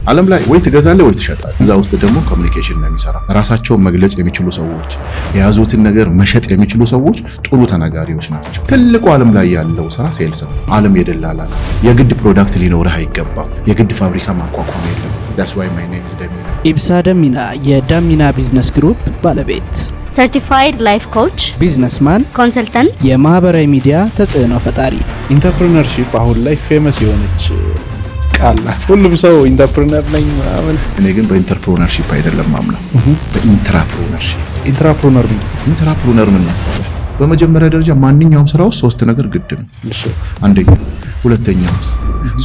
ዓለም ላይ ወይ ትገዛለህ ወይ ትሸጣለህ። እዛ ውስጥ ደግሞ ኮሚኒኬሽን ነው የሚሰራው። ራሳቸውን መግለጽ የሚችሉ ሰዎች፣ የያዙትን ነገር መሸጥ የሚችሉ ሰዎች ጥሩ ተናጋሪዎች ናቸው። ትልቁ ዓለም ላይ ያለው ስራ ሴልስ ነው። ዓለም የደላላ ናት። የግድ ፕሮዳክት ሊኖርህ አይገባም። የግድ ፋብሪካ ማቋቋም የለም። that's why my name is ደሚና። ኢብሳ ደሚና የደሚና ቢዝነስ ግሩፕ ባለቤት፣ ሰርቲፋይድ ላይፍ ኮች፣ ቢዝነስማን፣ ኮንሰልታንት፣ የማህበራዊ ሚዲያ ተጽዕኖ ፈጣሪ። ኢንተርፕረነርሺፕ አሁን ላይ ፌመስ የሆነች ቃል ናት። ሁሉም ሰው ኢንተርፕረነር ነኝ ምናምን። እኔ ግን በኢንተርፕረነርሺፕ አይደለም ማምነው፣ በኢንትራፕረነርሺፕ። ኢንትራፕረነር ምን መሰለህ? በመጀመሪያ ደረጃ ማንኛውም ስራ ውስጥ ሶስት ነገር ግድ ነው። አንደኛው፣ ሁለተኛው፣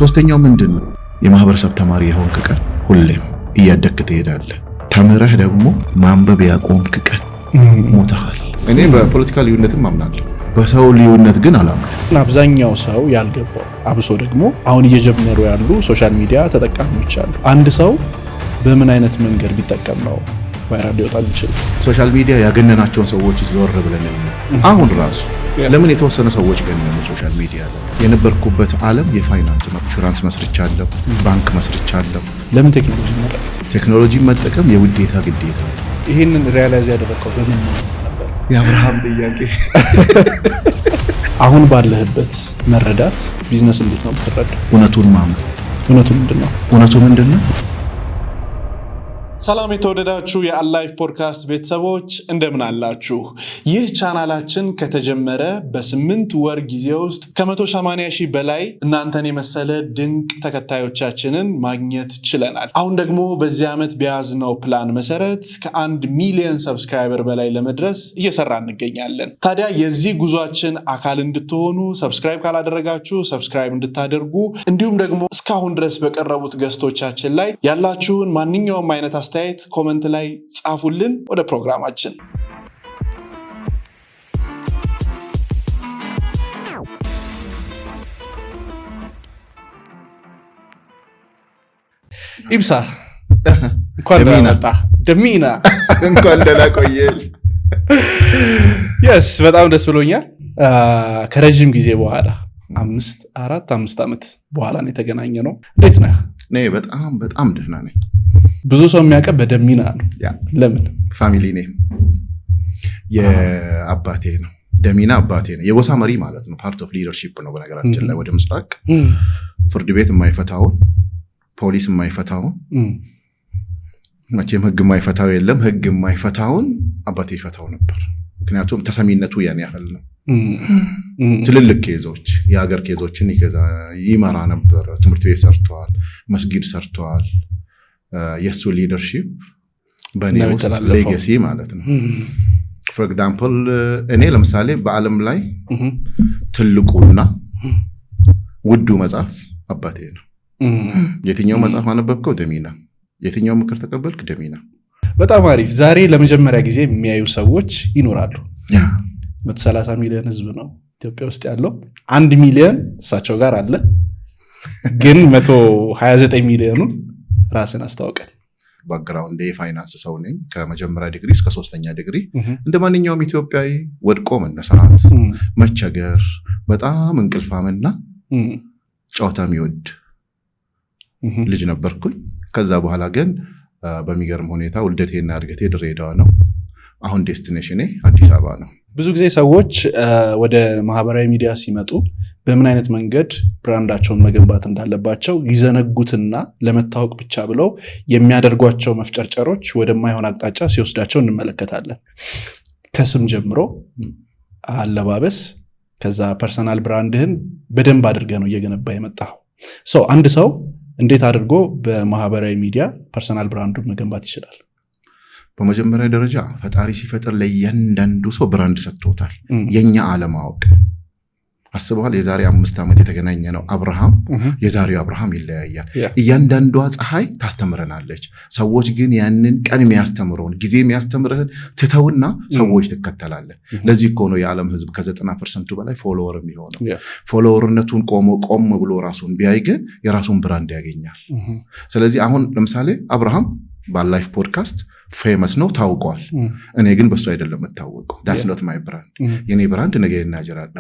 ሶስተኛው ምንድን ነው? የማህበረሰብ ተማሪ የሆንክ ቀን ሁሌም እያደግክ ትሄዳለህ። ተምረህ ደግሞ ማንበብ ያቆምክ ቀን ሞተሃል። እኔ በፖለቲካ ልዩነትም አምናለሁ፣ በሰው ልዩነት ግን አላምንም። አብዛኛው ሰው ያልገባው አብሶ ደግሞ አሁን እየጀመሩ ያሉ ሶሻል ሚዲያ ተጠቃሚዎች አሉ። አንድ ሰው በምን አይነት መንገድ ቢጠቀም ነው ቫይራል ሊወጣ ይችላል? ሶሻል ሚዲያ ያገነናቸውን ሰዎች ዞር ብለን አሁን ራሱ ለምን የተወሰነ ሰዎች ገነኑ? ሶሻል ሚዲያ የነበርኩበት ዓለም የፋይናንስ ነው። ኢንሹራንስ መስርቻለሁ፣ ባንክ መስርቻለሁ። ለምን ቴክኖሎጂ መረጥክ? ቴክኖሎጂ መጠቀም የውዴታ ግዴታ ነው። ይሄንን ሪያላይዝ ያደረከው በምን ነበር? የአብርሃም ጥያቄ። አሁን ባለህበት መረዳት ቢዝነስ እንዴት ነው የምትረዳው? እውነቱን ማመን። እውነቱ ምንድነው? እውነቱ ምንድነው? ሰላም የተወደዳችሁ የአላይፍ ፖድካስት ቤተሰቦች እንደምን አላችሁ? ይህ ቻናላችን ከተጀመረ በ8 ወር ጊዜ ውስጥ ከ180 ሺህ በላይ እናንተን የመሰለ ድንቅ ተከታዮቻችንን ማግኘት ችለናል። አሁን ደግሞ በዚህ ዓመት በያዝነው ፕላን መሰረት ከ1 ሚሊዮን ሰብስክራይበር በላይ ለመድረስ እየሰራ እንገኛለን። ታዲያ የዚህ ጉዟችን አካል እንድትሆኑ ሰብስክራይብ ካላደረጋችሁ ሰብስክራይብ እንድታደርጉ፣ እንዲሁም ደግሞ እስካሁን ድረስ በቀረቡት ገስቶቻችን ላይ ያላችሁን ማንኛውም አይነት አስተያየት ኮመንት ላይ ጻፉልን። ወደ ፕሮግራማችን ኢብሳ እንኳን ደህና መጣ። ደሚና እንኳን ደህና ቆየህ። yes በጣም ደስ ብሎኛል። ከረጅም ጊዜ በኋላ 5 ዓመት በኋላ ነው የተገናኘ ነው። እንዴት ነህ? እኔ በጣም ደህና ነኝ። ብዙ ሰው የሚያውቀው በደሚና ነው። ለምን? ፋሚሊ ኔም የአባቴ ነው። ደሚና አባቴ ነው። የጎሳ መሪ ማለት ነው። ፓርት ኦፍ ሊደርሺፕ ነው። በነገራችን ላይ ወደ ምስራቅ ፍርድ ቤት የማይፈታውን፣ ፖሊስ የማይፈታውን፣ መቼም ህግ የማይፈታው የለም። ህግ የማይፈታውን አባቴ ይፈታው ነበር። ምክንያቱም ተሰሚነቱ ያን ያህል ነው። ትልልቅ ኬዞች፣ የሀገር ኬዞችን ይመራ ነበር። ትምህርት ቤት ሰርተዋል፣ መስጊድ ሰርተዋል። የሱ ሊደርሺፕ በእኔ ውስጥ ሌጋሲ ማለት ነው። ፎር ኤግዛምፕል እኔ ለምሳሌ በዓለም ላይ ትልቁና ውዱ መጽሐፍ አባቴ ነው። የትኛው መጽሐፍ አነበብከው? ደሚና። የትኛው ምክር ተቀበልክ? ደሚና። በጣም አሪፍ። ዛሬ ለመጀመሪያ ጊዜ የሚያዩ ሰዎች ይኖራሉ። 130 ሚሊዮን ህዝብ ነው ኢትዮጵያ ውስጥ ያለው። 1 ሚሊዮን እሳቸው ጋር አለ፣ ግን 129 ሚሊዮኑን ራስን አስተዋውቀን። ባክግራውንድ የፋይናንስ ሰው ነኝ። ከመጀመሪያ ዲግሪ እስከ 3ኛ ዲግሪ እንደ ማንኛውም ኢትዮጵያዊ ወድቆ መነሳት፣ መቸገር፣ በጣም እንቅልፋምና ጨዋታ የሚወድ ልጅ ነበርኩኝ። ከዛ በኋላ ግን በሚገርም ሁኔታ ውልደቴና እድገቴ ድሬዳዋ ነው። አሁን ዴስቲኔሽኔ አዲስ አበባ ነው። ብዙ ጊዜ ሰዎች ወደ ማህበራዊ ሚዲያ ሲመጡ በምን አይነት መንገድ ብራንዳቸውን መገንባት እንዳለባቸው ይዘነጉትና ለመታወቅ ብቻ ብለው የሚያደርጓቸው መፍጨርጨሮች ወደማይሆን አቅጣጫ ሲወስዳቸው እንመለከታለን። ከስም ጀምሮ አለባበስ፣ ከዛ ፐርሰናል ብራንድህን በደንብ አድርገህ ነው እየገነባ የመጣው። አንድ ሰው እንዴት አድርጎ በማህበራዊ ሚዲያ ፐርሰናል ብራንዱን መገንባት ይችላል? በመጀመሪያ ደረጃ ፈጣሪ ሲፈጥር ለእያንዳንዱ ሰው ብራንድ ሰጥቶታል። የኛ አለማወቅ አስበዋል። የዛሬ 5 ዓመት የተገናኘ ነው አብርሃም፣ የዛሬው አብርሃም ይለያያል። እያንዳንዷ ፀሐይ ታስተምረናለች። ሰዎች ግን ያንን ቀን የሚያስተምረውን ጊዜ የሚያስተምርህን ትተውና ሰዎች ትከተላለህ። ለዚህ እኮ ነው የዓለም ህዝብ ከ90% በላይ ፎሎወር የሚሆነው። ፎሎወርነቱን ቆም ብሎ ራሱን ቢያይ ግን የራሱን ብራንድ ያገኛል። ስለዚህ አሁን ለምሳሌ አብርሃም በላይፍ ፖድካስት ፌመስ ነው፣ ታውቋል። እኔ ግን በሱ አይደለም የምታወቀው። that's not my brand። የኔ ብራንድ ነገ ይናጀራል።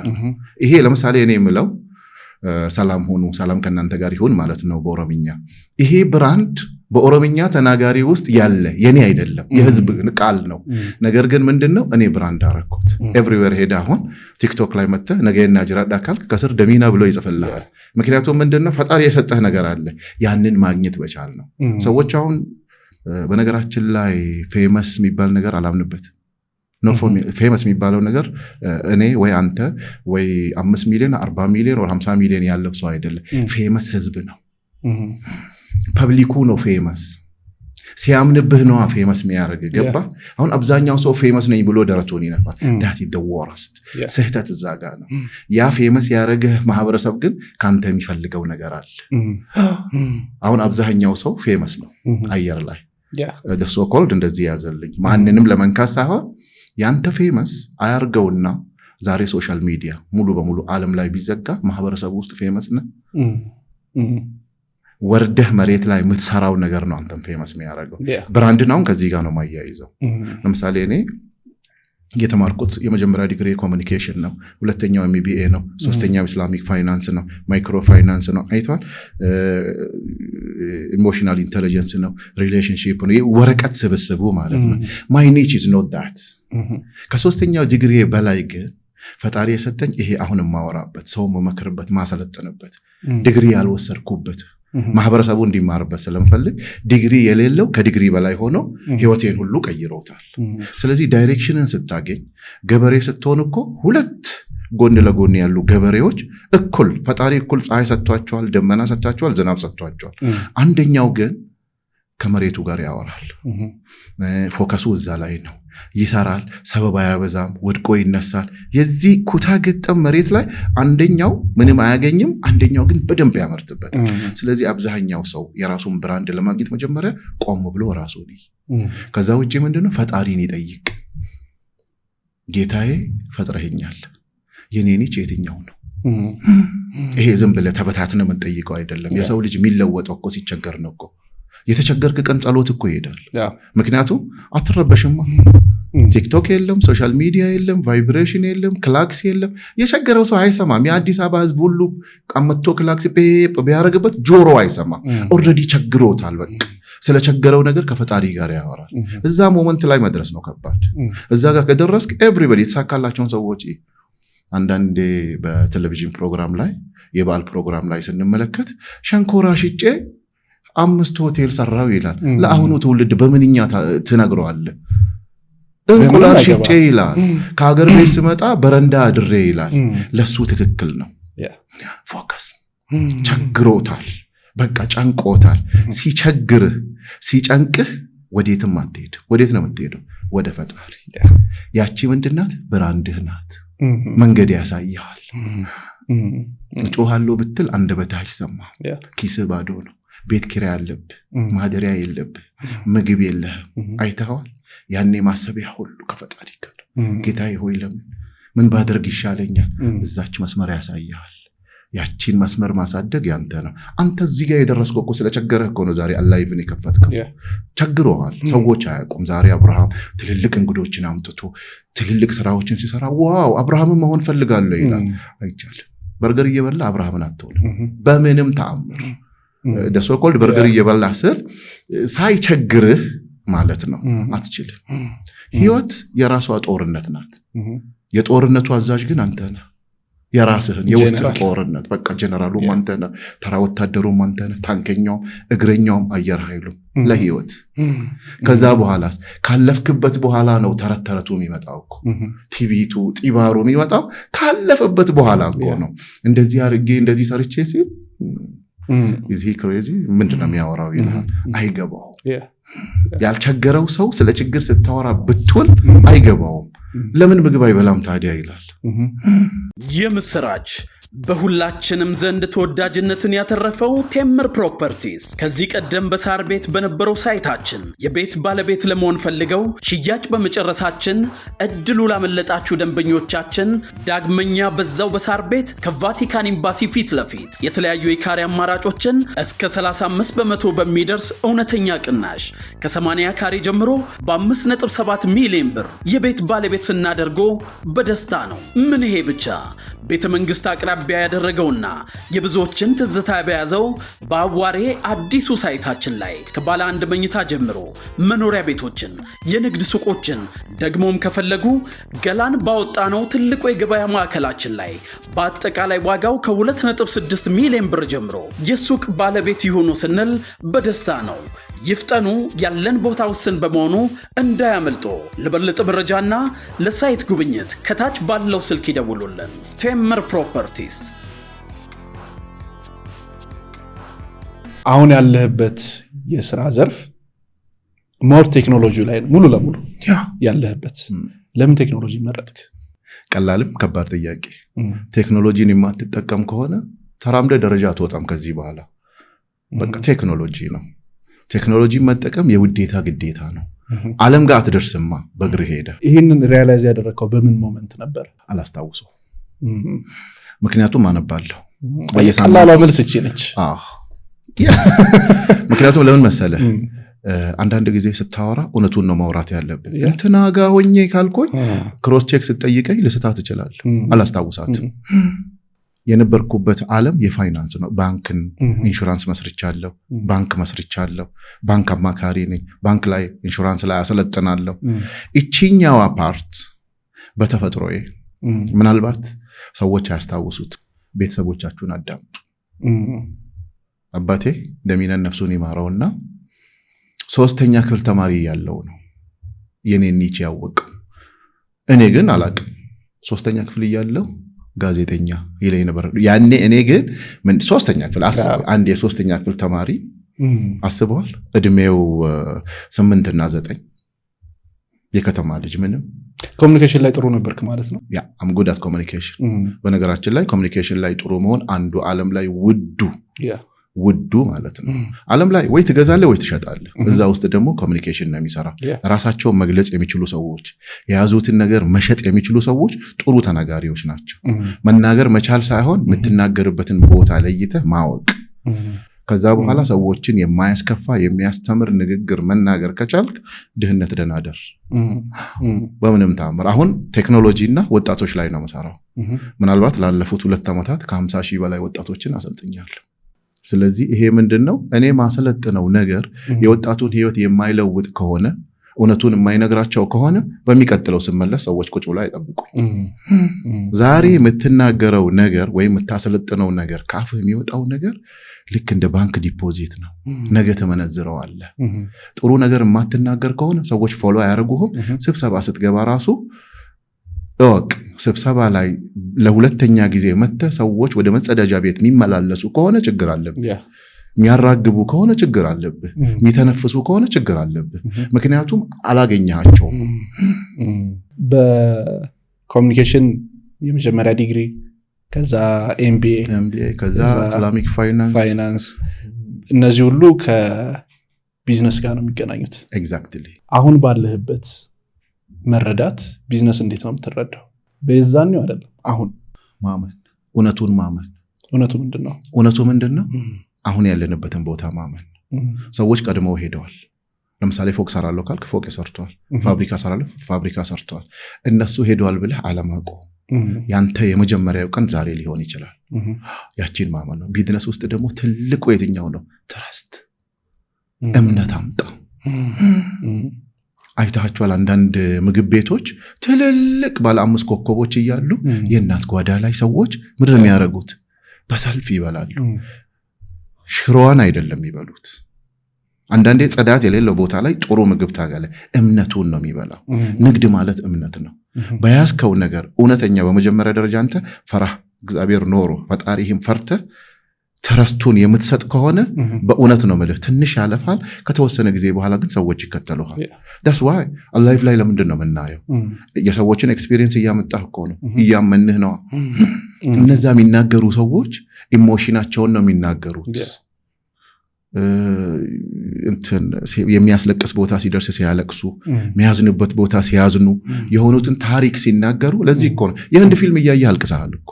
ይሄ ለምሳሌ እኔ የምለው ሰላም ሆኑ፣ ሰላም ከእናንተ ጋር ይሁን ማለት ነው በኦሮምኛ። ይሄ ብራንድ በኦሮምኛ ተናጋሪ ውስጥ ያለ የኔ አይደለም የህዝብ ቃል ነው። ነገር ግን ምንድነው እኔ ብራንድ አረኩት። ኤቭሪዌር ሄዳ አሁን ቲክቶክ ላይ መጥተህ ነገና ጅራዳ ካልክ ከስር ደሚና ብሎ ይጽፍልሃል። ምክንያቱም ምንድነው ፈጣሪ የሰጠህ ነገር አለ ያንን ማግኘት በቻል ነው። ሰዎች አሁን በነገራችን ላይ ፌመስ የሚባል ነገር አላምንበት ነው። ፌመስ የሚባለው ነገር እኔ ወይ አንተ ወይ 5 ሚሊዮን 40 ሚሊዮን ወይ 50 ሚሊዮን ያለው ሰው አይደለም። ፌመስ ህዝብ ነው። ፐብሊኩ ነው ፌመስ። ሲያምንብህ ነው ፌመስ የሚያደርግ ገባ። አሁን አብዛኛው ሰው ፌመስ ነኝ ብሎ ደረቱን ይነፋል። ዳት ኢዝ ዘ ወርስት ስህተት እዛ ጋር ነው። ያ ፌመስ ያደረገህ ማህበረሰብ ግን ካንተ የሚፈልገው ነገር አለ። አሁን አብዛኛው ሰው ፌመስ ነው አየር ላይ the so called እንደዚህ ያዘልኝ ማንንም ለመንካት ሳይሆን ያንተ ፌመስ አያርገውና ዛሬ ሶሻል ሚዲያ ሙሉ በሙሉ ዓለም ላይ ቢዘጋ ማህበረሰቡ ውስጥ ፌመስ ነው ወርደህ መሬት ላይ የምትሰራው ነገር ነው አንተም ፌመስ የሚያደርገው። ብራንድ ነው ከዚህ ጋር ነው ማያይዘው። ለምሳሌ እኔ የተማርኩት የመጀመሪያ ዲግሪ ኮሙኒኬሽን ነው፣ ሁለተኛው MBA ነው፣ ሶስተኛው ኢስላሚክ ፋይናንስ ነው፣ ማይክሮ ፋይናንስ ነው፣ አይቷል ኢሞሽናል ኢንተለጀንስ ነው፣ ሪሌሽንሺፕ ነው። ወረቀት ስብስቡ ማለት ነው። my niche is not that። ከሶስተኛው ዲግሪ በላይ ግን ፈጣሪ የሰጠኝ ይሄ አሁን ማወራበት ሰው መመክርበት ማሰለጥንበት ዲግሪ ያልወሰድኩበት ማህበረሰቡ እንዲማርበት ስለምፈልግ ዲግሪ የሌለው ከዲግሪ በላይ ሆኖ ህይወቴን ሁሉ ቀይሮታል። ስለዚህ ዳይሬክሽንን ስታገኝ ገበሬ ስትሆን እኮ ሁለት ጎን ለጎን ያሉ ገበሬዎች እኩል ፈጣሪ እኩል ፀሐይ ሰጥቷቸዋል፣ ደመና ሰጥቷቸዋል፣ ዝናብ ሰጥቷቸዋል። አንደኛው ግን ከመሬቱ ጋር ያወራል። ፎከሱ እዛ ላይ ነው። ይሰራል፣ ሰበብ አያበዛም፣ ወድቆ ይነሳል። የዚህ ኩታ ገጠም መሬት ላይ አንደኛው ምንም አያገኝም፣ አንደኛው ግን በደንብ ያመርትበታል። ስለዚህ አብዛኛው ሰው የራሱን ብራንድ ለማግኘት መጀመሪያ ቆም ብሎ ራሱን ከዛ ውጪ ምንድነው ፈጣሪን ይጠይቅ። ጌታዬ ፈጥረኸኛል፣ የኔ ኒች የትኛው ነው? ይሄ ዝም ብለህ ተበታትነህ የምትጠይቀው አይደለም። የሰው ልጅ የሚለወጠው እኮ ሲቸገር ነው እኮ። የተቸገርክ ቀን ጸሎት እኮ ይሄዳል። ምክንያቱም አትረበሽማ። ቲክቶክ የለም፣ ሶሻል ሚዲያ የለም፣ ቫይብሬሽን የለም፣ ክላክስ የለም። የቸገረው ሰው አይሰማም። የአዲስ አበባ ህዝብ ሁሉ አመቶ ክላክስ ቢያደርግበት ጆሮ አይሰማም። ኦልሬዲ ቸግሮታል። በቃ ስለቸገረው ነገር ከፈጣሪ ጋር ያወራል። እዛ ሞመንት ላይ መድረስ ነው ከባድ። እዛ ጋር ከደረስክ ኤቭሪባዲ የተሳካላቸውን ሰዎች አንዳንዴ በቴሌቪዥን ፕሮግራም ላይ የበዓል ፕሮግራም ላይ ስንመለከት ሸንኮራ ሽጬ 5 ሆቴል ሰራው ይላል። ለአሁኑ ትውልድ በምንኛ ትነግረዋለህ? እንቁላል ሽጬ ይላል። ከሀገር ቤት ስመጣ በረንዳ አድሬ ይላል። ለሱ ትክክል ነው። ፎከስ ቸግሮታል። በቃ ጨንቆታል። ሲቸግርህ ሲጨንቅህ ወዴትም አትሄድ። ወዴት ነው የምትሄደው? ወደ ፈጣሪ። ያቺ ምንድናት? ብራንድህ ናት። መንገድ ያሳይሃል። እጮሃለሁ ብትል አንደበትህ አይሰማም። ኪስህ ባዶ ነው። ቤት ኪራይ አለብህ፣ ማደሪያ የለብህ፣ ምግብ የለህም። አይተኸዋል። ያኔ ማሰቢያ ሁሉ ከፈጣሪ ጋር ጌታዬ ሆይ ምን ባደርግ ይሻለኛል? እዛች መስመር ያሳይሃል። ያቺን መስመር ማሳደግ ያንተ ነው። አንተ እዚህ ጋር የደረስከው እኮ ስለቸገረህ እኮ ነው ዛሬ አላይቭን የከፈትከው። ቸግሮሃል። ሰዎች አያውቁም። ዛሬ አብርሃም ትልልቅ እንግዶችን አምጥቶ ትልልቅ ስራዎችን ሲሰራ ዋው አብርሃምን መሆን ፈልጋለሁ ይላል። አይቻልም። በርገር እየበላ አብርሃምን አትሆንም በምንም ተአምር። the so called በርገር እየበላ ስል ሳይቸግርህ ማለት ነው አትችልም። ህይወት የራሷ ጦርነት ናት። የጦርነቱ አዛዥ ግን አንተ ነህ። የራስህን የውስጥ ጦርነት በቃ ጀነራሉም አንተ ነህ፣ ተራ ወታደሩም አንተ ነህ፣ ታንከኛውም እግረኛውም አየር ኃይሉም ለህይወት። ከዛ በኋላስ ካለፍክበት በኋላ ነው ተረተረቱ የሚመጣው እኮ። ቲቪቱ ጢባሩ የሚመጣው ካለፈበት በኋላ እኮ ነው። እንደዚህ አርጌ እንደዚህ ሰርቼ ሲል እዚህ ክሬዚ ምንድነው የሚያወራው ይላል። አይገባው። ያልቸገረው ሰው ስለ ችግር ስታወራ ብትውል አይገባውም። ለምን ምግብ አይበላም ታዲያ ይላል። የምስራች በሁላችንም ዘንድ ተወዳጅነትን ያተረፈው ቴምር ፕሮፐርቲስ ከዚህ ቀደም በሳር ቤት በነበረው ሳይታችን የቤት ባለቤት ለመሆን ፈልገው ሽያጭ በመጨረሳችን እድሉ ላመለጣችሁ ደንበኞቻችን ዳግመኛ በዛው በሳር ቤት ከቫቲካን ኤምባሲ ፊት ለፊት የተለያዩ የካሬ አማራጮችን እስከ 35% በሚደርስ እውነተኛ ቅናሽ ከ80 ካሬ ጀምሮ በ5.7 ሚሊዮን ብር የቤት ባለቤት ስናደርጎ በደስታ ነው። ምን ይሄ ብቻ! ቤተ መንግስት አቅራቢያ አቅራቢያ ያደረገውና የብዙዎችን ትዝታ በያዘው በአዋሬ አዲሱ ሳይታችን ላይ ከባለ 1 መኝታ ጀምሮ መኖሪያ ቤቶችን፣ የንግድ ሱቆችን ደግሞም ከፈለጉ ገላን ባወጣነው ትልቁ የገበያ ማዕከላችን ላይ በአጠቃላይ ዋጋው ከ2.6 ሚሊዮን ብር ጀምሮ የሱቅ ባለቤት ይሁኑ ስንል በደስታ ነው። ይፍጠኑ፣ ያለን ቦታ ውስን በመሆኑ እንዳያመልጦ። ለበለጠ መረጃና ለሳይት ጉብኝት ከታች ባለው ስልክ ይደውሉልን። ቴምር ፕሮፐርቲስ። አሁን ያለህበት የሥራ ዘርፍ ሞር ቴክኖሎጂ ላይ ነው ሙሉ ለሙሉ ያለህበት። ለምን ቴክኖሎጂ መረጥክ? ቀላልም ከባድ ጥያቄ። ቴክኖሎጂን የማትጠቀም ከሆነ ተራምደ ደረጃ አትወጣም ከዚህ በኋላ። በቃ ቴክኖሎጂ ነው። ቴክኖሎጂ መጠቀም የውዴታ ግዴታ ነው። ዓለም ጋር አትደርስማ በእግር ሄደ። ይህንን ሪያላይዝ ያደረከው በምን ሞመንት ነበር? አላስታውሰው። ምክንያቱም አነባለሁ። ቀላሏ መልስ እቺ ነች። ምክንያቱም ለምን መሰለህ? አንዳንድ ጊዜ ስታወራ እውነቱን ነው ማውራት ያለብን። እንትና ጋ ሆኜ ካልኩኝ ክሮስ ቼክ ስትጠይቀኝ ልስታት እችላለሁ። አላስታውሳትም። የነበርኩበት ዓለም የፋይናንስ ነው። ባንክን፣ ኢንሹራንስ መስርቻለሁ፣ ባንክ መስርቻለሁ፣ ባንክ አማካሪ ነኝ፣ ባንክ ላይ ኢንሹራንስ ላይ አሰለጥናለሁ። እቺኛዋ ፓርት በተፈጥሮዬ ምናልባት ሰዎች አያስታውሱት፣ ቤተሰቦቻችሁን አዳምጡ። አባቴ ደሚነን ነፍሱን ይማረውና 3ኛ ክፍል ተማሪ ያለው ነው የኔን ኒች ያወቀው። እኔ ግን አላቅም። 3ኛ ክፍል ያለው ጋዜጠኛ ይለኝ ነበር ያኔ። እኔ ግን 3ኛ ክፍል አስበው፣ አንድ የ3ኛ ክፍል ተማሪ አስበዋል። እድሜው 8 እና 9 የከተማ ልጅ ምንም ኮሙኒኬሽን ላይ ጥሩ ነበርክ ማለት ነው። ያ አም ጉድ አት ኮሙኒኬሽን። በነገራችን ላይ ኮሙኒኬሽን ላይ ጥሩ መሆን አንዱ ዓለም ላይ ውዱ ማለት ነው። ዓለም ላይ ወይ ትገዛለህ ወይ ትሸጣለህ። እዛ ውስጥ ደግሞ ኮሙኒኬሽን ነው የሚሰራው። ራሳቸውን መግለጽ የሚችሉ ሰዎች፣ የያዙትን ነገር መሸጥ የሚችሉ ሰዎች ጥሩ ተናጋሪዎች ናቸው። መናገር መቻል ሳይሆን የምትናገርበትን ቦታ ለይተህ ማወቅ። ከዛ በኋላ ሰዎችን የማያስከፋ የሚያስተምር ንግግር መናገር ከቻልክ ድህነት ደናደር በምንም ታምር። አሁን ቴክኖሎጂና ወጣቶች ላይ ነው መሰራው። ምናልባት ላለፉት 2 ዓመታት ከ50 ሺህ በላይ ወጣቶችን አሰልጥኛለሁ። ስለዚህ ይሄ ምንድነው? እኔ ማሰለጥነው ነገር የወጣቱን ህይወት የማይለውጥ ከሆነ፣ እውነቱን የማይነግራቸው ከሆነ በሚቀጥለው ስመለስ ሰዎች ቁጭ ብለው አይጠብቁ። ዛሬ የምትናገረው ነገር ወይም የምታሰለጥነው ነገር ካፍህ የሚወጣው ነገር ልክ እንደ ባንክ ዲፖዚት ነው። ነገ ተመነዝረዋለህ። ጥሩ ነገር የማትናገር ከሆነ ሰዎች ፎሎ አያደርጉህም። ስብሰባ ስትገባ ራሱ እወቅ፣ ስብሰባ ላይ ለ2ኛ ጊዜ መጥተህ ሰዎች ወደ መጸዳጃ ቤት የሚመላለሱ ከሆነ ችግር አለብህ። የሚያራግቡ ከሆነ ችግር አለብህ። የሚተነፍሱ ከሆነ ችግር አለብህ። ምክንያቱም አላገኘሃቸውም። በኮሙኒኬሽን የመጀመሪያ ዲግሪ፣ ከዛ ኤምቢኤ፣ ከዛ ኢስላሚክ ፋይናንስ፣ እነዚህ ሁሉ ከቢዝነስ ጋር ነው የሚገናኙት። ኤግዛክትሊ። አሁን ባለህበት መረዳት ቢዝነስ እንዴት ነው የምትረዳው? በዛኔው አይደለም አሁን ማመን፣ እውነቱን ማመን። እውነቱ ምንድነው? እውነቱ ምንድነው? አሁን ያለንበትን ቦታ ማመን። ሰዎች ቀድመው ሄደዋል። ለምሳሌ ፎቅ ሰራለሁ ካልክ ፎቅ ሰርተዋል። ፋብሪካ ሰራለሁ፣ ፋብሪካ ሰርተዋል። እነሱ ሄደዋል ብለህ አለማቆ ያንተ የመጀመሪያው ቀን ዛሬ ሊሆን ይችላል። ያቺን ማመን ነው። ቢዝነስ ውስጥ ደግሞ ትልቁ የትኛው ነው? ትረስት፣ እምነት አምጣ። አይታችኋል? አንዳንድ ምግብ ቤቶች ትልልቅ ባለ 5 ኮከቦች እያሉ የእናት ጓዳ ላይ ሰዎች ምንድን ነው የሚያደርጉት? በሰልፍ ይበላሉ። ሽሮዋን አይደለም የሚበሉት። አንዳንዴ ጽዳት የሌለው ቦታ ላይ ጥሩ ምግብ ታገለ። እምነቱን ነው የሚበላው። ንግድ ማለት እምነት ነው። በያዝከው ነገር እውነተኛ፣ በመጀመሪያ ደረጃ አንተ ፈራህ እግዚአብሔር ኖሮ ፈጣሪህም ፈርተህ ትረስቱን የምትሰጥ ከሆነ በእውነት ነው ማለት ትንሽ ያለፋል። ከተወሰነ ጊዜ በኋላ ግን ሰዎች ይከተሉሃል። that's why ላይፍ ላይ ለምንድን ነው የምናየው? የሰዎችን ኤክስፒሪየንስ እያመጣህ እኮ ነው፣ እያመንህ ነው። እነዛ የሚናገሩ ሰዎች ኢሞሽናቸውን ነው የሚናገሩት። እንትን የሚያስለቅስ ቦታ ሲደርስ ሲያለቅሱ፣ የሚያዝንበት ቦታ ሲያዝኑ፣ የሆኑትን ታሪክ ሲናገሩ። ለዚህ እኮ ነው የህንድ ፊልም እያየህ አልቅሰሃል እኮ።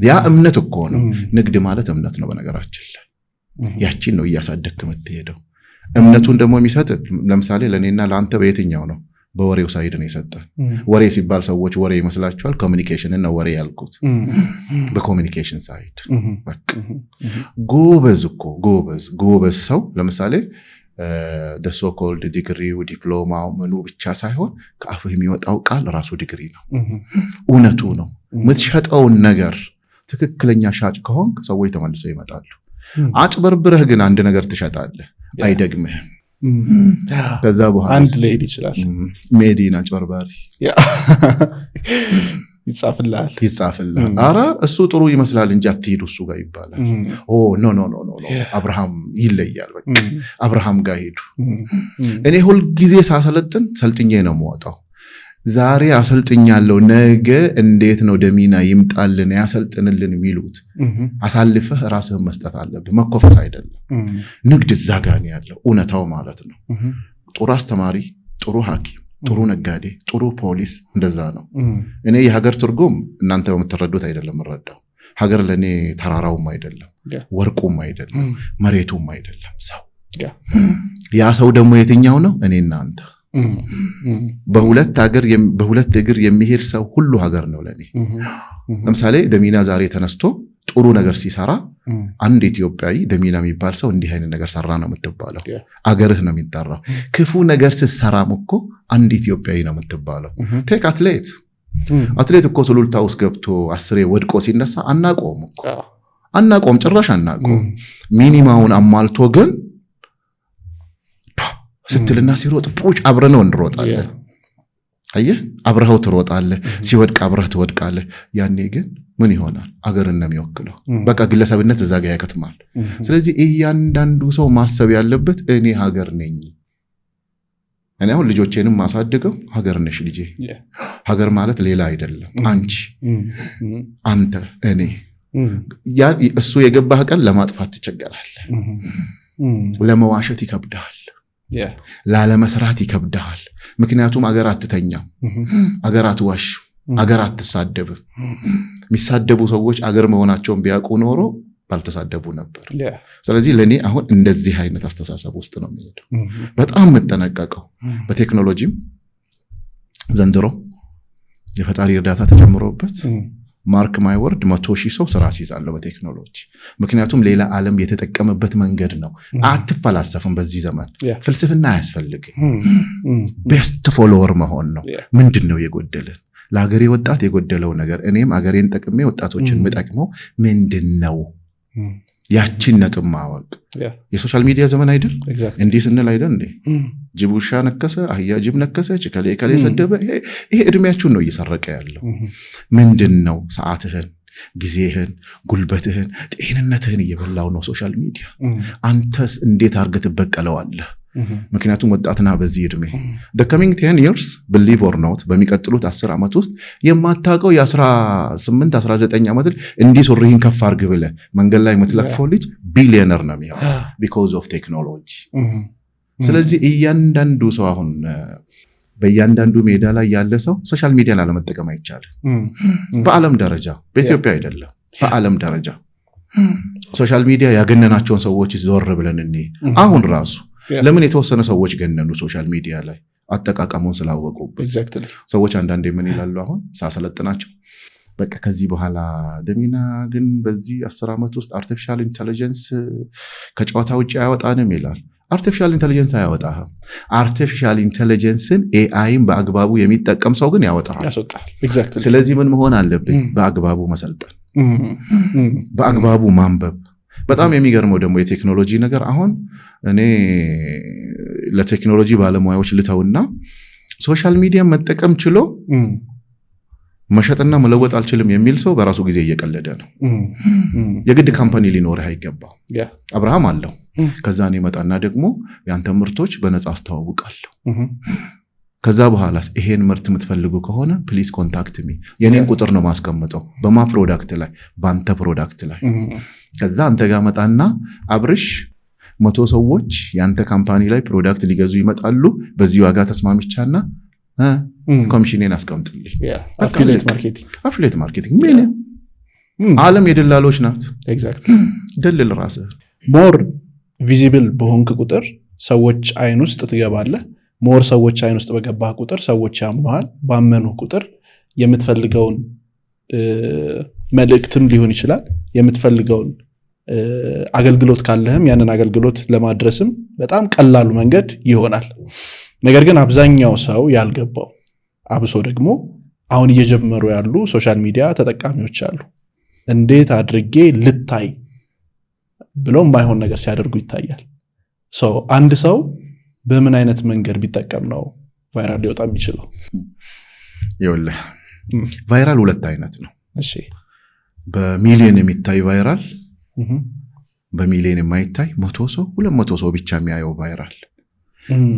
ያ እምነት እኮ ነው። ንግድ ማለት እምነት ነው። በነገራችን ላይ ያቺን ነው እያሳደግክ የምትሄደው። እምነቱን ደግሞ የሚሰጥ ለምሳሌ ለእኔና ለአንተ በየትኛው ነው? በወሬው ሳይድ ነው የሰጠን። ወሬ ሲባል ሰዎች ወሬ ይመስላቸዋል። ኮሚኒኬሽን እና ወሬ ያልኩት በኮሚኒኬሽን ሳይድ በቃ ጎበዝ ሰው ለምሳሌ the so called degree ዲፕሎማው ምኑ ብቻ ሳይሆን ከአፍህ የሚወጣው ቃል ራሱ ዲግሪ ነው። እውነቱ ነው። የምትሸጠውን ነገር ትክክለኛ ሻጭ ከሆንክ ሰዎች ተመልሰው ይመጣሉ። አጭበርብረህ ግን አንድ ነገር ትሸጣለህ አይደግምህም። ከዛ በኋላ አንድ ሌድ ይችላል ሜዲና አጭበርባሪ ይጻፍልሃል። አረ እሱ ጥሩ ይመስላል እንጂ አትሄዱ እሱ ጋር ይባላል። ኖ አብርሃም ይለያል። በቃ አብርሃም ጋር ሄዱ። እኔ ሁል ጊዜ ሳሰለጥን ሰልጥኜ ነው የምወጣው። ዛሬ አሰልጥኛለሁ፣ ነገ እንዴት ነው ደሚና ይምጣልን ያሰልጥንልን የሚሉት አሳልፈህ ራስህን መስጠት አለብህ። መኮፈስ አይደለም። ንግድ እዛ ጋር ነው ያለው እውነታው ማለት ነው። ጥሩ አስተማሪ፣ ጥሩ ሐኪም፣ ጥሩ ነጋዴ፣ ጥሩ ፖሊስ እንደዛ ነው። እኔ የሀገር ትርጉም እናንተ በምትረዱት አይደለም የምረዳው። ሀገር ለእኔ ተራራውም አይደለም፣ ወርቁም አይደለም፣ መሬቱም አይደለም፣ ሰው። ያ ሰው ደግሞ የትኛው ነው? እኔ እናንተ በሁለት እግር የሚሄድ ሰው ሁሉ ሀገር ነው ለኔ። ለምሳሌ ደሚና ዛሬ ተነስቶ ጥሩ ነገር ሲሰራ አንድ ኢትዮጵያዊ ደሚና የሚባል ሰው እንዲህ አይነት ነገር ሰራ ነው የምትባለው። አገርህ ነው የሚጠራው። ክፉ ነገር ስትሰራም እኮ አንድ ኢትዮጵያዊ ነው የምትባለው። ቴክ አትሌት እኮ ሱሉልታ ውስጥ ገብቶ 10 ወድቆ ሲነሳ አናቆም ጭራሽ አናቆም። ሚኒማውን አሟልቶ ግን ስትልና ሲሮጥ ፑሽ አብረነው እንሮጣለን። አየህ አብረኸው ትሮጣለህ፣ ሲወድቅ አብረህ ትወድቃለህ። ያኔ ግን ምን ይሆናል? አገርን ነው የሚወክለው። በቃ ግለሰብነት እዛ ጋር ያከትማል። ስለዚህ እያንዳንዱ ሰው ማሰብ ያለበት እኔ ሀገር ነኝ። እኔ አሁን ልጆቼንም ማሳድገው ሀገር ነሽ ልጄ። ሀገር ማለት ሌላ አይደለም። አንቺ፣ አንተ፣ እኔ። እሱ የገባህ ቀን ለማጥፋት ትቸገራለህ። ለመዋሸት ይከብዳል። ላለመስራት ይከብዳል። ምክንያቱም አገር አትተኛም፣ አገር አትዋሽ፣ አገር አትሳደብ። የሚሳደቡ ሰዎች አገር መሆናቸውን ቢያውቁ ኖሮ ባልተሳደቡ ነበር። ስለዚህ ለኔ አሁን እንደዚህ አይነት አስተሳሰብ ውስጥ ነው የሚሄደው። በጣም የምጠነቀቀው በቴክኖሎጂም ዘንድሮ የፈጣሪ እርዳታ ተጨምሮበት ማርክ ማይ ወርድ 100,000 ሰው ስራ ሲይዛለው በቴክኖሎጂ። ምክንያቱም ሌላ ዓለም የተጠቀመበት መንገድ ነው። አትፈላሰፍም። በዚህ ዘመን ፍልስፍና አያስፈልግም። ቤስት ፎሎወር መሆን ነው። ምንድነው የጎደለን? ለሀገሬ ወጣት የጎደለው ነገር እኔም አገሬን ጠቅሜ ወጣቶችን ምጠቅመው ምንድነው? ያቺን ነጥብ ማወቅ። የሶሻል ሚዲያ ዘመን አይደል? እንዲህ ስንል አይደል እንዴ? ጅብ ውሻ ነከሰ፣ አህያ ጅብ ነከሰች፣ ከሌ ሰደበ። ይሄ እድሜያችሁን ነው እየሰረቀ ያለው። ምንድነው? ሰዓትህን፣ ጊዜህን፣ ጉልበትህን፣ ጤንነትህን እየበላው ነው ሶሻል ሚዲያ። አንተስ እንዴት አድርገህ ትበቀለዋለህ? ምክንያቱም ወጣትና በዚህ እድሜ the coming 10 years believe or not በሚቀጥሉት 10 ዓመት ውስጥ የማታውቀው የ18 19 ዓመት እንዲህ ሱሪህን ከፍ አድርግ ብለህ መንገድ ላይ የምትለክፈው ልጅ ቢሊየነር ነው የሚሆነው because of technology። ስለዚህ እያንዳንዱ ሰው አሁን በእያንዳንዱ ሜዳ ላይ ያለ ሰው ሶሻል ሚዲያን አለመጠቀም አይቻልም። በዓለም ደረጃ በኢትዮጵያ አይደለም፣ በዓለም ደረጃ ሶሻል ሚዲያ ያገነናቸውን ሰዎች ዞር ብለን እኔ አሁን ራሱ ለምን የተወሰነ ሰዎች ገነኑ ሶሻል ሚዲያ ላይ አጠቃቀሙን ስላወቁበት። ሰዎች አንዳንዴ ምን ይላሉ? አሁን ሳሰለጥናቸው በቃ ከዚህ በኋላ ደሚና ግን በዚህ 10 ዓመት ውስጥ አርቲፊሻል ኢንተለጀንስ ከጨዋታ ውጭ አያወጣንም ይላል። አርቲፊሻል ኢንተለጀንስ አያወጣህም። አርቲፊሻል ኢንተለጀንስን ኤአይን በአግባቡ የሚጠቀም ሰው ግን ያወጣል። ስለዚህ ምን መሆን አለብኝ? በአግባቡ መሰልጠን፣ በአግባቡ ማንበብ። በጣም የሚገርመው ደግሞ የቴክኖሎጂ ነገር አሁን እኔ ለቴክኖሎጂ ባለሙያዎች ልተውና ሶሻል ሚዲያ መጠቀም ችሎ መሸጥና መለወጥ አልችልም የሚል ሰው በራሱ ጊዜ እየቀለደ ነው። የግድ ካምፓኒ ሊኖርህ አይገባም። አብርሃም አለው። ከዛ እኔ መጣና ደግሞ ያንተ ምርቶች በነፃ አስተዋውቃለሁ። ከዛ በኋላ ይሄን ምርት የምትፈልጉ ከሆነ ፕሊዝ ኮንታክት ሚ። የኔን ቁጥር ነው ማስቀምጠው በማ ፕሮዳክት ላይ፣ ባንተ ፕሮዳክት ላይ። ከዛ አንተ ጋር መጣና አብርሽ 100 ሰዎች ያንተ ካምፓኒ ላይ ፕሮዳክት ሊገዙ ይመጣሉ። በዚህ ዋጋ ተስማምቻና ኮሚሽኔን አስቀምጥልኝ። አፊሊየት ማርኬቲንግ ምን ዓለም የደላሎች ናት። ደልል ራስህ። ሞር ቪዚብል በሆንክ ቁጥር ሰዎች አይን ውስጥ ትገባለህ። ሞር ሰዎች አይን ውስጥ በገባህ ቁጥር ሰዎች ያምኑሃል። ባመኑ ቁጥር የምትፈልገውን መልእክትም ሊሆን ይችላል የምትፈልገውን አገልግሎት ካለህም ያንን አገልግሎት ለማድረስም በጣም ቀላሉ መንገድ ይሆናል። ነገር ግን አብዛኛው ሰው ያልገባው አብሶ ደግሞ አሁን እየጀመሩ ያሉ ሶሻል ሚዲያ ተጠቃሚዎች አሉ እንዴት አድርጌ ልታይ ብለው የማይሆን ነገር ሲያደርጉ ይታያል። አንድ ሰው በምን አይነት መንገድ ቢጠቀም ነው ቫይራል ሊወጣ የሚችለው? ይኸውልህ ቫይራል ሁለት አይነት ነው። እሺ በሚሊዮን የሚታይ ቫይራል፣ በሚሊዮን የማይታይ 100 ሰው 200 ሰው ብቻ የሚያየው ቫይራል።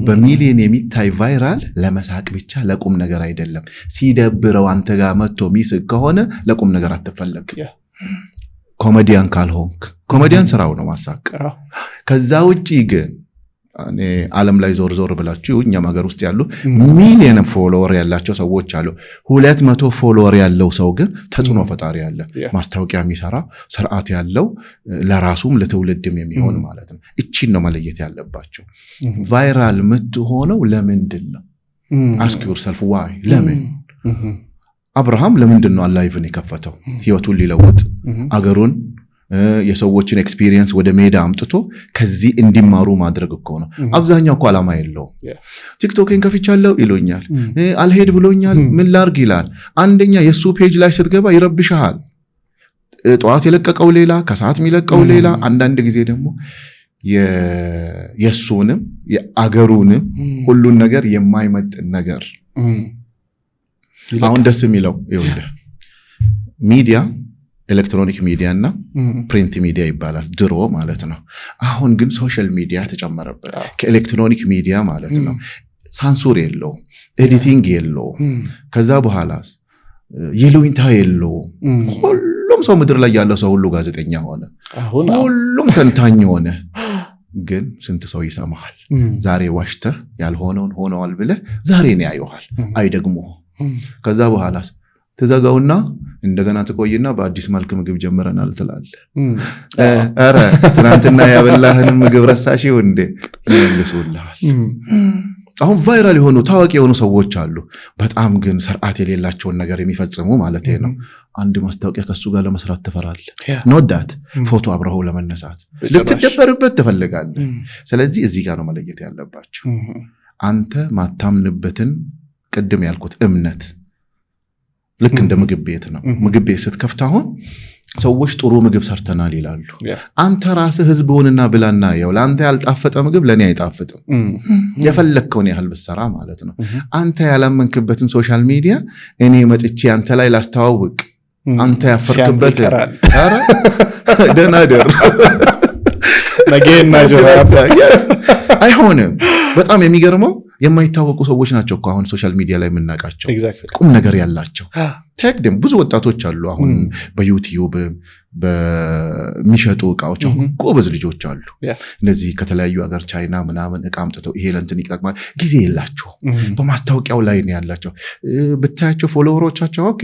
በሚሊዮን የሚታይ ቫይራል ለመሳቅ ብቻ ለቁም ነገር አይደለም። ሲደብረው አንተ ጋር መጥቶ ሚስቅ ከሆነ ለቁም ነገር አትፈለግ። ኮሜዲያን ካልሆንክ ኮሜዲያን ስራው ነው ማሳቅ። ከዛ ውጪ ግን እኔ ዓለም ላይ ዞር ዞር ብላችሁ እኛም ሀገር ውስጥ ያሉ ሚሊዮን ፎሎወር ያላቸው ሰዎች አሉ። 200 ፎሎወር ያለው ሰው ግን ተጽዕኖ ፈጣሪ ያለ ማስታወቂያ የሚሰራ ስርዓት ያለው ለራሱም ለትውልድም የሚሆን ማለት ነው። እቺን ነው መለየት ያለባቸው። ቫይራል የምትሆነው ለምንድን ነው? አስክ ዮርሰልፍ ዋይ። ለምን አብርሃም ለምንድን ነው አላይቭን የከፈተው? ህይወቱን ሊለውጥ አገሩን የሰዎችን ኤክስፒሪየንስ ወደ ሜዳ አምጥቶ ከዚህ እንዲማሩ ማድረግ እኮ ነው። አብዛኛው እኮ ዓላማ የለው። ቲክቶክን ከፍቻለሁ ይሉኛል፣ አልሄድ ብሎኛል፣ ምን ላርግ ይላል። አንደኛ የሱ ፔጅ ላይ ስትገባ ይረብሻል። ጠዋት የለቀቀው ሌላ፣ ከሰዓት የሚለቀው ሌላ። አንዳንድ ጊዜ ደግሞ የሱንም የአገሩንም ሁሉን ነገር የማይመጥን ነገር። አሁን ደስ የሚለው ይኸውልህ ሚዲያ ኤሌክትሮኒክ ሚዲያ እና ፕሪንት ሚዲያ ይባላል ድሮ ማለት ነው። አሁን ግን ሶሻል ሚዲያ ተጨመረበት ከኤሌክትሮኒክ ሚዲያ ማለት ነው። ሳንሱር የለው፣ ኤዲቲንግ የለው። ከዛ በኋላ ይሉኝታ የለው። ሁሉም ሰው ምድር ላይ ያለው ሰው ሁሉ ጋዜጠኛ ሆነ፣ ሁሉም ተንታኝ ሆነ። ግን ስንት ሰው ይሰማሃል? ዛሬ ዋሽተህ ያልሆነውን ሆነዋል ብለህ ዛሬ ነው ያየዋል አይደግሞ። ከዛ በኋላ ትዘጋውና እንደገና ትቆይና በአዲስ መልክ ምግብ ጀምረናል ትላለህ። አረ ትናንትና ያበላህን ምግብ ረሳሽው እንዴ? መልሶልሃል። አሁን ቫይራል የሆኑ ታዋቂ የሆኑ ሰዎች አሉ፣ በጣም ግን ስርዓት የሌላቸውን ነገር የሚፈጽሙ ማለት ነው። አንድ ማስታወቂያ ከሱ ጋር ለመስራት ትፈራለህ። ኖዳት ፎቶ አብረው ለመነሳት ልትደበርበት ትፈልጋለህ። ስለዚህ እዚህ ጋር ነው መለየት ያለባቸው። አንተ ማታምንበትን ቅድም ያልኩት እምነት ልክ እንደ ምግብ ቤት ነው። ምግብ ቤት ስትከፍት አሁን ሰዎች ጥሩ ምግብ ሰርተናል ይላሉ። አንተ ራስህ ህዝብውንና ብላና ያው ለአንተ ያልጣፈጠ ምግብ ለኔ አይጣፍጥም። የፈለከውን ያህል ብሰራ ማለት ነው። አንተ ያላመንክበትን ሶሻል ሚዲያ እኔ መጥቼ አንተ ላይ ላስተዋውቅ፣ አንተ ያፈርክበት አረ ደናደር ነገና ጀራባ አይሆንም። በጣም የሚገርመው የማይታወቁ ሰዎች ናቸው እኮ አሁን ሶሻል ሚዲያ ላይ የምናውቃቸው ቁም ነገር ያላቸው ተክደም ብዙ ወጣቶች አሉ። አሁን በዩቲዩብ በሚሸጡ እቃዎች አሁን ጎበዝ ልጆች አሉ። እነዚህ ከተለያዩ ሀገር ቻይና ምናምን እቃ አምጥተው ይሄ ለእንትን ይጠቅማል፣ ጊዜ የላቸው፣ በማስታወቂያው ላይ ነው ያላቸው። ብታያቸው ፎሎወሮቻቸው ኦኬ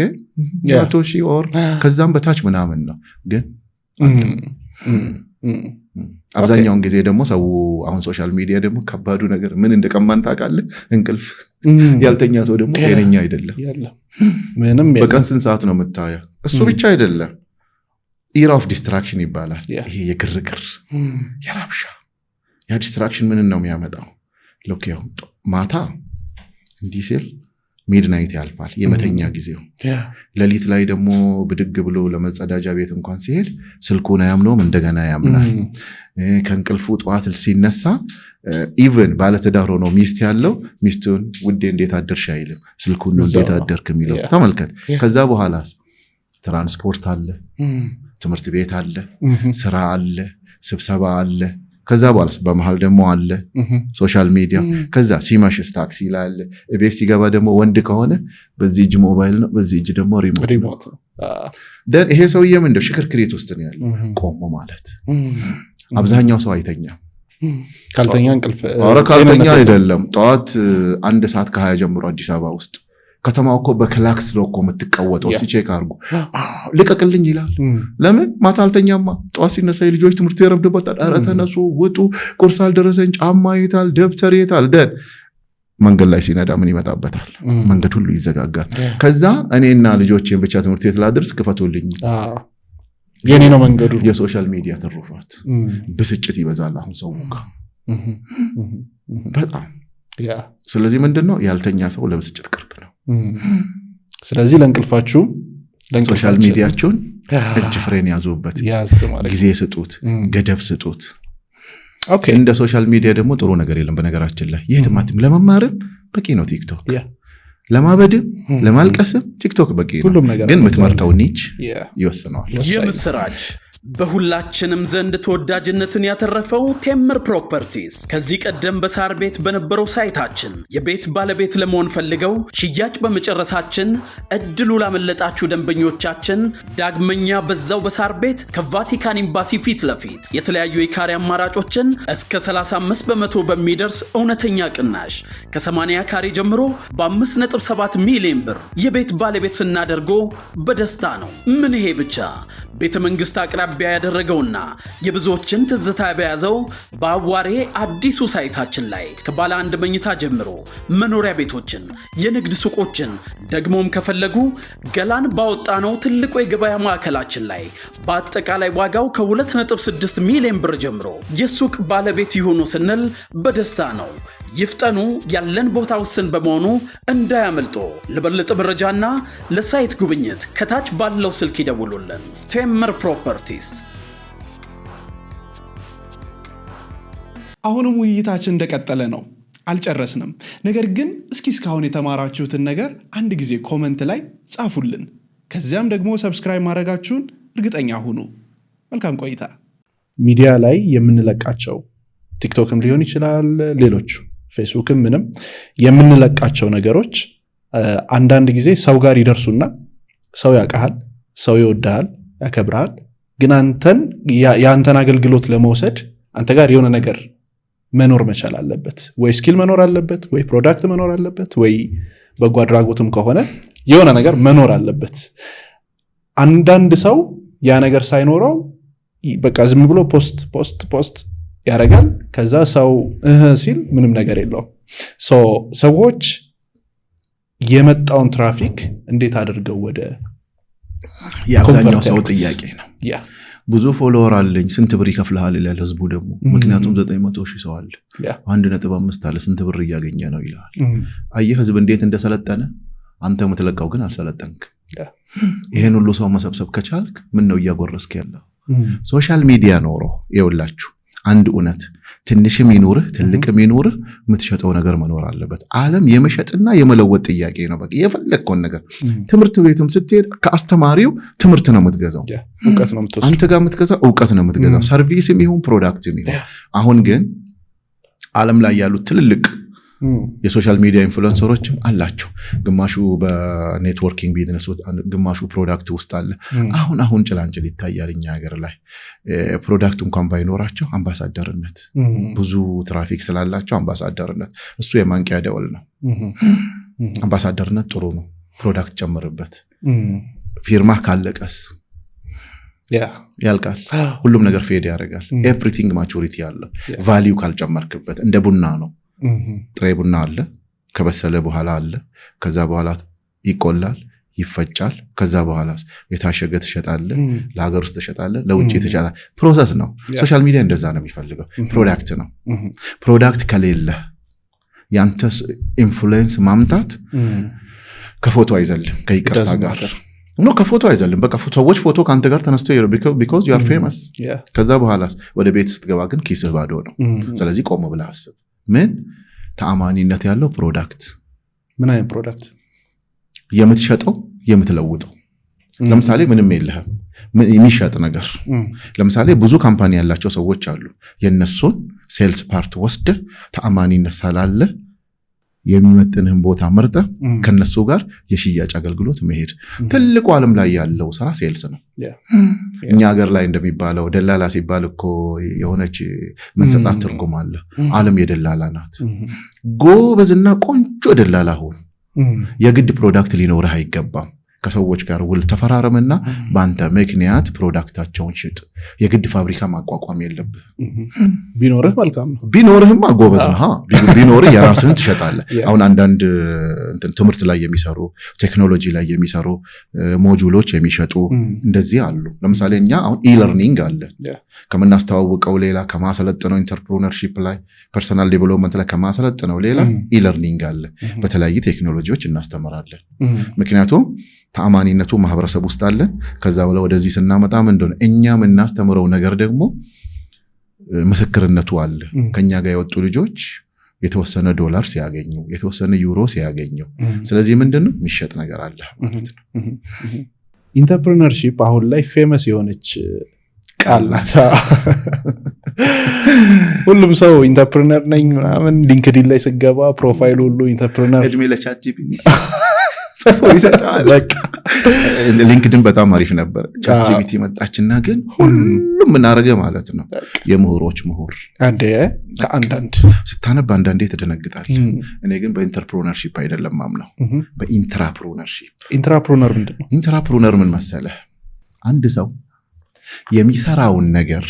100,000 ኦር ከዛም በታች ምናምን ነው። ግን አብዛኛውን ጊዜ ደግሞ ሰው አሁን ሶሻል ሚዲያ ደግሞ ከባዱ ነገር ምን እንደቀማን ታውቃለህ? እንቅልፍ። ያልተኛ ሰው ደግሞ ጤነኛ አይደለም። ምንም በቀን ስንት ሰዓት ነው የምታየው? እሱ ብቻ አይደለም፣ ኢራ ኦፍ ዲስትራክሽን ይባላል። ይሄ የግርግር የራብሻ ያ ዲስትራክሽን ምን ነው የሚያመጣው? ሎክ ያው ማታ እንዲህ ሲል ሚድናይት ያልፋል፣ የመተኛ ጊዜው። ሌሊት ላይ ደግሞ ብድግ ብሎ ለመጸዳጃ ቤት እንኳን ሲሄድ ስልኩን አያምነውም፣ እንደገና ያምናል። ከእንቅልፉ ጠዋት ሲነሳ ኢቭን ባለትዳር ሆኖ ሚስት ያለው ሚስቱን ውዴ እንዴት አደርሽ አይልም፣ ስልኩን ነው እንዴት አደርክ የሚለው። ተመልከት። ከዛ በኋላ ትራንስፖርት አለ፣ ትምህርት ቤት አለ፣ ስራ አለ፣ ስብሰባ አለ። ከዛ በኋላ በመሃል ደግሞ አለ ሶሻል ሚዲያ። ከዛ ሲመሽስ ታክሲ ላይ አለ። ቤት ሲገባ ደግሞ ወንድ ከሆነ በዚህ እጅ ሞባይል ነው፣ በዚህ እጅ ደግሞ ሪሞት ነው። ደን ይሄ ሰውዬ ምንድነው ሽክርክሪት ውስጥ ነው ያለው። ቆሞ ማለት አብዛኛው ሰው አይተኛም። ካልተኛ እንቅልፍ ካልተኛ አይደለም። ጠዋት 1 ሰዓት ከ20 ጀምሮ አዲስ አበባ ውስጥ ከተማው እኮ በክላክስ ነው እኮ የምትቀወጠው። ሲቼክ አድርጉ ልቀቅልኝ ይላል። ለምን ማታ አልተኛማ። ጠዋት ሲነሳ የልጆች ትምህርት ይረፍድበታል። ኧረ ተነሱ ውጡ፣ ቁርስ አልደረሰኝ፣ ጫማ የታል፣ ደብተር የታል። ደን መንገድ ላይ ሲነዳ ምን ይመጣበታል? መንገድ ሁሉ ይዘጋጋል። ከዛ እኔና ልጆቼን ብቻ ትምህርት ቤት ላድርስ ክፈቱልኝ። የኔ ነው መንገዱ። የሶሻል ሚዲያ ትሩፋት ብስጭት ይበዛል አሁን ሰው ጋር በጣም። ስለዚህ ምንድነው ያልተኛ ሰው ለብስጭት ቅርብ ነው። ስለዚህ ለእንቅልፋችሁ ሶሻል ሚዲያችሁን እጅ ፍሬን ያዙበት፣ ጊዜ ስጡት፣ ገደብ ስጡት። እንደ ሶሻል ሚዲያ ደግሞ ጥሩ ነገር የለም በነገራችን ላይ። የትማትም ለመማርም በቂ ነው ቲክቶክ፣ ለማበድም ለማልቀስም ቲክቶክ በቂ ነው። ግን የምትመርጠው ኒች ይወስነዋል። የምስራች በሁላችንም ዘንድ ተወዳጅነትን ያተረፈው ቴምር ፕሮፐርቲስ ከዚህ ቀደም በሳር ቤት በነበረው ሳይታችን የቤት ባለቤት ለመሆን ፈልገው ሽያጭ በመጨረሳችን እድሉ ላመለጣችሁ ደንበኞቻችን ዳግመኛ በዛው በሳር ቤት ከቫቲካን ኤምባሲ ፊት ለፊት የተለያዩ የካሬ አማራጮችን እስከ 35% በሚደርስ እውነተኛ ቅናሽ ከ80 ካሬ ጀምሮ በ5.7 ሚሊዮን ብር የቤት ባለቤት ስናደርጎ በደስታ ነው። ምን ይሄ ብቻ! ቤተ መንግስት አቅራቢያ ያደረገውና የብዙዎችን ትዝታ በያዘው በአዋሬ አዲሱ ሳይታችን ላይ ከባለ 1 መኝታ ጀምሮ መኖሪያ ቤቶችን፣ የንግድ ሱቆችን ደግሞም ከፈለጉ ገላን ባወጣነው ትልቁ የገበያ ማዕከላችን ላይ በአጠቃላይ ዋጋው ከ2.6 ሚሊዮን ብር ጀምሮ የሱቅ ባለቤት ይሆኑ ስንል በደስታ ነው። ይፍጠኑ፣ ያለን ቦታ ውስን በመሆኑ እንዳያመልጦ። ለበለጠ መረጃና ለሳይት ጉብኝት ከታች ባለው ስልክ ይደውሉልን። ቴምር ፕሮፐርቲስ። አሁንም ውይይታችን እንደቀጠለ ነው፣ አልጨረስንም። ነገር ግን እስካሁን የተማራችሁትን ነገር አንድ ጊዜ ኮመንት ላይ ጻፉልን። ከዚያም ደግሞ ሰብስክራይብ ማድረጋችሁን እርግጠኛ ሁኑ። መልካም ቆይታ። ሚዲያ ላይ የምንለቃቸው ቲክቶክም ሊሆን ይችላል፣ ሌሎቹ ፌስቡክም ምንም የምንለቃቸው ነገሮች አንዳንድ ጊዜ ሰው ጋር ይደርሱና ሰው ያውቃል፣ ሰው ይወዳል፣ ያከብራል። ግን የአንተን አገልግሎት ለመውሰድ አንተ ጋር የሆነ ነገር መኖር መቻል አለበት። ወይ ስኪል መኖር አለበት፣ ወይ ፕሮዳክት መኖር አለበት፣ ወይ በጎ አድራጎትም ከሆነ የሆነ ነገር መኖር አለበት። አንዳንድ ሰው ያ ነገር ሳይኖረው በቃ ዝም ብሎ ፖስት ያረጋል። ከዛ ሰው ሲል ምንም ነገር የለውም። ሰዎች የመጣውን ትራፊክ እንዴት አድርገው ወደ የአብዛኛው ሰው ጥያቄ ነው። ብዙ ፎሎወር አለኝ ስንት ብር ይከፍልሃል ይላል ህዝቡ ደግሞ። ምክንያቱም 900,000 ሰው አለ፣ 1.5 አለ ስንት ብር እያገኘ ነው ይላል። አየህ ህዝብ እንዴት እንደሰለጠነ፣ አንተ የምትለቀው ግን አልሰለጠንክ። ይሄን ሁሉ ሰው መሰብሰብ ከቻልክ ምን ነው እያጎረስክ ያለው? ሶሻል ሚዲያ ኖሮ ይኸውላችሁ አንድ እውነት ትንሽም ይኑርህ ትልቅም ይኑርህ የምትሸጠው ነገር መኖር አለበት። ዓለም የመሸጥና የመለወጥ ጥያቄ ነው። በቃ የፈለግከውን ነገር ትምህርት ቤትም ስትሄድ ከአስተማሪው ትምህርት ነው የምትገዛው፣ አንተ ጋር የምትገዛው እውቀት ነው የምትገዛው፣ ሰርቪስም ይሁን ፕሮዳክትም ይሁን። አሁን ግን ዓለም ላይ ያሉት ትልልቅ የሶሻል ሚዲያ ኢንፍሉዌንሰሮችም አላቸው። ግማሹ በኔትወርኪንግ ቢዝነስ፣ ግማሹ ፕሮዳክት ውስጥ አለ። አሁን ጭላንጭል ይታያል እኛ ሀገር ላይ። ፕሮዳክት እንኳን ባይኖራቸው አምባሳደርነት፣ ብዙ ትራፊክ ስላላቸው አምባሳደርነት፣ እሱ የማንቂያ ደወል ነው። አምባሳደርነት ጥሩ ነው፣ ፕሮዳክት ጨምርበት። ፊርማ ካለቀስ ያልቃል፣ ሁሉም ነገር ፌድ ያደርጋል። ኤቭሪቲንግ ማቹሪቲ አለው። ቫሊዩ ካልጨመርክበት እንደ ቡና ነው። ጥሬ ቡና አለ፣ ከበሰለ በኋላ አለ፣ ከዛ በኋላ ይቆላል፣ ይፈጫል፣ ከዛ በኋላ የታሸገ ትሸጣለህ፣ ለሀገር ውስጥ ትሸጣለህ፣ ለውጭ ትሸጣለህ። ፕሮሰስ ነው። ሶሻል ሚዲያ እንደዛ ነው የሚፈልገው። ፕሮዳክት ነው። ፕሮዳክት ከሌለ ያንተ ኢንፍሉዌንስ ማምጣት ከፎቶ አይዘልም፣ ከይቅርታ ጋር ነው። ከፎቶ አይዘልም። በቃ ሰዎች ፎቶ ካንተ ጋር ተነስተው because you are famous። ከዛ በኋላ ወደ ቤት ስትገባ ግን ኪስህ ባዶ ነው። ስለዚህ ቆም ብለህ አስብ። ምን ተአማኒነት ያለው ፕሮዳክት፣ ምን አይነት ፕሮዳክት የምትሸጠው የምትለውጠው። ለምሳሌ ምንም የለህም የሚሸጥ ነገር፣ ለምሳሌ ብዙ ካምፓኒ ያላቸው ሰዎች አሉ። የነሱን ሴልስ ፓርት ወስደ ተአማኒነት ስላለ የሚመጥንህን ቦታ መርጠ ከነሱ ጋር የሽያጭ አገልግሎት መሄድ። ትልቁ ዓለም ላይ ያለው ስራ ሴልስ ነው። እኛ ሀገር ላይ እንደሚባለው ደላላ ሲባል እኮ የሆነች መንሰጣት ትርጉም አለ። ዓለም የደላላ ናት። ጎበዝና ቆንጆ ደላላ ሁን። የግድ ፕሮዳክት ሊኖርህ አይገባም። ከሰዎች ጋር ውል ተፈራረምና በአንተ ምክንያት ፕሮዳክታቸውን ሽጥ። የግድ ፋብሪካ ማቋቋም የለብህ። ቢኖርህ መልካም ነው። ቢኖርህማ ጎበዝ ነህ። ቢኖርህ የራስህን ትሸጣለህ። አሁን አንዳንድ ትምህርት ላይ የሚሰሩ ቴክኖሎጂ ላይ የሚሰሩ ሞጁሎች የሚሸጡ እንደዚህ አሉ። ለምሳሌ እኛ አሁን ኢለርኒንግ አለ ከምናስተዋውቀው ሌላ ከማሰለጥነው ኢንተርፕረነርሺፕ ላይ ፐርሰናል ዴቨሎፕመንት ላይ ከማሰለጥነው ሌላ ኢለርኒንግ አለ። በተለያዩ ቴክኖሎጂዎች እናስተምራለን። ምክንያቱም ተአማኒነቱ ማህበረሰብ ውስጥ አለን። ከዛ በኋላ ወደዚህ ስናመጣ ምንድነው እኛ የምናስተምረው ነገር ደግሞ ምስክርነቱ አለ። ከኛ ጋር የወጡ ልጆች የተወሰነ ዶላር ሲያገኙ የተወሰነ ዩሮ ሲያገኙ ስለዚህ ምንድነው የሚሸጥ ነገር አለ ማለት ነው። ኢንተርፕረነርሺፕ አሁን ላይ ፌመስ የሆነች ቃል ናት። ሁሉም ሰው ኢንተርፕረነር ነኝ ምናምን ሊንክድኢን ላይ ስገባ ፕሮፋይል ሁሉ ኢንተርፕረነር እድሜ ለቻትጂፒቲ ጽፎ ይሰጣል። በቃ ሊንክድኢን በጣም አሪፍ ነበር። ቻትጂፒቲ መጣችና ግን ሁሉም እናረገ ማለት ነው። የምሁሮች ምሁር አንዳንድ ስታነብ አንዳንዴ ተደነግጣል። እኔ ግን በኢንተርፕረነርሺፕ አይደለም ማምነው በኢንትራፕረነርሺፕ። ኢንትራፕረነር ምንድነው? ኢንትራፕረነር ምን መሰለህ? አንድ ሰው የሚሰራውን ነገር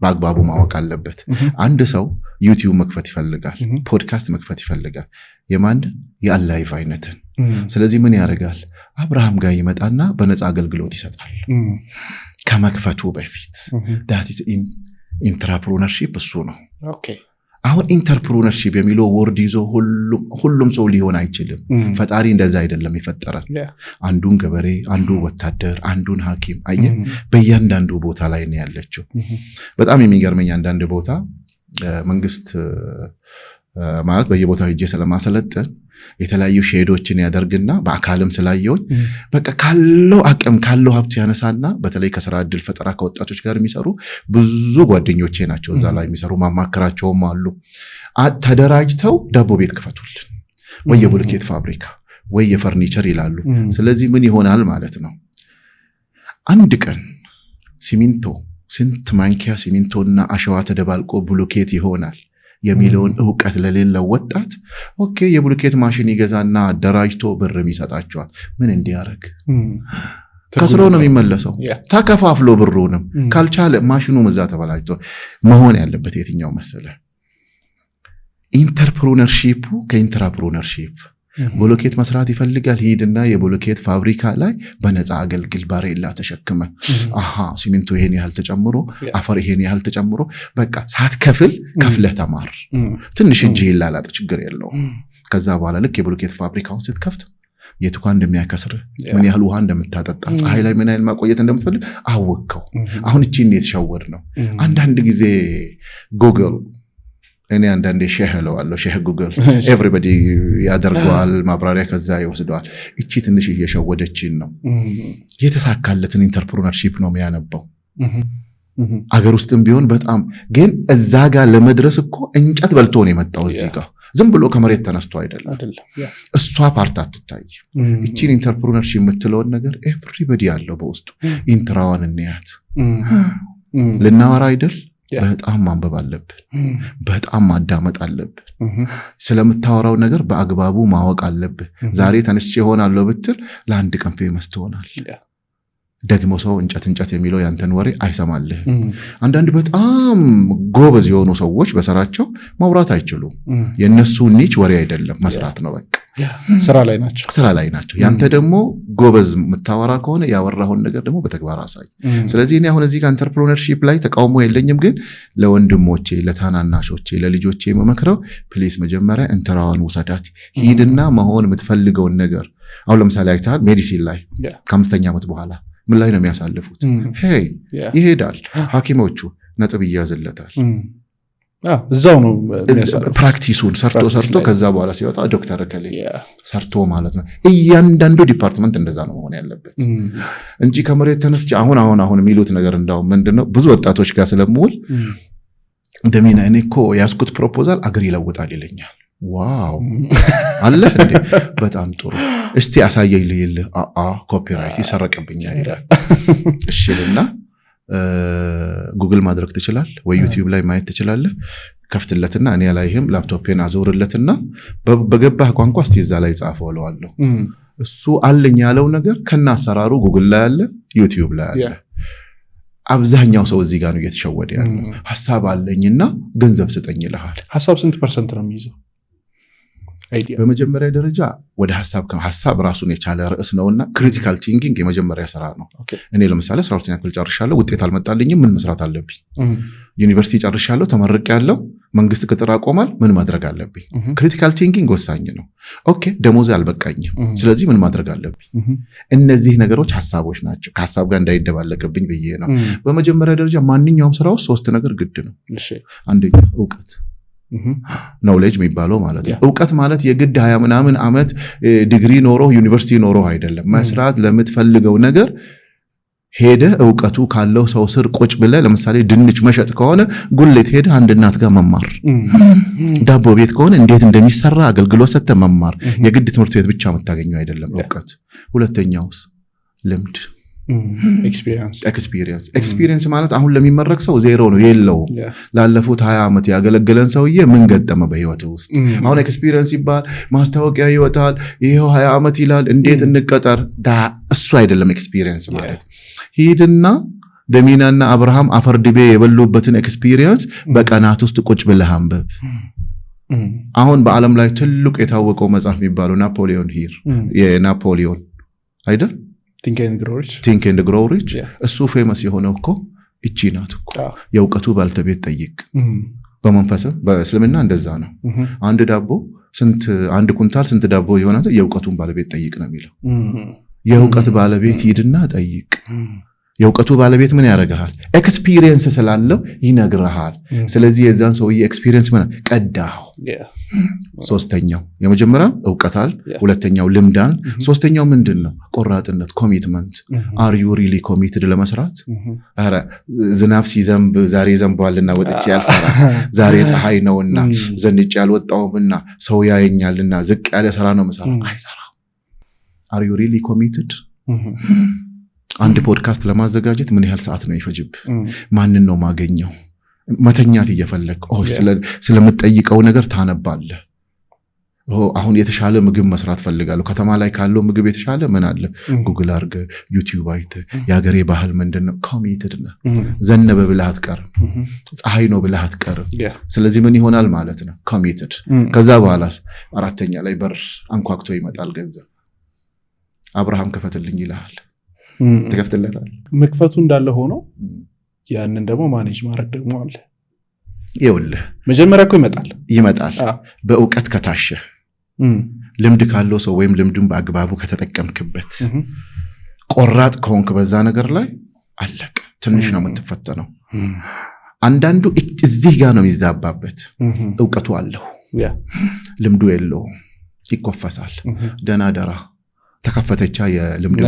በአግባቡ ማወቅ አለበት። አንድ ሰው ዩቲዩብ መክፈት ይፈልጋል፣ ፖድካስት መክፈት ይፈልጋል። የማን የአላይቭ አይነትን። ስለዚህ ምን ያደርጋል? አብርሃም ጋር ይመጣና በነፃ አገልግሎት ይሰጣል ከመክፈቱ በፊት። that is ኢንትራፕረነርሺፕ እሱ ነው። አሁን ኢንተርፕረነርሺፕ የሚለው ወርድ ይዞ ሁሉም ሰው ሊሆን አይችልም። ፈጣሪ እንደዛ አይደለም የፈጠረን። አንዱን ገበሬ፣ አንዱን ወታደር፣ አንዱን ሐኪም አየህ፣ በእያንዳንዱ ቦታ ላይ ነው ያለችው። በጣም የሚገርመኝ አንዳንድ ቦታ መንግስት ማለት በየቦታው ሄጄ ስለማሰለጥን የተለያዩ ሼዶችን ያደርግና በአካልም ስላየውኝ በቃ ካለው አቅም ካለው ሀብት ያነሳና በተለይ ከስራ ዕድል ፈጠራ ከወጣቶች ጋር የሚሰሩ ብዙ ጓደኞቼ ናቸው እዛ ላይ የሚሰሩ ማማከራቸውም አሉ። ተደራጅተው ዳቦ ቤት ክፈቱልን ወይ የቡልኬት ፋብሪካ ወይ የፈርኒቸር ይላሉ። ስለዚህ ምን ይሆናል ማለት ነው? አንድ ቀን ሲሚንቶ ስንት ማንኪያ ሲሚንቶና አሸዋ ተደባልቆ ቡልኬት ይሆናል የሚለውን ዕውቀት ለሌለው ወጣት ኦኬ የቡልኬት ማሽን ይገዛና አደራጅቶ ብርም ይሰጣቸዋል። ምን እንዲያደርግ ከስሮ ነው የሚመለሰው። ተከፋፍሎ ብሩንም ካልቻለ ማሽኑም እዛ ተበላሽቶ መሆን ያለበት የትኛው መሰለ? ኢንተርፕረነርሺፑ ከኢንትራፕረነርሺፕ ቡልኬት መስራት ይፈልጋል። ሂድና የቡልኬት ፋብሪካ ላይ በነፃ አገልግል ባሬላ ተሸክመ ሲሚንቶ ይሄን ያህል ተጨምሮ አፈር ይሄን ያህል ተጨምሮ በቃ ሳትከፍል ከፍለህ ተማር። ትንሽ እጅ ይላላጥ ችግር የለው። ከዛ በኋላ ልክ የቡልኬት ፋብሪካውን ስትከፍት የቱካ እንደሚያከስር ምን ያህል ውሃ እንደምታጠጣ ፀሐይ ላይ ምን ያህል ማቆየት እንደምትፈልግ አወቅከው። አሁን እቺ እንዴት ሸወድ ነው። አንዳንድ ጊዜ ጉግል እኔ አንዳንዴ ሼህ እለዋለሁ። ሼህ ጉግል ኤቭሪባዲ ያደርገዋል፣ ማብራሪያ ከዛ ይወስደዋል። እቺ ትንሽ እየሸወደችን ነው። የተሳካለትን ኢንተርፕረነርሺፕ ነው የሚያነባው። አገር ውስጥም ቢሆን በጣም ግን እዛ ጋር ለመድረስ እኮ እንጨት በልቶ ነው የመጣው እዚህ ጋር። ዝም ብሎ ከመሬት ተነስቶ አይደለም። እሷ ፓርት አትታይ። እቺን ኢንተርፕረነርሺፕ የምትለውን ነገር ኤቭሪባዲ ያለው በውስጡ ኢንትራዋን እንያት። ልናወራ አይደል? በጣም ማንበብ አለብን። በጣም ማዳመጥ አለብን። ስለምታወራው ነገር በአግባቡ ማወቅ አለብን። ዛሬ ተነስቼ ሆናለሁ ብትል ለአንድ ቀን ፌመስ ትሆናለህ። ደግሞ ሰው እንጨት የሚለው ያንተን ወሬ አይሰማልህ። አንዳንድ በጣም ጎበዝ የሆኑ ሰዎች በስራቸው ማውራት አይችሉም። የነሱ ኒች ወሬ አይደለም፣ መስራት ነው። በቃ ስራ ላይ ናቸው። ያንተ ደግሞ ጎበዝ የምታወራ ከሆነ ያወራውን ነገር ደግሞ በተግባር አሳይ። ስለዚህ እኔ አሁን እዚህ ጋር ኢንተርፕረነርሺፕ ላይ ተቃውሞ የለኝም፣ ግን ለወንድሞቼ፣ ለታናናሾቼ፣ ለልጆቼ የምመክረው ፕሊስ መጀመሪያ እንተራዋን ውሰዳት። ሂድና መሆን የምትፈልገውን ነገር አሁን ለምሳሌ አይተሃል፣ ሜዲሲን ላይ ከ5ኛ ዓመት በኋላ ምን ላይ ነው የሚያሳልፉት? ሄይ ይሄዳል፣ ሐኪሞቹ ነጥብ ይያዝለታል። እዛው ነው ፕራክቲሱን ሰርቶ ከዛ በኋላ ሲወጣ ዶክተር ከሌ ሰርቶ ማለት ነው። እያንዳንዱ ዲፓርትመንት እንደዛ ነው መሆን ያለበት እንጂ ከመሬት ተነስቼ አሁን የሚሉት ነገር እንዳው ምንድነው ብዙ ወጣቶች ጋር ስለምውል እንደሚና እኔ እኮ ያስኩት ፕሮፖዛል አገር ይለውጣል ይለኛል። ዋው አለ እንዴ! በጣም ጥሩ እስቲ አሳየኝ ልይልህ። ኮፒራይት ይሰረቅብኛል ይላል። እሺልና ጉግል ማድረግ ትችላል ወይ ዩቲዩብ ላይ ማየት ትችላለህ። ከፍትለትና እኔ ላይህም ላፕቶፔን አዘውርለትና በገባህ ቋንቋ እስቲ እዛ ላይ ጻፈው እለዋለሁ። እሱ አለኝ ያለው ነገር ከና አሰራሩ ጉግል ላይ አለ፣ ዩቲዩብ ላይ አለ። አብዛኛው ሰው እዚህ ጋር ነው እየተሸወደ ያለው። ሐሳብ አለኝና ገንዘብ ስጠኝ ይልሃል። ሐሳብ ስንት % ነው የሚይዘው? አይዲያ በመጀመሪያ ደረጃ ወደ ሐሳብ ራሱን የቻለ ርዕስ ነውና ክሪቲካል ቲንኪንግ የመጀመሪያ ስራ ነው። እኔ ለምሳሌ 12ኛ ክፍል ጨርሻለሁ፣ ውጤት አልመጣልኝም፣ ምን መስራት አለብኝ? ዩኒቨርሲቲ ጨርሻለሁ፣ ተመርቄያለሁ፣ መንግስት ቅጥር አቆማል፣ ምን ማድረግ አለብኝ? ክሪቲካል ቲንኪንግ ወሳኝ ነው። ኦኬ ደሞዝ አልበቃኝም፣ ስለዚህ ምን ማድረግ አለብኝ? እነዚህ ነገሮች ሐሳቦች ናቸው። ከሐሳብ ጋር እንዳይደባለቅብኝ ብዬ ነው። በመጀመሪያ ደረጃ ማንኛውም ስራ ውስጥ 3 ነገር ግድ ነው። አንደኛ እውቀት ኖሌጅ የሚባለው ማለት ነው። እውቀት ማለት የግድ 20 ምናምን ዓመት ዲግሪ ኖሮ ዩኒቨርሲቲ ኖሮ አይደለም። መስራት ለምትፈልገው ነገር ሄደ እውቀቱ ካለው ሰው ስር ቁጭ ብለ ለምሳሌ ድንች መሸጥ ከሆነ ጉሌት ሄደ አንድ እናት ጋር መማር፣ ዳቦ ቤት ከሆነ እንዴት እንደሚሰራ አገልግሎት ሰጥተ መማር። የግድ ትምህርት ቤት ብቻ የምታገኘው አይደለም እውቀት። ሁለተኛውስ ልምድ ኤክስፒሪየንስ ማለት አሁን ለሚመረቅ ሰው ዜሮ ነው የለው። ላለፉት 20 ዓመት ያገለገለን ሰውዬ ምን ገጠመ በህይወት ውስጥ? አሁን ኤክስፒሪየንስ ይባል ማስታወቂያ ይወጣል፣ ይሄው 20 ዓመት ይላል፣ እንዴት እንቀጠር? እሱ አይደለም ኤክስፒሪየንስ ማለት። ሂድና ደሚናና አብርሃም አፈርድቤ የበሉበትን ኤክስፒሪየንስ በቀናት ውስጥ ቁጭ ብለህ አንብብ። አሁን በዓለም ላይ ትልቁ የታወቀው መጽሐፍ የሚባለው ናፖሊዮን ሂል የናፖሊዮን አይደል? ቲንክ ኤንድ ግሮው ሪች እሱ ፌመስ የሆነው እኮ እቺ ናት እኮ የእውቀቱ ባልተቤት ጠይቅ። በመንፈስም በእስልምና እንደዛ ነው። አንድ ኩንታል ስንት ዳቦ ይሆናል? የእውቀቱን ባለቤት ጠይቅ ነው የሚለው። የእውቀት ባለቤት ሂድና ጠይቅ። የእውቀቱ ባለቤት ምን ያደርግሃል? ኤክስፒሪየንስ ስላለው ይነግርሃል። ስለዚህ የዛን ሰውዬ ኤክስፒሪየንስ ምን ቀዳው። ሶስተኛው የመጀመሪያው እውቀታል፣ ሁለተኛው ልምዳል፣ ሶስተኛው ምንድነው? ቆራጥነት ኮሚትመንት። አር ዩ ሪሊ ኮሚትድ ለመስራት? አረ ዝናብ ሲዘንብ ዛሬ ዘንቧልና ወጥቼ ያልሰራ፣ ዛሬ ፀሐይ ነውና ዘንጬ ያልወጣውምና ሰው ያየኛልና ዝቅ ያለ ስራ ነው መስራ አይሰራ። አር ዩ ሪሊ ኮሚትድ? አንድ ፖድካስት ለማዘጋጀት ምን ያህል ሰዓት ነው ይፈጅብ? ማንን ነው ማገኘው? መተኛት እየፈለግ ስለምትጠይቀው ነገር ታነባለህ። አሁን የተሻለ ምግብ መስራት ፈልጋለሁ፣ ከተማ ላይ ካለው ምግብ የተሻለ ምን አለ? ጉግል አርገ፣ ዩቲዩብ አይተ፣ የሀገሬ ባህል ምንድነው? ኮሚትድ ነህ። ዘነበ ብለህ አትቀርም፣ ፀሐይ ነው ብለህ አትቀርም። ስለዚህ ምን ይሆናል ማለት ነው? ኮሚትድ። ከዛ በኋላስ አራተኛ ላይ በር አንኳክቶ ይመጣል ገንዘብ። አብርሃም ክፈትልኝ ይልሃል፣ ትከፍትለታል። መክፈቱ እንዳለ ሆኖ ያንን ደግሞ ማኔጅ ማድረግ ደግሞ አለ። ይኸውልህ መጀመሪያ እኮ ይመጣል በእውቀት ከታሸ ልምድ ካለው ሰው ወይም ልምዱን በአግባቡ ከተጠቀምክበት ቆራጥ ከሆንክ በዛ ነገር ላይ አለቀ። ትንሽ ነው የምትፈተነው። አንዳንዱ እዚህ ጋር ነው የሚዛባበት። እውቀቱ አለው ልምዱ የለው፣ ይኮፈሳል። ደናደራ ተከፈተቻ የልምድ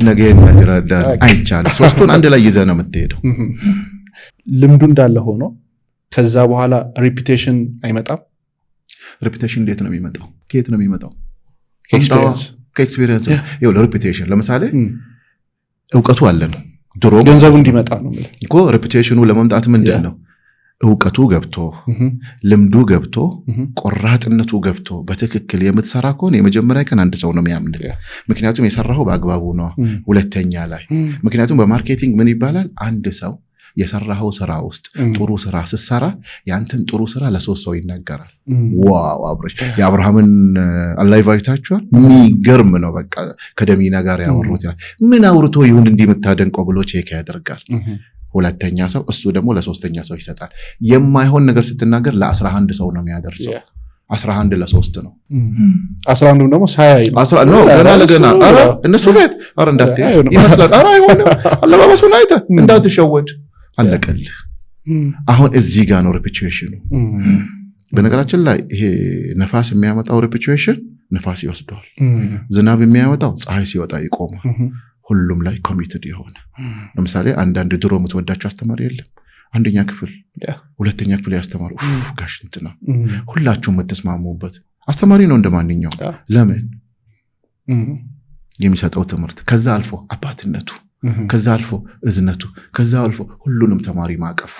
ነገና ጅራዳ አይቻልም። ሶስቱን አንድ ላይ ይዘህ ነው የምትሄደው። ልምዱ እንዳለ ሆኖ ከዛ በኋላ ሪፒቴሽን አይመጣም። ሪፒቴሽን እንዴት ነው የሚመጣው? ከየት ነው የሚመጣው? ከኤክስፒሪየንስ። ይኸውልህ ሪፒቴሽን ለምሳሌ እውቀቱ አለ ነው ድሮ ገንዘቡ እንዲመጣ ነው እኮ። ሪፒቴሽኑ ለመምጣት ምንድን ነው? እውቀቱ ገብቶ ልምዱ ገብቶ ቆራጥነቱ ገብቶ በትክክል የምትሰራ ከሆነ የመጀመሪያ ቀን አንድ ሰው ነው የሚያምን። ምክንያቱም የሰራው በአግባቡ ነው። ሁለተኛ ላይ ምክንያቱም በማርኬቲንግ ምን ይባላል? አንድ ሰው የሰራው ስራ ውስጥ ጥሩ ስራ ስትሰራ ያንተን ጥሩ ስራ ለሶስት ሰው ይናገራል። ዋው አብረሽ የአብርሃምን ላይቭ አይታችኋል? የሚገርም ነው። በቃ ከደሚና ጋር ያወሩት ምን አውርቶ ይሁን እንዲህ የምታደንቀው ብሎ ቼክ ያደርጋል። ሁለተኛ ሰው እሱ ደግሞ ለሶስተኛ ሰው ይሰጣል። የማይሆን ነገር ስትናገር ለ11 ሰው ነው የሚያደርሰው። 11 ለ3 ነው። 11 ደግሞ ሳያይ ነው ገና ለገና እነሱ ቤት እንዳትሄድ ይመስላል። አይሆንም አለባበሱን አይተህ እንዳትሸወድ አለቀልህ። አሁን እዚህ ጋር ነው ሪፒቹዌሽኑ። በነገራችን ላይ ይሄ ነፋስ የሚያመጣው ሪፒቹዌሽን ነፋስ ይወስደዋል። ዝናብ የሚያመጣው ፀሐይ ሲወጣ ይቆማል። ሁሉም ላይ ኮሚትድ የሆነ ለምሳሌ አንዳንድ ድሮ የምትወዳቸው አስተማሪ የለም? አንደኛ ክፍል ሁለተኛ ክፍል ያስተማሩ ጋሽ እንትና ሁላችሁም የምትስማሙበት አስተማሪ ነው እንደማንኛው። ለምን? የሚሰጠው ትምህርት ከዛ አልፎ አባትነቱ፣ ከዛ አልፎ እዝነቱ፣ ከዛ አልፎ ሁሉንም ተማሪ ማቀፉ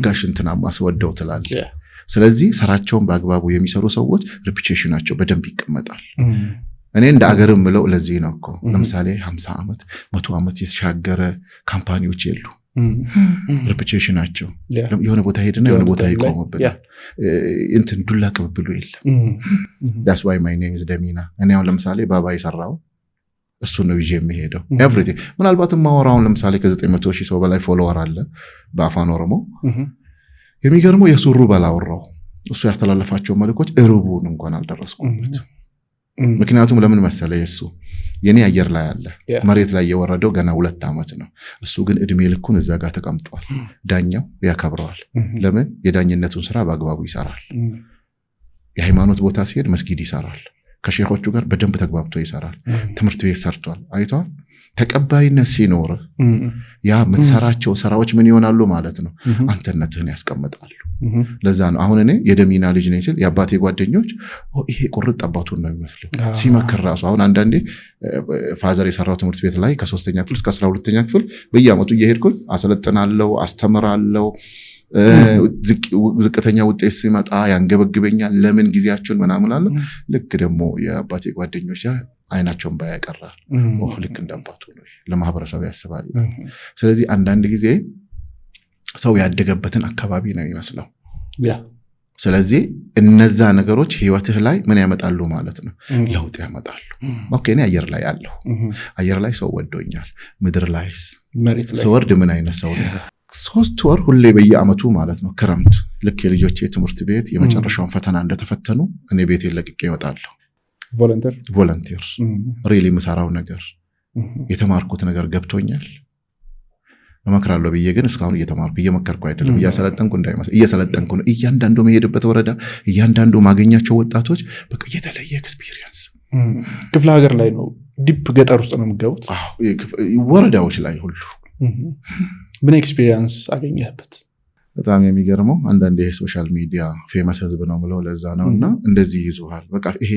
ጋሽ እንትና ማስወደው ትላለህ። ስለዚህ ስራቸውን በአግባቡ የሚሰሩ ሰዎች ሪፒቴሽናቸው በደንብ ይቀመጣል። እኔ እንደ አገርም ምለው ለዚህ ነው እኮ ለምሳሌ 50 ዓመት 100 ዓመት የተሻገረ ካምፓኒዎች የሉ ሪፑቴሽናቸው የሆነ ቦታ ሄድና የሆነ ቦታ ይቆምብናል እንትን ዱላ ቅብብሉ የለም that's why my name is ደሚና እኔ አሁን ለምሳሌ ባባ ይሰራው እሱ ነው ይዤ የሚሄደው everything ምናልባት ማወራውን ለምሳሌ ከ900,000 ሰው በላይ ፎሎወር አለ በአፋን ኦሮሞ የሚገርመው የሱሩ ባላወራው እሱ ያስተላለፋቸው መልእክቶች እሩቡን እንኳን አልደረስኩበት ምክንያቱም ለምን መሰለ የሱ የኔ አየር ላይ አለ መሬት ላይ የወረደው ገና 2 ዓመት ነው እሱ ግን እድሜ ልኩን እዛ ጋር ተቀምጧል ዳኛው ያከብረዋል ለምን የዳኝነቱን ስራ በአግባቡ ይሰራል የሃይማኖት ቦታ ሲሄድ መስጊድ ይሰራል ከሼኾቹ ጋር በደንብ ተግባብቶ ይሰራል ትምህርት ቤት ሰርቷል አይቷል ተቀባይነት ሲኖር ያ ምትሰራቸው ስራዎች ምን ይሆናሉ ማለት ነው አንተነትህን ያስቀምጣሉ ለዛ ነው አሁን እኔ የደሚና ልጅ ነኝ ሲል የአባቴ ጓደኞች ይሄ ቁርጥ አባቱን ነው የሚመስለው ሲመክር ራሱ አሁን አንዳንዴ ፋዘር የሰራው ትምህርት ቤት ላይ ከ3ኛ ክፍል እስከ 12ኛ ክፍል በየአመቱ እየሄድኩኝ አሰለጥናለሁ አስተምራለሁ ዝቅተኛ ውጤት ሲመጣ ያንገበግበኛል ለምን ጊዜያቸውን ምናምን አለ ልክ ደግሞ የአባቴ ጓደኞች አይናቸውን ባያቀራል ልክ እንዳባቱ ነው ለማህበረሰብ ያስባል ስለዚህ አንዳንድ ጊዜ ሰው ያደገበትን አካባቢ ነው የሚመስለው ስለዚህ እነዛ ነገሮች ህይወትህ ላይ ምን ያመጣሉ ማለት ነው ለውጥ ያመጣሉ ኦኬ እኔ አየር ላይ ሰው ወዶኛል ምድር ላይስ ሰወርድ ምን አይነት ሰው ነው 3 ወር ሁሌ በየአመቱ ማለት ነው ክረምት ልክ የልጆቼ ትምህርት ቤት የመጨረሻውን ፈተና እንደተፈተኑ እኔ ቤት ለቅቄ እወጣለሁ ቮለንቲር ሪሊ ምሳራው ነገር የተማርኩት ነገር ገብቶኛል እመክራለሁ ብዬ ግን እስካሁን እየመከርኩ አይደለም እያሰለጠንኩ እንዳይመስል እየሰለጠንኩ ነው እያንዳንዱ መሄድበት ወረዳ እያንዳንዱ ማገኛቸው ወጣቶች በቃ የተለየ ኤክስፒሪየንስ ክፍለ ሀገር ላይ ነው ዲፕ ገጠር ውስጥ ነው የምገቡት ወረዳዎች ላይ ሁሉ ምን ኤክስፒሪየንስ አገኘህበት በጣም የሚገርመው አንዳንድ የሶሻል ሚዲያ ፌመስ ህዝብ ነው ብለው ለዛ ነውና እንደዚህ ይዙሃል በቃ ይሄ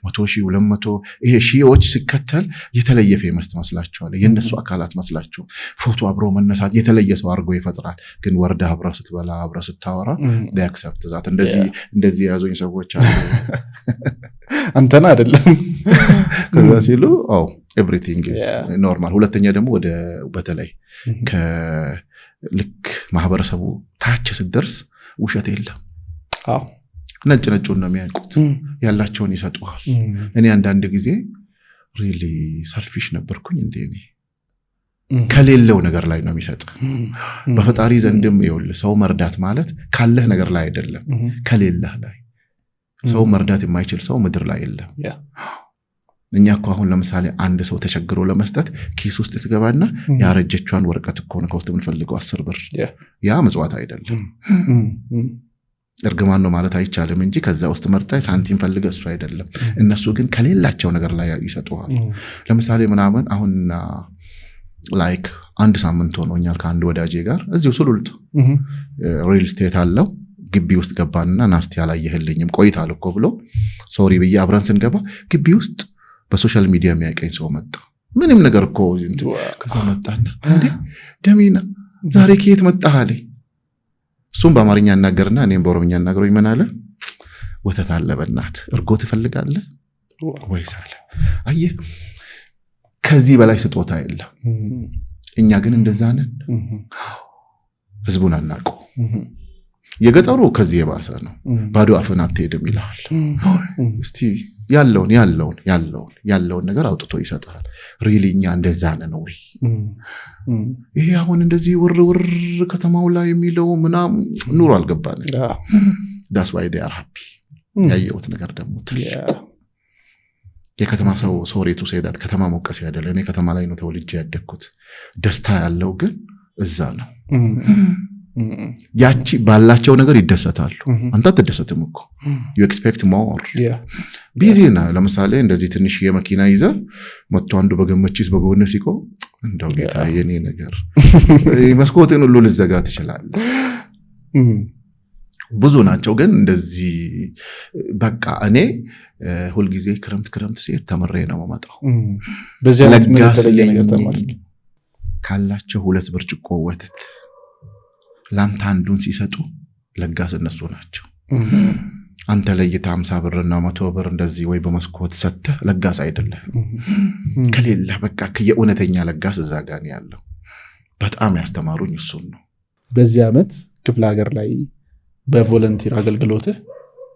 100,000 200 ይሄ ሺዎች ሲከተል የተለየ ፌመስ ትመስላቸዋል የነሱ አካላት መስላቸው ፎቶ አብሮ መነሳት የተለየ ሰው አድርጎ ይፈጥራል ግን ወርዳ አብራ ስትበላ አብራ ስታወራ they accept that እንደዚህ ያዙኝ ሰዎች አሉ አንተና አይደለም ከዛ ሲሉ everything is normal ሁለተኛ ደግሞ ወደ በተለይ ልክ ማህበረሰቡ ታች ሲደርስ ውሸት የለም ነጭነጩን ነው የሚያውቁት ያላቸውን ይሰጡሃል እኔ አንዳንድ ጊዜ ሪሊ ሰልፊሽ ነበርኩኝ እንዴ እኔ ከሌለው ነገር ላይ ነው የሚሰጥ በፈጣሪ ዘንድም ይውል ሰው መርዳት ማለት ካለህ ነገር ላይ አይደለም ከሌለህ ላይ ሰው መርዳት የማይችል ሰው ምድር ላይ የለም እኛ እኮ አሁን ለምሳሌ አንድ ሰው ተቸግሮ ለመስጠት ኪስ ውስጥ ትገባና ያረጀቿን ወረቀት እኮ ነው ከውስጥ የምንፈልገው 10 ብር ያ ምጽዋት አይደለም እርግማን ነው ማለት አይቻልም እንጂ ከዛ ውስጥ መርጣይ ሳንቲም ፈልገ እሱ አይደለም እነሱ ግን ከሌላቸው ነገር ላይ ይሰጡሃል ለምሳሌ ምናምን አሁን ላይክ አንድ ሳምንት ሆኖኛል ከአንድ ወዳጄ ጋር እዚሁ ሱሉልት ሪል ስቴት አለው ግቢ ውስጥ ገባንና ናስቲ ያላየህልኝም ቆይታል እኮ ብሎ ሶሪ ብዬ አብረን ስንገባ ግቢ ውስጥ በሶሻል ሚዲያ የሚያቀኝ ሰው መጣ ምንም ነገር እኮ ከዛ መጣና እንዴ ደሚና ዛሬ ከየት መጣህ አለኝ እሱም በአማርኛ እናገርና እኔም በኦሮምኛ እናገረው ይመናለ ወተት አለ በእናት እርጎ ትፈልጋለህ ወይስ አለ አየህ ከዚህ በላይ ስጦታ የለም እኛ ግን እንደዛ ነን ህዝቡን አናውቁ የገጠሩ ከዚህ የባሰ ነው ባዶ አፍን አትሄድም ይላል እስቲ ያለውን ነገር አውጥቶ ይሰጣል ሪሊኛ እንደዛ ነው ወይ ይሄ አሁን እንደዚህ ውር ከተማው ላይ የሚለው ምናም ኑሮ አልገባን that's why they are happy ያየውት ነገር ደግሞ የከተማ ሰው ሶሪ ቱ ሴይ ዳት ከተማ ሞቀስ ያደለ እኔ ከተማ ላይ ነው ተወልጄ ያደግኩት ደስታ ያለው ግን እዛ ነው ያቺ ባላቸው ነገር ይደሰታሉ አንተ ተደሰተም እኮ you expect more ቢዚ ነው ለምሳሌ እንደዚህ ትንሽ የመኪና ይዘ መጥቶ አንዱ በገመችስ በጎነ ሲቆ እንደው ጌታ የኔ ነገር መስኮትን ሁሉ ልዘጋ ትችላል ብዙ ናቸው ግን እንደዚህ በቃ እኔ ሁሉ ጊዜ ክረምት ሲሄድ ተመሬ ነው መጣው በዚህ አይነት ምን ተለየ ነገር ተማርክ ካላቸው 2 ብርጭቆ ወተት ላንተ አንዱን ሲሰጡ ለጋስ እነሱ ናቸው አንተ ለይታ 50 ብርና 100 ብር እንደዚህ ወይ በመስኮት ሰጥተህ ለጋስ አይደለም ከሌለ በቃ የእውነተኛ ለጋስ እዛ ጋር ነው ያለው። በጣም ያስተማሩኝ እሱን ነው። በዚህ ዓመት ክፍለ ሀገር ላይ በቮለንቲር አገልግሎት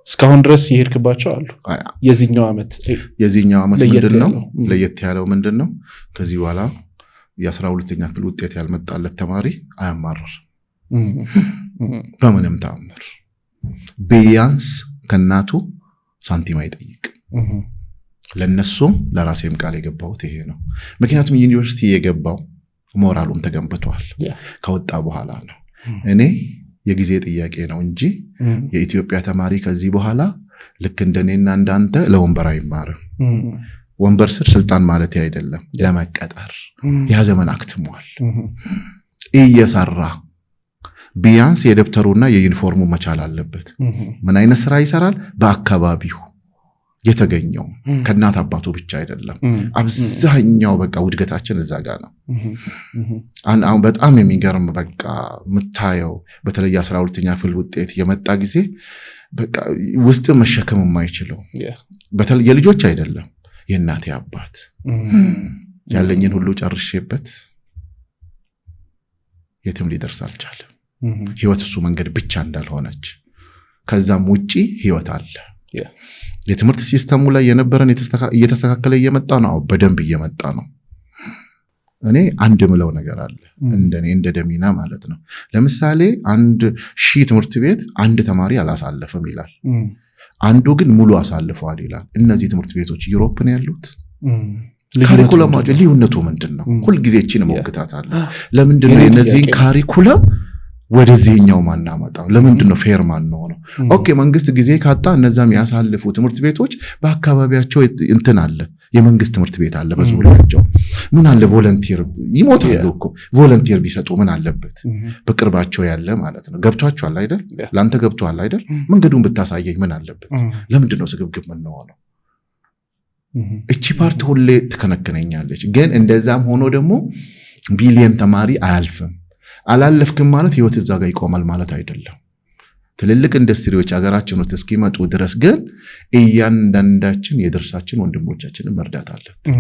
እስካሁን ድረስ ይሄድክባቸው አሉ። የዚህኛው ዓመት ምንድነው ለየት ያለው ምንድነው? ከዚህ በኋላ የ12ኛ ክፍል ውጤት ያልመጣለት ተማሪ አያማርር በምንም ተአምር። ቢያንስ ከናቱ ሳንቲም አይጠይቅ። ለነሱም ለራሴም ቃል የገባሁት ይሄ ነው። ምክንያቱም ዩኒቨርሲቲ የገባው ሞራሉም ተገንብቷል ከወጣ በኋላ ነው። እኔ የጊዜ ጥያቄ ነው እንጂ የኢትዮጵያ ተማሪ ከዚህ በኋላ ልክ እንደኔና እንዳንተ ለወንበር አይማርም። ወንበር ስር ስልጣን ማለት አይደለም፣ ለመቀጠር ያ ዘመን አክትሟል። እየሰራ ቢያንስ የደብተሩና የዩኒፎርሙ መቻል አለበት። ምን አይነት ስራ ይሰራል? በአካባቢው የተገኘው ከእናት አባቱ ብቻ አይደለም። አብዛኛው በቃ ውድገታችን እዛ ጋር ነው። አሁን በጣም የሚገርም በቃ የምታየው በተለይ 12ኛ ክፍል ውጤት የመጣ ጊዜ በቃ ውስጥ መሸከም የማይችለው በተለይ የልጆች አይደለም የእናቴ አባት ያለኝን ሁሉ ጨርሼበት የትም ሊደርስ አልቻለም። ህይወት እሱ መንገድ ብቻ እንዳልሆነች ከዛም ውጪ ህይወት አለ። የትምህርት ሲስተሙ ላይ የነበረን እየተስተካከለ እየመጣ ነው። በደንብ እየመጣ ነው። እኔ አንድ ምለው ነገር አለ እንደኔ እንደ ደሚና ማለት ነው። ለምሳሌ 1000 ትምህርት ቤት አንድ ተማሪ አላሳለፈም ይላል፣ አንዱ ግን ሙሉ አሳልፈዋል ይላል። እነዚህ ትምህርት ቤቶች ዩሮፕ ነው ያሉት። ካሪኩለማቸው ልዩነቱ ምንድነው? ሁሉ ጊዜ እቺን ሞግታታለሁ። ለምንድን ነው እነዚህን ካሪኩለም ወደዚህኛው ማናመጣው? ለምንድነው ፌር ማን ነው? ኦኬ መንግስት ጊዜ ካጣ እነዛም ያሳልፉ ትምህርት ቤቶች በአካባቢያቸው እንትን አለ፣ የመንግስት ትምህርት ቤት አለ በዙሪያቸው። ምን አለ ቮለንቲር ይሞታሉ እኮ ቮለንቲር ቢሰጡ ምን አለበት? በቅርባቸው ያለ ማለት ነው። ገብቷቸዋል አይደል? ላንተ ገብቷል አይደል? መንገዱን ብታሳየኝ ምን አለበት? ለምንድነው ስግብግብ ምን ነው? እቺ ፓርት ሁሌ ትከነከነኛለች። ግን እንደዛም ሆኖ ደግሞ ቢሊየን ተማሪ አያልፍም። አላለፍክም ማለት ህይወት እዛ ጋር ይቆማል ማለት አይደለም። ትልልቅ ኢንዱስትሪዎች ሀገራችን ውስጥ እስኪመጡ ድረስ ግን እያንዳንዳችን የድርሻችን ወንድሞቻችንን መርዳት አለብን።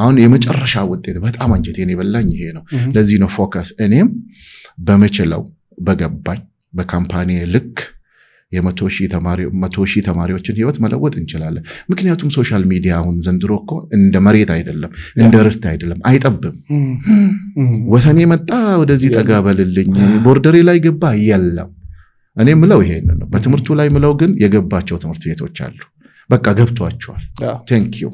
አሁን የመጨረሻ ውጤት በጣም አንጀቴን የበላኝ ይሄ ነው። ለዚህ ነው ፎከስ እኔም በመችለው በገባኝ በካምፓኒ ልክ የ100,000 ተማሪዎችን ህይወት መለወጥ እንችላለን። ምክንያቱም ሶሻል ሚዲያ አሁን ዘንድሮ እኮ እንደ መሬት አይደለም፣ እንደ ርስት አይደለም፣ አይጠብም። ወሰኔ መጣ ወደዚህ ጠጋ በልልኝ ቦርደሬ ላይ ገባ የለም። እኔ ምለው ይሄን ነው። በትምህርቱ ላይ ምለው ግን የገባቸው ትምህርት ቤቶች አሉ። በቃ ገብቷቸዋል። ቴንኪዩ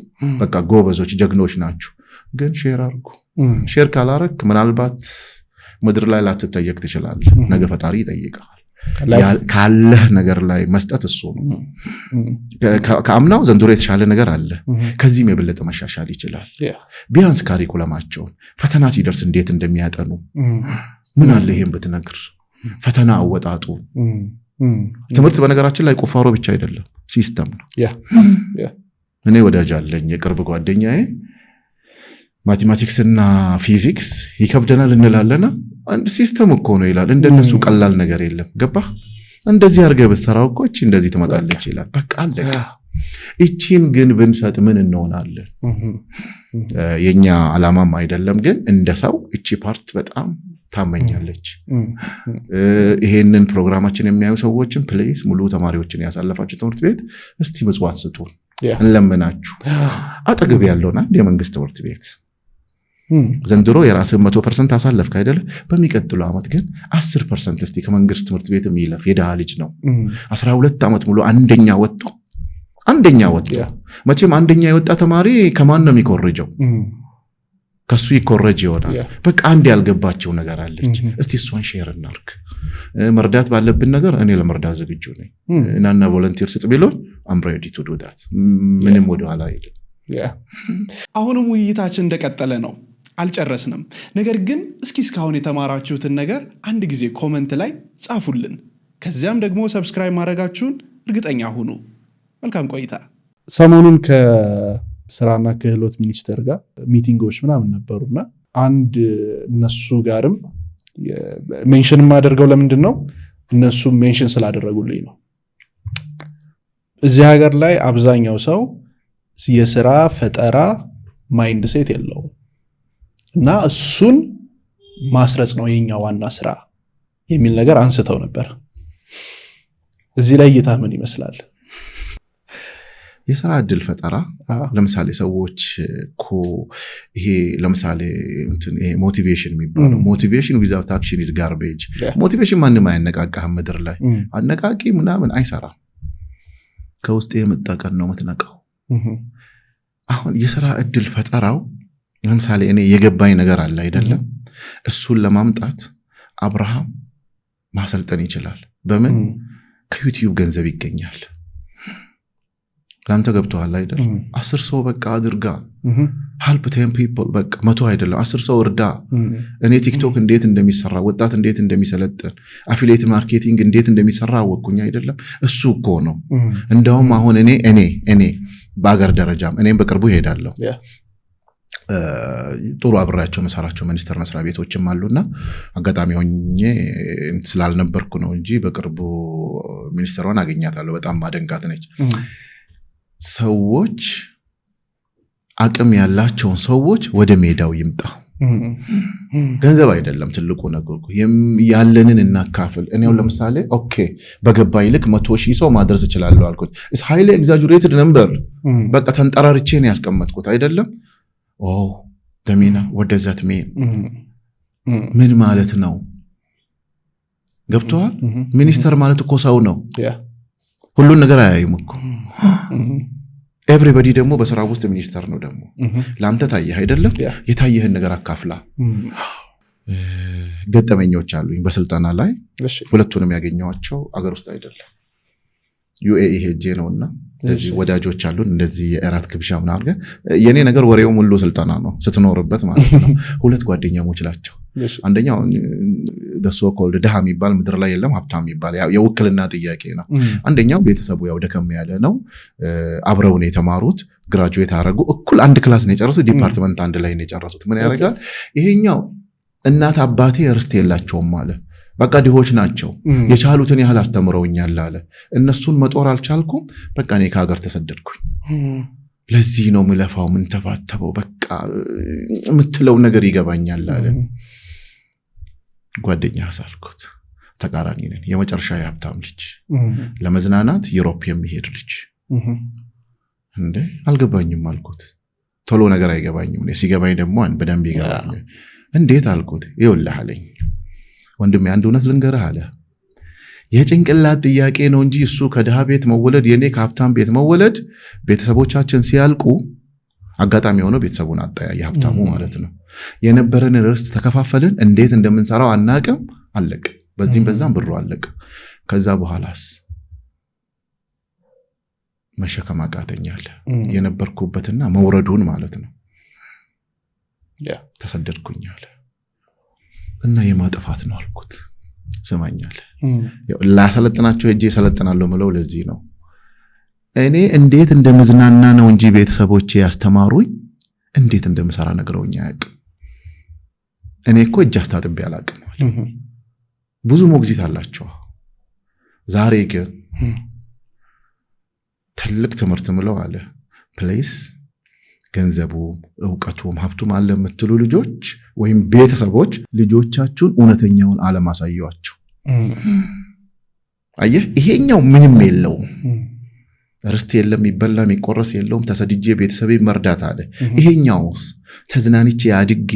በቃ ጎበዞች ጀግኖች ናችሁ። ግን ሼር አድርጉ። ሼር ካላረክ ምናልባት ምድር ላይ ላትጠየቅ ትችላለህ። ነገ ፈጣሪ ይጠይቃል። ካለህ ነገር ላይ መስጠት እሱ ነው። ከአምናው ዘንድሮ የተሻለ ነገር አለ። ከዚህም የበለጠ መሻሻል ይችላል። ቢያንስ ካሪኩለማቸውን ፈተና ሲደርስ እንዴት እንደሚያጠኑ ምን አለ ይሄን ብትነግር። ፈተና አወጣጡ ትምህርት በነገራችን ላይ ቁፋሮ ብቻ አይደለም፣ ሲስተም ነው። እኔ ወዳጅ አለኝ የቅርብ ጓደኛዬ ማቴማቲክስ እና ፊዚክስ ይከብደናል እንላለና አንድ ሲስተም እኮ ነው ይላል። እንደነሱ ቀላል ነገር የለም። ገባህ? እንደዚህ አድርገህ ብትሰራው እኮ እቺ እንደዚህ ትመጣለች ይላል። በቃ አለቀ። እቺን ግን ብንሰጥ ምን እንሆናለን? የኛ አላማም አይደለም። ግን እንደ ሰው እቺ ፓርት በጣም ታመኛለች። ይሄንን ፕሮግራማችን የሚያዩ ሰዎችን ፕሌስ ሙሉ ተማሪዎችን ያሳለፋችሁ ትምህርት ቤት እስቲ ምጽዋት ስጡን እንለምናችሁ። አጠገብ ያለውና የመንግስት ትምህርት ቤት ዘንድሮ የራስን 100% አሳለፍክ አይደለ? በሚቀጥለው ዓመት ግን 10% እስቲ ከመንግስት ትምህርት ቤት የሚለፍ የደሃ ልጅ ነው 12 ዓመት ሙሉ አንደኛ ወጥቶ መቼም አንደኛ የወጣ ተማሪ ከማን ነው የሚኮርጀው? ከሱ ይኮረጅ ይሆናል። በቃ አንድ ያልገባቸው ነገር አለች። እስቲ እሷን ሼር እናርግ። መርዳት ባለብን ነገር እኔ ለመርዳት ዝግጁ ነኝ። እናና ቮለንቲር ስጥ ቢሉን I'm ready to do that። ምንም ወደ ኋላ አይደለም። አሁንም ውይይታችን እንደቀጠለ ነው፣ አልጨረስንም። ነገር ግን እስካሁን የተማራችሁትን ነገር አንድ ጊዜ ኮመንት ላይ ጻፉልን። ከዚያም ደግሞ ሰብስክራይብ ማድረጋችሁን እርግጠኛ ሁኑ። መልካም ቆይታ። ሰሞኑን ከስራና ክህሎት ሚኒስቴር ጋር ሚቲንጎች ምናምን ነበሩና አንድ እነሱ ጋርም ሜንሽን የማደርገው ለምንድን ነው? እነሱ ሜንሽን ስላደረጉልኝ ነው። እዚህ ሀገር ላይ አብዛኛው ሰው የሥራ ፈጠራ ማይንድ ሴት የለውም እና እሱን ማስረጽ ነው የኛ ዋና ስራ የሚል ነገር አንስተው ነበር። እዚህ ላይ እይታ ምን ይመስላል? የሥራ ዕድል ፈጠራ ለምሳሌ ሰዎች እኮ ይሄ ለምሳሌ እንትን ይሄ ሞቲቬሽን የሚባለው ሞቲቬሽን ዊዛውት አክሽን ኢዝ ጋርቤጅ። ሞቲቬሽን ማንም አያነቃቃህም ምድር ላይ አነቃቂ ምናምን አይሰራም። ከውስጥ የመጣ ቀን ነው የምትነቃው። አሁን የሥራ ዕድል ፈጠራው ለምሳሌ እኔ የገባኝ ነገር አለ አይደለም፣ እሱን ለማምጣት አብርሃም ማሰልጠን ይችላል። በምን? ከዩቲዩብ ገንዘብ ይገኛል። ላንተ ገብቶሃል አይደል? 10 ሰው በቃ አድርጋ help 10 people በቃ 100 አይደለም 10 ሰው እርዳ። እኔ ቲክቶክ እንዴት እንደሚሰራ ወጣት እንዴት እንደሚሰለጥን አፊሊየት ማርኬቲንግ እንዴት እንደሚሰራ አወቅኩኝ አይደለም። እሱ እኮ ነው። እንደውም አሁን እኔ በአገር ደረጃም እኔም በቅርቡ እሄዳለሁ። ጥሩ አብራቸው መሰራቸው ሚኒስተር መስሪያ ቤቶችም አሉና አጋጣሚ ሆኜ ስላልነበርኩ ነው እንጂ በቅርቡ ሚኒስተሯን አገኛታለሁ። በጣም ማደንቃት ነች። ሰዎች አቅም ያላቸውን ሰዎች ወደ ሜዳው ይምጣ። ገንዘብ አይደለም ትልቁ ነገር፣ ያለንን እናካፍል። እኔው ለምሳሌ ኦኬ በገባኝ ልክ 100,000 ሰው ማድረስ እችላለሁ አልኩት። it's highly exaggerated number በቃ ተንጠራርቼ ነው ያስቀመጥኩት አይደለም። ደሚና ወደዛት ምን ማለት ነው? ገብቷል? ሚኒስተር ማለት እኮ ሰው ነው። ሁሉን ነገር አያዩም እኮ። ኤቭሪባዲ ደግሞ በስራ ውስጥ ሚኒስተር ነው። ደግሞ ለአንተ ታየህ አይደለም፣ የታየህን ነገር አካፍላ። ገጠመኞች አሉኝ በስልጠና ላይ። ሁለቱንም ያገኘኋቸው አገር ውስጥ አይደለም ዩኤኢ ሄጄ ነውና እዚህ ወዳጆች አሉን እንደዚህ የእራት ግብዣ ምናምን አድርገን የኔ ነገር ወሬው ሙሉ ስልጠና ነው ስትኖርበት ማለት ነው። ሁለት ጓደኛሞች ናቸው። አንደኛው the so called ደሃ የሚባል ምድር ላይ የለም፣ ሀብታም የሚባል የውክልና ጥያቄ ነው። አንደኛው ቤተሰቡ ያው ደከም ያለ ነው። አብረው ነው የተማሩት፣ ግራጁዌት አደረጉ፣ እኩል አንድ ክላስ ነው የጨረሱት፣ ዲፓርትመንት አንድ ላይ ነው የጨረሱት። ምን ያደርጋል ይሄኛው እናት አባቴ ርስት የላቸውም ማለት በቃ ድሆች ናቸው፣ የቻሉትን ያህል አስተምረውኛል አለ። እነሱን መጦር አልቻልኩም፣ በቃ እኔ ከሀገር ተሰደድኩኝ። ለዚህ ነው ምለፋው ምን ተፋተበው በቃ የምትለው ነገር ይገባኛል አለ። ጓደኛ አሳልኩት፣ ተቃራኒ ነን። የመጨረሻ የሀብታም ልጅ ለመዝናናት ዩሮፕ የሚሄድ ልጅ እንዴ አልገባኝም አልኩት። ቶሎ ነገር አይገባኝም። ሲገባኝ ደግሞ በደንብ ይገባኝ። እንዴት አልኩት። ይኸውልህ አለኝ ወንድሜ አንድ እውነት ልንገርህ አለ። የጭንቅላት ጥያቄ ነው እንጂ እሱ ከድሃ ቤት መወለድ የኔ ከሀብታም ቤት መወለድ ቤተሰቦቻችን ሲያልቁ አጋጣሚ ሆኖ ቤተሰቡን አጣያ የሀብታሙ ማለት ነው። የነበረን ርስት ተከፋፈልን፣ እንዴት እንደምንሰራው አናቅም፣ አለቅ በዚህም በዛም ብሩ አለቅ። ከዛ በኋላስ መሸከም አቃተኛል የነበርኩበትና መውረዱን ማለት ነው። ተሰደድኩኛል እና የማጥፋት ነው አልኩት። ስማኛል ላሰለጥናቸው ሄጄ ሰለጥናለሁ ምለው ለዚህ ነው። እኔ እንዴት እንደምዝናና ነው እንጂ ቤተሰቦቼ ያስተማሩኝ እንዴት እንደምሰራ ነግረውኝ አያውቅም። እኔ እኮ እጅ አስታጥቤ አላውቅም። ብዙ ሞግዚት አላቸው። ዛሬ ግን ትልቅ ትምህርት ምለው አለ ፕሌስ ገንዘቡም ዕውቀቱም ሀብቱም አለ የምትሉ ልጆች ወይም ቤተሰቦች ልጆቻችሁን እውነተኛውን ዓለም አሳዩዋቸው። አየህ ይሄኛው ምንም የለውም፣ ርስት የለም፣ ይበላ የሚቆረስ የለውም፣ ተሰድጄ ቤተሰቤ መርዳት አለ። ይሄኛውስ ተዝናንቼ አድጌ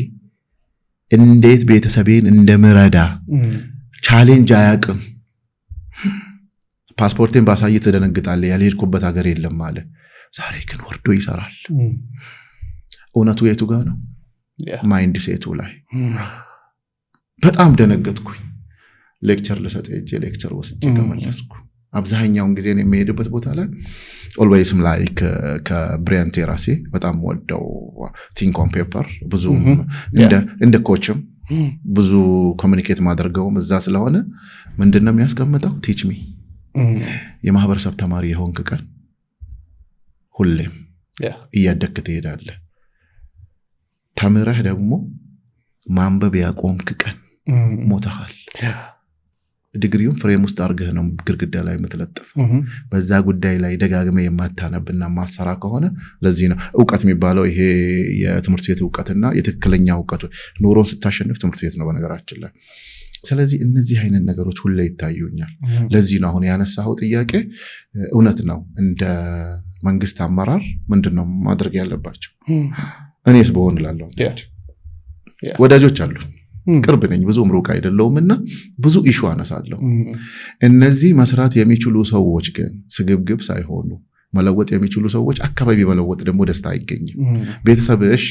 እንዴት ቤተሰቤን እንደምረዳ ቻሌንጅ አያውቅም። ፓስፖርቴን ባሳይ ትደነግጣለህ፣ ያልሄድኩበት ሀገር የለም አለ። ዛሬ ግን ወርዶ ይሰራል። እውነቱ የቱ ጋር ነው? ማይንድ ሴቱ ላይ። በጣም ደነገጥኩኝ። ሌክቸር ልሰጥ ሄጄ ሌክቸር ወስጄ ተመለስኩ። አብዛኛውን ጊዜ ነው የሚሄድበት ቦታ ላይ ኦልዌይስም ላይ ከብሪያን ቴራሲ በጣም ወደው ቲንክ ኦን ፔፐር ብዙ እንደ ኮችም ብዙ ኮሚኒኬት ማድረገውም እዛ ስለሆነ ምንድነው የሚያስቀምጠው? ቲች ሚ የማህበረሰብ ተማሪ የሆንክ ቀን ሁሌም እያደግክ ትሄዳለህ። ተምረህ ደግሞ ማንበብ ያቆምክ ቀን ሞተሃል። ዲግሪውን ፍሬም ውስጥ አርገህ ነው ግድግዳ ላይ የምትለጥፍ በዛ ጉዳይ ላይ ደጋግመህ የማታነብና ማሰራ ከሆነ ለዚህ ነው ዕውቀት የሚባለው ይሄ የትምህርት ቤት ዕውቀትና የትክክለኛ ዕውቀቱ ኑሮን ስታሸንፍ ትምህርት ቤት ነው በነገራችን ላይ ስለዚህ እነዚህ አይነት ነገሮች ሁሉ ይታዩኛል ለዚህ ነው አሁን ያነሳው ጥያቄ እውነት ነው እንደ መንግስት አመራር ምንድነው ማድረግ ያለባቸው እኔስ በሆን ላለው ወዳጆች አሉ ቅርብ ነኝ ብዙም ሩቅ አይደለውምና ብዙ ኢሹ አነሳለሁ እነዚህ መስራት የሚችሉ ሰዎች ግን ስግብግብ ሳይሆኑ መለወጥ የሚችሉ ሰዎች አካባቢ መለወጥ ደግሞ ደስታ አይገኝም ቤተሰብ እሺ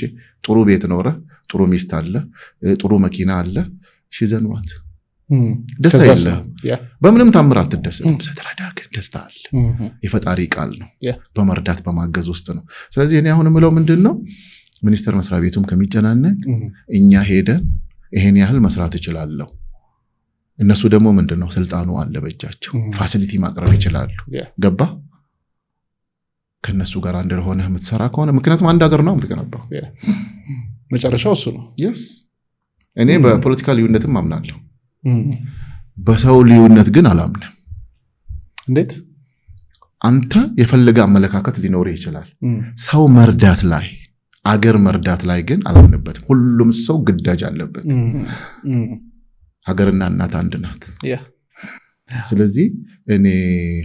ጥሩ ቤት ኖረ ጥሩ ሚስት አለ ጥሩ መኪና አለ ሽዘንዋት ደስታ የለ በምንም ታምራት ተደሰት ሰተራዳ ግን ደስታ አለ የፈጣሪ ቃል ነው በመርዳት በማገዝ ውስጥ ነው ስለዚህ እኔ አሁን ምለው ምንድነው ሚኒስተር መስሪያ ቤቱም ከሚጨናነቅ እኛ ሄደን ይሄን ያህል መስራት ይችላልው እነሱ ደግሞ ምንድነው ስልጣኑ አለ በእጃቸው ፋሲሊቲ ማቅረብ ይችላሉ ገባ ከነሱ ጋር አንድ ሆነ የምትሰራ ከሆነ ምክንያቱም አንድ ሀገር ነው የምትገነባው መጨረሻው እሱ ነው yes እኔ በፖለቲካል ልዩነትም አምናለሁ በሰው ልዩነት ግን አላምንም እንዴት አንተ የፈለገ አመለካከት ሊኖር ይችላል ሰው መርዳት ላይ አገር መርዳት ላይ ግን አላምንበትም ሁሉም ሰው ግዳጅ አለበት ሀገርና እናት አንድ ናት ስለዚህ እኔ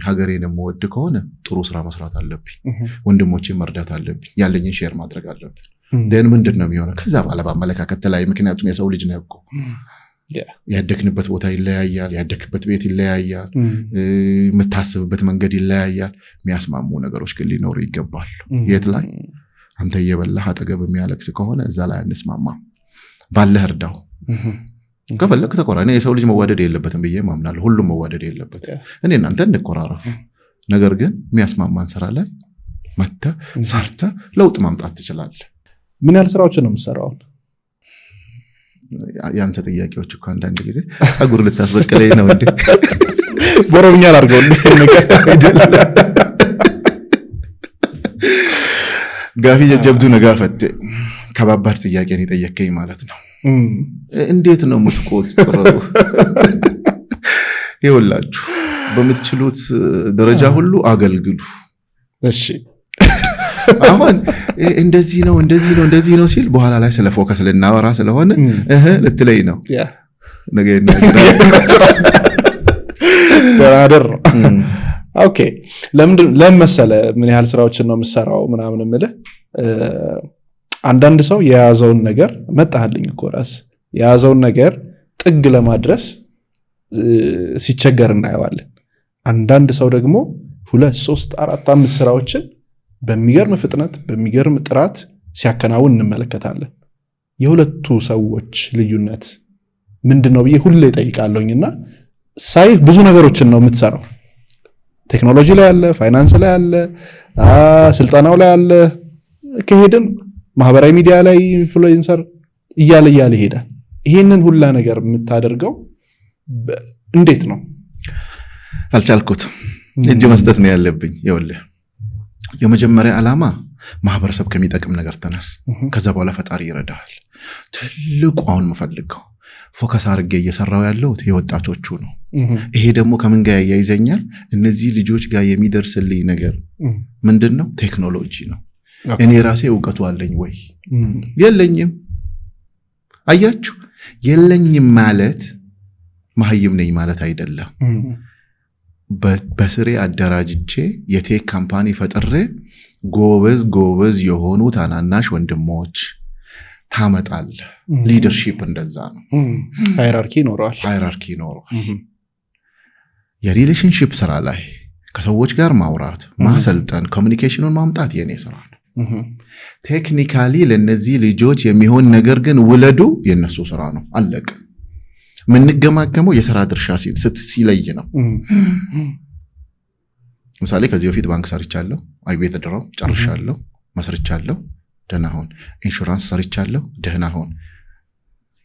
ሀገሬን የምወድ ከሆነ ጥሩ ስራ መስራት አለብኝ ወንድሞቼን መርዳት አለብኝ ያለኝን ሼር ማድረግ አለብኝ ደን ምንድነው የሚሆነው ከዛ በኋላ በአመለካከት ላይ ምክንያቱም የሰው ልጅ ነው እኮ ያደክንበት ቦታ ይለያያል ያደክበት ቤት ይለያያል የምታስብበት መንገድ ይለያያል የሚያስማሙ ነገሮች ግን ሊኖሩ ይገባል የት ላይ አንተ እየበላህ አጠገብ የሚያለቅስ ከሆነ እዛ ላይ አንስማማ ባለህ እርዳው ከፈለክ ተቆራኔ የሰው ልጅ መዋደድ የለበትም ብዬ ማምናለሁ ሁሉም መዋደድ የለበት እኔ እናንተ እንቆራረፍ ነገር ግን የሚያስማማን ስራ ላይ መተ ሰርተ ለውጥ ማምጣት ትችላለህ ምን ያህል ስራዎችን ነው የምትሰራው ያንተ ጥያቄዎች እኮ አንዳንድ ጊዜ ጸጉር ልታስበቀለኝ ነው እንዴ ቦረብኛ አድርገው ነገር አይደለም ጋፊ ጀብዱ ነጋፈት ከባባር ጥያቄን የጠየከኝ ማለት ነው እንዴት ነው ሙትቆት ጥሩ ይወላችሁ በምትችሉት ደረጃ ሁሉ አገልግሉ እሺ አሁን እንደዚህ ነው ሲል በኋላ ላይ ስለ ፎከስ ልናወራ ስለሆነ ልትለይ ነው ነገና በራደር ኦኬ ለምን መሰለ ምን ያህል ስራዎችን ነው የምሰራው ምናምን ማለት አንዳንድ ሰው የያዘውን ነገር መጣልኝ እኮ ራስ የያዘውን ነገር ጥግ ለማድረስ ሲቸገር እናየዋለን አንዳንድ ሰው ደግሞ 2 3 4 5 ስራዎችን በሚገርም ፍጥነት በሚገርም ጥራት ሲያከናውን እንመለከታለን የሁለቱ ሰዎች ልዩነት ምንድነው ብዬ ሁሌ ጠይቃለሁኝና ሳይ ብዙ ነገሮችን ነው የምትሰራው ቴክኖሎጂ ላይ አለ ፋይናንስ ላይ አለ ስልጣናው ላይ አለ ከሄድን ማህበራዊ ሚዲያ ላይ ኢንፍሉዌንሰር እያለ ይሄዳል ይሄንን ሁላ ነገር የምታደርገው እንዴት ነው አልቻልኩትም እጅ መስጠት ነው ያለብኝ ይወልህ የመጀመሪያ ዓላማ ማህበረሰብ ከሚጠቅም ነገር ተነስ ከዛ በኋላ ፈጣሪ ይረዳል ትልቁ አሁን መፈልገው ፎከስ አድርጌ እየሰራው ያለው የወጣቶቹ ነው ይሄ ደግሞ ከምን ጋር ያይዘኛል እነዚህ ልጆች ጋር የሚደርስልኝ ነገር ምንድነው ቴክኖሎጂ ነው እኔ ራሴ ዕውቀቱ አለኝ ወይ የለኝም አያችሁ የለኝም ማለት ማህይም ነኝ ማለት አይደለም በስሬ አደራጅቼ የቴክ ካምፓኒ ፈጥሬ ጎበዝ የሆኑ ታናናሽ ወንድሞች ታመጣል ሊደርሺፕ እንደዛ ነው ሃይራርኪ ኖሯል የሪሌሽንሺፕ ስራ ላይ ከሰዎች ጋር ማውራት ማሰልጠን ኮሙኒኬሽኑን ማምጣት የኔ ስራ ነው ቴክኒካሊ ለነዚህ ልጆች የሚሆን ነገር ግን ውለዱ የነሱ ስራ ነው አለቀ ምንገማገመው የሥራ ድርሻ ሲለይ ነው ምሳሌ ከዚህ በፊት ባንክ ሰርቻለሁ አይቤት ድረው ጨርሻለሁ መስርቻለሁ ደህና ሆን ኢንሹራንስ ሰርቻለሁ ደህና ሆን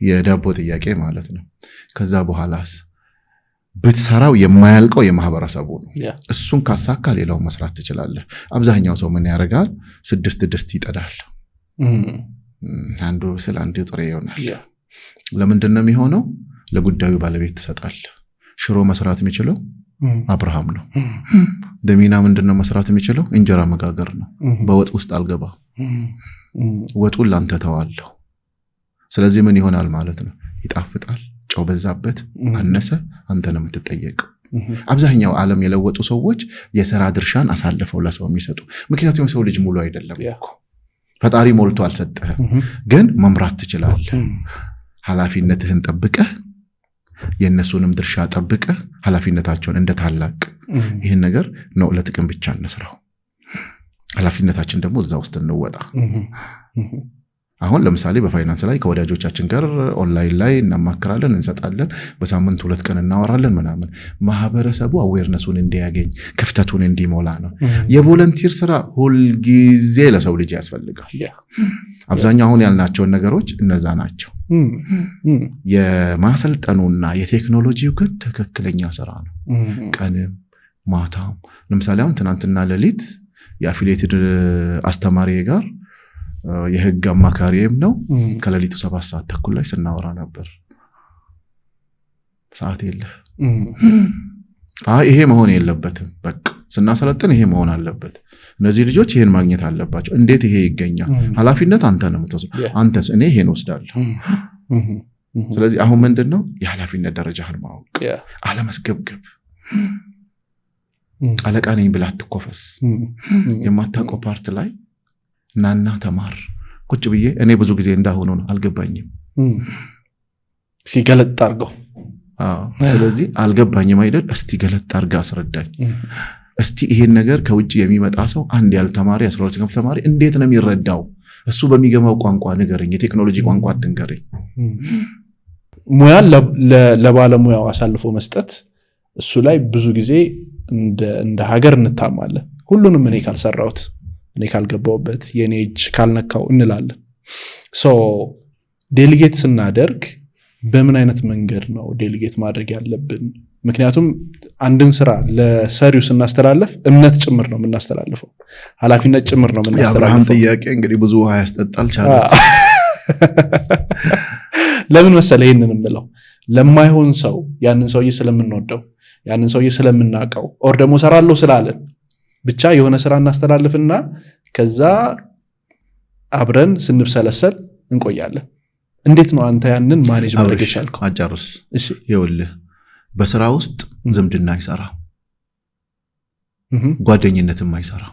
የዳቦ ጥያቄ ማለት ነው ከዛ በኋላስ ብትሰራው የማያልቀው የማህበረሰቡ ነው እሱን ካሳካ ሌላው መስራት ትችላለህ አብዛኛው ሰው ምን ያደርጋል 6 ይጠዳል አንዱ ስለ አንዱ ጥሬ ይሆናል ለምንድን ነው የሚሆነው ለጉዳዩ ባለቤት ተሰጣል ሽሮ መስራት የሚችለው አብርሃም ነው። ደሚና ምንድነው መስራት የሚችለው? እንጀራ መጋገር ነው። በወጥ ውስጥ አልገባ፣ ወጡን ላንተ ተዋለሁ። ስለዚህ ምን ይሆናል ማለት ነው? ይጣፍጣል፣ ጨው በዛበት አነሰ፣ አንተ ነው የምትጠየቀው። አብዛኛው ዓለም የለወጡ ሰዎች የሥራ ድርሻን አሳልፈው ለሰው የሚሰጡ። ምክንያቱም ሰው ልጅ ሙሉ አይደለም እኮ ፈጣሪ ሞልቶ አልሰጠህም፣ ግን መምራት ትችላለህ። ኃላፊነትህን ጠብቀህ የነሱንም ድርሻ ጠብቀህ ኃላፊነታቸውን እንደ ታላቅ ይሄን ነገር ነው ለጥቅም ብቻ እንስራው። ኃላፊነታችን ደግሞ እዛ ውስጥ እንወጣ። አሁን ለምሳሌ በፋይናንስ ላይ ከወዳጆቻችን ጋር ኦንላይን ላይ እናማክራለን፣ እንሰጣለን፣ በሳምንት 2 ቀን እናወራለን ምናምን። ማህበረሰቡ አዌርነሱን እንዲያገኝ ክፍተቱን እንዲሞላ ነው። የቮለንቲር ስራ ሁል ጊዜ ለሰው ልጅ ያስፈልጋል። አብዛኛው አሁን ያልናቸውን ነገሮች እነዛ ናቸው። የማሰልጠኑና የቴክኖሎጂው ግን ትክክለኛ ስራ ነው። ቀንም ማታም። ለምሳሌ አሁን ትናንትና ሌሊት የአፊሊየትድ አስተማሪ ጋር የህግ አማካሪም ነው ከሌሊቱ 7:30 ላይ ስናወራ ነበር። ሰዓት የለ። ይሄ መሆን የለበትም። በቃ ስናሰለጥን ይሄ መሆን አለበት። እነዚህ ልጆች ይሄን ማግኘት አለባቸው። እንዴት ይሄ ይገኛል? ኃላፊነት አንተ ነው የምትወስደው። አንተስ? እኔ ይሄን ወስዳለሁ። ስለዚህ አሁን ምንድነው የኃላፊነት ደረጃህን ማወቅ፣ አለመስገብገብ። አለቃ ነኝ ብላ አትኮፈስ። የማታውቀው ፓርት ላይ ናና ተማር። ቁጭ ብዬ እኔ ብዙ ጊዜ እንዳሆነ ነው አልገባኝም ሲገለጥ አርገው። ስለዚህ አልገባኝም አይደል? እስቲ ገለጥ አርጋ አስረዳኝ። እስቲ ይሄን ነገር ከውጭ የሚመጣ ሰው አንድ ያልተማሪ 12 ክፍል ተማሪ እንዴት ነው የሚረዳው? እሱ በሚገባው ቋንቋ ንገረኝ። የቴክኖሎጂ ቋንቋ አትንገረኝ። ሙያን ለባለሙያው አሳልፎ መስጠት፣ እሱ ላይ ብዙ ጊዜ እንደ ሀገር እንታማለን። ሁሉንም እኔ ካልሰራሁት፣ እኔ ካልገባውበት፣ የኔ እጅ ካልነካው እንላለን። ዴሊጌት ስናደርግ በምን አይነት መንገድ ነው ዴሊጌት ማድረግ ያለብን? ምክንያቱም አንድን ስራ ለሰሪው ስናስተላልፍ እምነት ጭምር ነው የምናስተላልፈው፣ ኃላፊነት ጭምር ነው የምናስተላልፈው። የአብርሃም ጥያቄ እንግዲህ ብዙ ውሃ ያስጠጣል ቻለት። ለምን መሰለ ይሄንን የምለው? ለማይሆን ሰው ያንን ሰውዬ ስለምንወደው፣ ያንን ሰውዬ ስለምናቀው፣ ኦር ደግሞ ሰራለሁ ስላለን ብቻ የሆነ ስራ እናስተላልፍና ከዛ አብረን ስንብሰለሰል እንቆያለን። እንዴት ነው አንተ ያንን ማኔጅ ማድረግ ይቻልከው? አጨርስ። እሺ ይኸውልህ፣ በስራ ውስጥ ዝምድና አይሰራ፣ ጓደኝነትም አይሰራ፣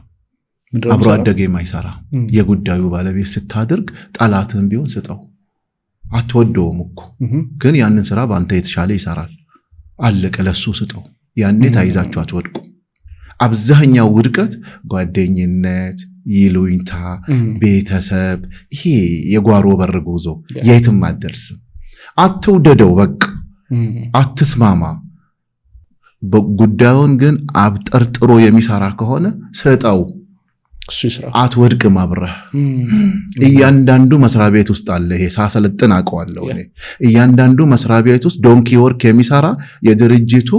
አብሮ አደገም አይሰራ። የጉዳዩ ባለቤት ስታደርግ ጠላትህም ቢሆን ስጠው። አትወደውም እኮ ግን ያንን ስራ በአንተ የተሻለ ይሰራል። አለቀ፣ ለሱ ስጠው። ያኔ ታይዛችሁ አትወድቁ። አብዛኛው ውድቀት ጓደኝነት፣ ይሉኝታ፣ ቤተሰብ፣ ይሄ የጓሮ በር ጉዞ የትም አትደርስም። አትውደደው፣ በቃ አትስማማ። ጉዳዩን ግን አብጠርጥሮ የሚሰራ ከሆነ ስጠው፣ አትወድቅም አብረህ። እያንዳንዱ መስሪያ ቤት ውስጥ አለ። ይሄ ሳሰለጥን አውቀዋለሁ እኔ። እያንዳንዱ መስሪያ ቤት ውስጥ ዶንኪ ወርክ የሚሰራ የድርጅቱ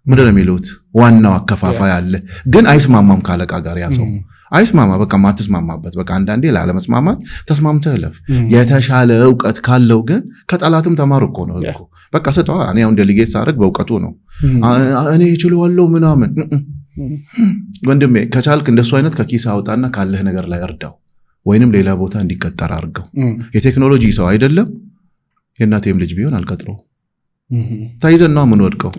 ምንድነው የሚሉት ዋናው አከፋፋይ አለ። ግን አይስማማም ካለቃ ጋር ያ ሰው አይስማማ። በቃ ማትስማማበት በቃ አንዳንዴ ላለመስማማት ተስማምተህ እለፍ። የተሻለ ዕውቀት ካለው ግን ከጠላትም ተማር እኮ ነው እኮ። በቃ ስጠዋ። እኔ አሁን ዴሊጌት ሳደርግ በእውቀቱ ነው። እኔ እችለዋለሁ ምናምን። ወንድሜ ከቻልክ እንደሱ አይነት ከኪስ አውጣና ካለህ ነገር ላይ እርዳው፣ ወይንም ሌላ ቦታ እንዲቀጠር አድርገው። የቴክኖሎጂ ሰው አይደለም። የእናቴም ልጅ ቢሆን አልቀጥረው። ታይዘን ነው ምን ወድቀው።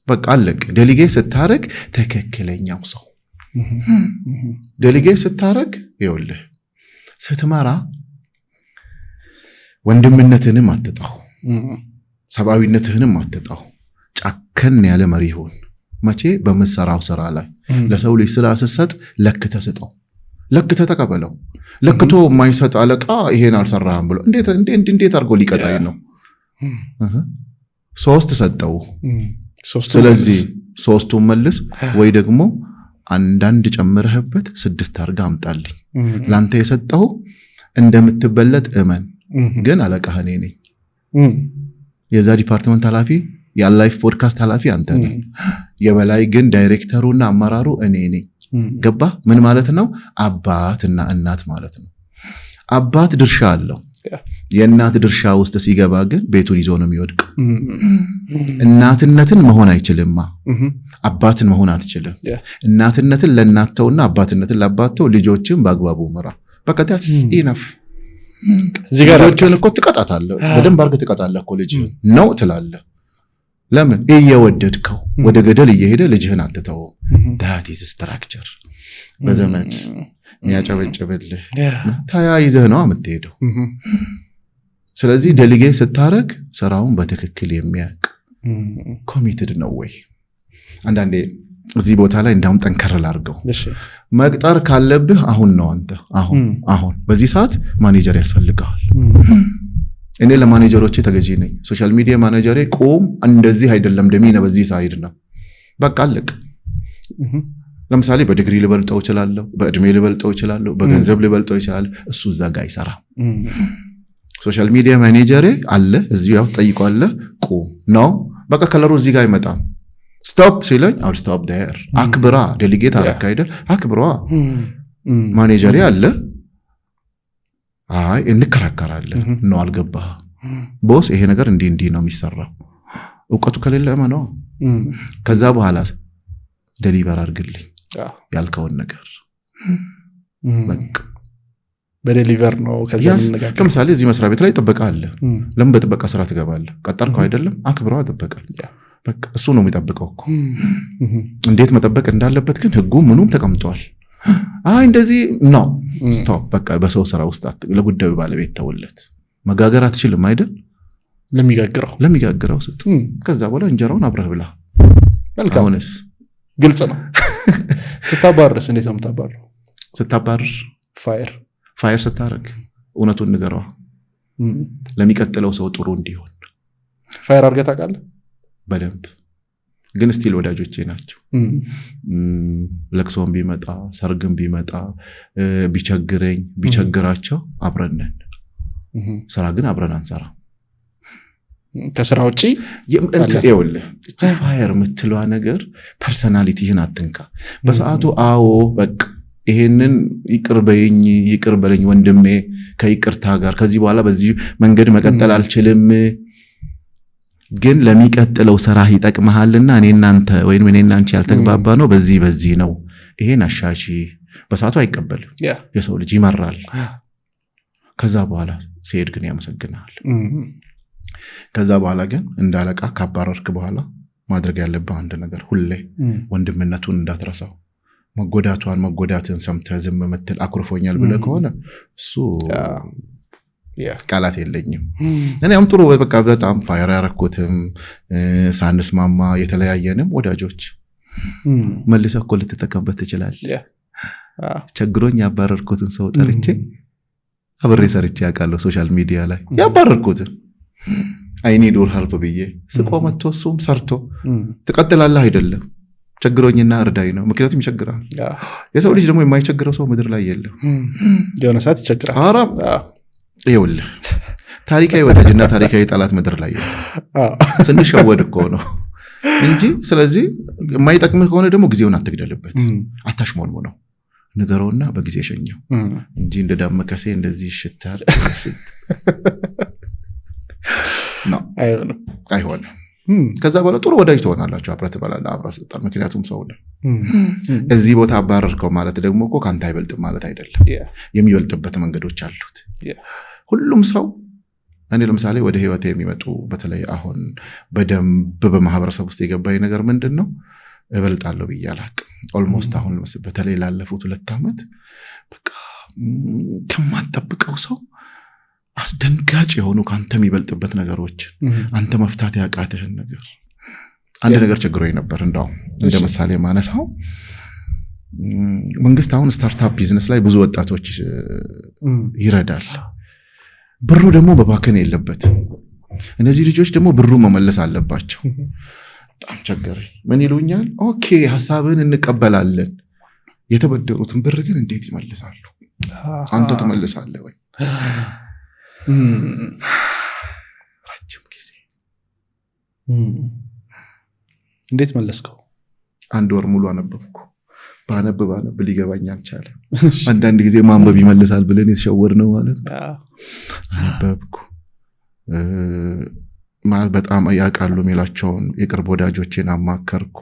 በቃ አለቅ። ዴሊጌት ስታረግ ትክክለኛው ሰው ዴሊጌት ስታረግ ይኸውልህ፣ ስትመራ ወንድምነትህንም አትጣው፣ ሰብአዊነትህንም አትጣው። ጫከን ያለ መሪ ይሁን። መቼ? በምትሰራው ስራ ላይ ለሰው ልጅ ስላሰሰጥ ለክተህ ስጠው፣ ለክተህ ተቀበለው። ለክቶ የማይሰጥ አለቃ ይሄን አልሰራህም ብሎ እንዴት አድርጎ ሊቀጣይ ነው? 3 ሰጠው። ስለዚህ 3ቱን መልስ፣ ወይ ደግሞ አንዳንድ ጨምረህበት 6 አድርጋ አምጣልኝ። ላንተ የሰጠው እንደምትበለጥ እመን። ግን አለቃህ እኔ ነኝ። የዛ ዲፓርትመንት ኃላፊ፣ የአላይፍ ፖድካስት ኃላፊ አንተ ነህ። የበላይ ግን ዳይሬክተሩና አመራሩ እኔ ነኝ። ገባ? ምን ማለት ነው? አባትና እናት ማለት ነው። አባት ድርሻ አለው። የእናት ድርሻ ውስጥ ሲገባ ግን ቤቱን ይዞ ነው የሚወድቀው። እናትነትን መሆን አይችልምማ። አባትን መሆን አትችልም። እናትነትን ለእናተውና አባትነትን ለአባተው ልጆችን በአግባቡ ምራ። በቃ that's enough። ልጆችን እኮ ትቀጣታለህ፣ በደንብ አድርገህ ትቀጣለህ እኮ ልጅ ነው ትላለህ። ለምን እየወደድከው ወደ ገደል እየሄደ ልጅህን አትተው። that is structure። በዘመድ የሚያጨበጭብልህ ተያይዘህ ነው የምትሄደው። ስለዚህ ዴሊጌት ስታረግ ስራውን በትክክል የሚያውቅ ኮሚትድ ነው ወይ? አንዳንዴ እዚህ ቦታ ላይ እንዳውም ጠንከር ላድርገው። መቅጠር ካለብህ አሁን ነው። አንተ አሁን በዚህ ሰዓት ማኔጀር ያስፈልግሃል። እኔ ለማኔጀሮቼ ተገዢ ነኝ። ሶሻል ሚዲያ ማኔጀሬ ቆም እንደዚህ አይደለም ደሚነ በዚህ ሳይድ ነው በቃ አለቅ። ለምሳሌ በዲግሪ ልበልጠው እችላለሁ፣ በእድሜ ልበልጠው እችላለሁ፣ በገንዘብ ልበልጠው እችላለሁ። እሱ እዛ ጋር አይሰራም። ሶሻል ሚዲያ ማኔጀሬ አለ እዚሁ ያው ጠይቋል። ቆም ነው በቃ ከለሩ እዚህ ጋር አይመጣም። ስቶፕ ሲለኝ አው ስቶፕ ዴር። አክብራ ዴሊጌት አረካ አይደል? አክብሯ። ማኔጀሬ አለ አይ እንከራከራለን ነው አልገባህ ቦስ ይሄ ነገር እንዲህ ነው የሚሰራው። እውቀቱ ከሌለ ነው። ከዛ በኋላ ዴሊቨር አድርግልኝ ያልከውን ነገር በቃ በዴሊቨር ነው። ከዛ ለምሳሌ እዚህ መስሪያ ቤት ላይ ጥበቃ አለ። ለምን በጥበቃ ስራ ትገባለህ? ቀጠርከው አይደለም? አክብረው ጥበቃ በቃ እሱ ነው የሚጠብቀው እኮ። እንዴት መጠበቅ እንዳለበት ግን ህጉ ምኑም ተቀምጧል። አይ እንደዚህ ነው ስቶፕ በቃ። በሰው ስራ ውስጥ ለጉዳዩ ባለቤት ተውለት። መጋገር አትችልም አይደል? ለሚጋግረው ስጥ። ከዛ በኋላ እንጀራውን አብረህ ብላ። መልካምስ ግልጽ ነው። ስታባርስ እንዴት ነው የምታባረው? ስታባርር ፋየር ስታረግ እውነቱን ንገረዋ። ለሚቀጥለው ሰው ጥሩ እንዲሆን ፋየር አድርገህ ታውቃለህ? በደንብ ግን ስቲል ወዳጆቼ ናቸው። ለቅሶም ቢመጣ ሰርግም ቢመጣ ቢቸግረኝ ቢቸግራቸው አብረን ነን። ስራ ግን አብረን አንሰራ። ከስራ ውጪ ይኸውልህ ፋየር የምትለዋ ነገር ፐርሰናሊቲህን አትንካ። በሰዓቱ አዎ በቃ ይሄንን ይቅር በለኝ ወንድሜ ከይቅርታ ጋር ከዚህ በኋላ በዚህ መንገድ መቀጠል አልችልም፣ ግን ለሚቀጥለው ስራ ይጠቅምሃልና እኔናንተ ወይንም እኔናንቺ ያልተግባባ ነው በዚህ ነው ይሄን አሻሺ። በሰዓቱ አይቀበልም። የሰው ልጅ ይመራል። ከዛ በኋላ ሲሄድ ግን ያመሰግናል። ከዛ በኋላ ግን እንዳለቃ ካባረርክ በኋላ ማድረግ ያለብህ አንድ ነገር ሁሌ ወንድምነቱን እንዳትረሳው። መጎዳትን ሰምተህ ዝም ምትል አኩርፎኛል ብለህ ከሆነ እሱ ቃላት የለኝም። እኔም ጥሩ በቃ በጣም ፋየር ያረኩትም ሳንስማማ የተለያየንም ወዳጆች መልሰህ እኮ ልትጠቀምበት ትችላለህ። ቸግሮኝ ያባረርኩትን ሰው ጠርቼ አብሬ ሰርቼ ያውቃለሁ። ሶሻል ሚዲያ ላይ ያባረርኩትን አይኔ ዶር ሀልፕ ብዬ ስቆ መጥቶ እሱም ሰርቶ ትቀጥላለህ አይደለም ቸግሮኝና እርዳይ ነው። ምክንያቱም ይቸግራል። የሰው ልጅ ደግሞ የማይቸግረው ሰው ምድር ላይ የለም። የሆነ ሰዓት ይቸግራል። ኧረ ይኸውልህ ታሪካዊ ወዳጅና ታሪካዊ ጠላት ምድር ላይ የለም። ስንሸወድ እኮ ነው እንጂ። ስለዚህ የማይጠቅምህ ከሆነ ደግሞ ጊዜውን አትግደልበት። አታሽሞልሙ ነው ንገረውና በጊዜ ሸኘው እንጂ እንደዳመከሴ እንደዚህ ይሽታል ነው አይሆንም። ከዛ በኋላ ጥሩ ወዳጅ ትሆናላችሁ። አብረህ ትበላለህ፣ አብረህ ትጠጣለህ። ምክንያቱም ሰው ነው። እዚህ ቦታ አባረርከው ማለት ደግሞ እኮ ካንተ አይበልጥም ማለት አይደለም። የሚበልጥበት መንገዶች አሉት። ሁሉም ሰው እኔ ለምሳሌ ወደ ህይወቴ የሚመጡ በተለይ አሁን በደንብ በማህበረሰብ ውስጥ የገባኝ ነገር ምንድነው? እበልጣለሁ ብዬ አላቅም። ኦልሞስት አሁን በተለይ ላለፉት 2 ዓመት በቃ ከማትጠብቀው ሰው አስደንጋጭ የሆኑ ካንተ የሚበልጥበት ነገሮች አንተ መፍታት ያቃተህን ነገር አንድ ነገር ችግሮኝ ነበር። እንደው እንደ ምሳሌ ማነሳው መንግስት አሁን ስታርታፕ ቢዝነስ ላይ ብዙ ወጣቶች ይረዳል። ብሩ ደግሞ በባከን የለበት። እነዚህ ልጆች ደግሞ ብሩ መመለስ አለባቸው። በጣም ቸገረኝ። ምን ይሉኛል? ኦኬ ሐሳብን እንቀበላለን፣ የተበደሩትን ብር ግን እንዴት ይመልሳሉ? አንተ ትመልሳለህ ወይ? ረጅም ጊዜ እንዴት መለስከው? 1 ወር ሙሉ አነበብኩ። ባነብ ሊገባኝ አልቻለም። አንዳንድ ጊዜ ማንበብ ይመልሳል ብለን የተሸወርነው ማለት ነው። አነበብኩ ማለት በጣም ያውቃሉ የሚላቸውን የቅርብ ወዳጆቼን አማከርኩ።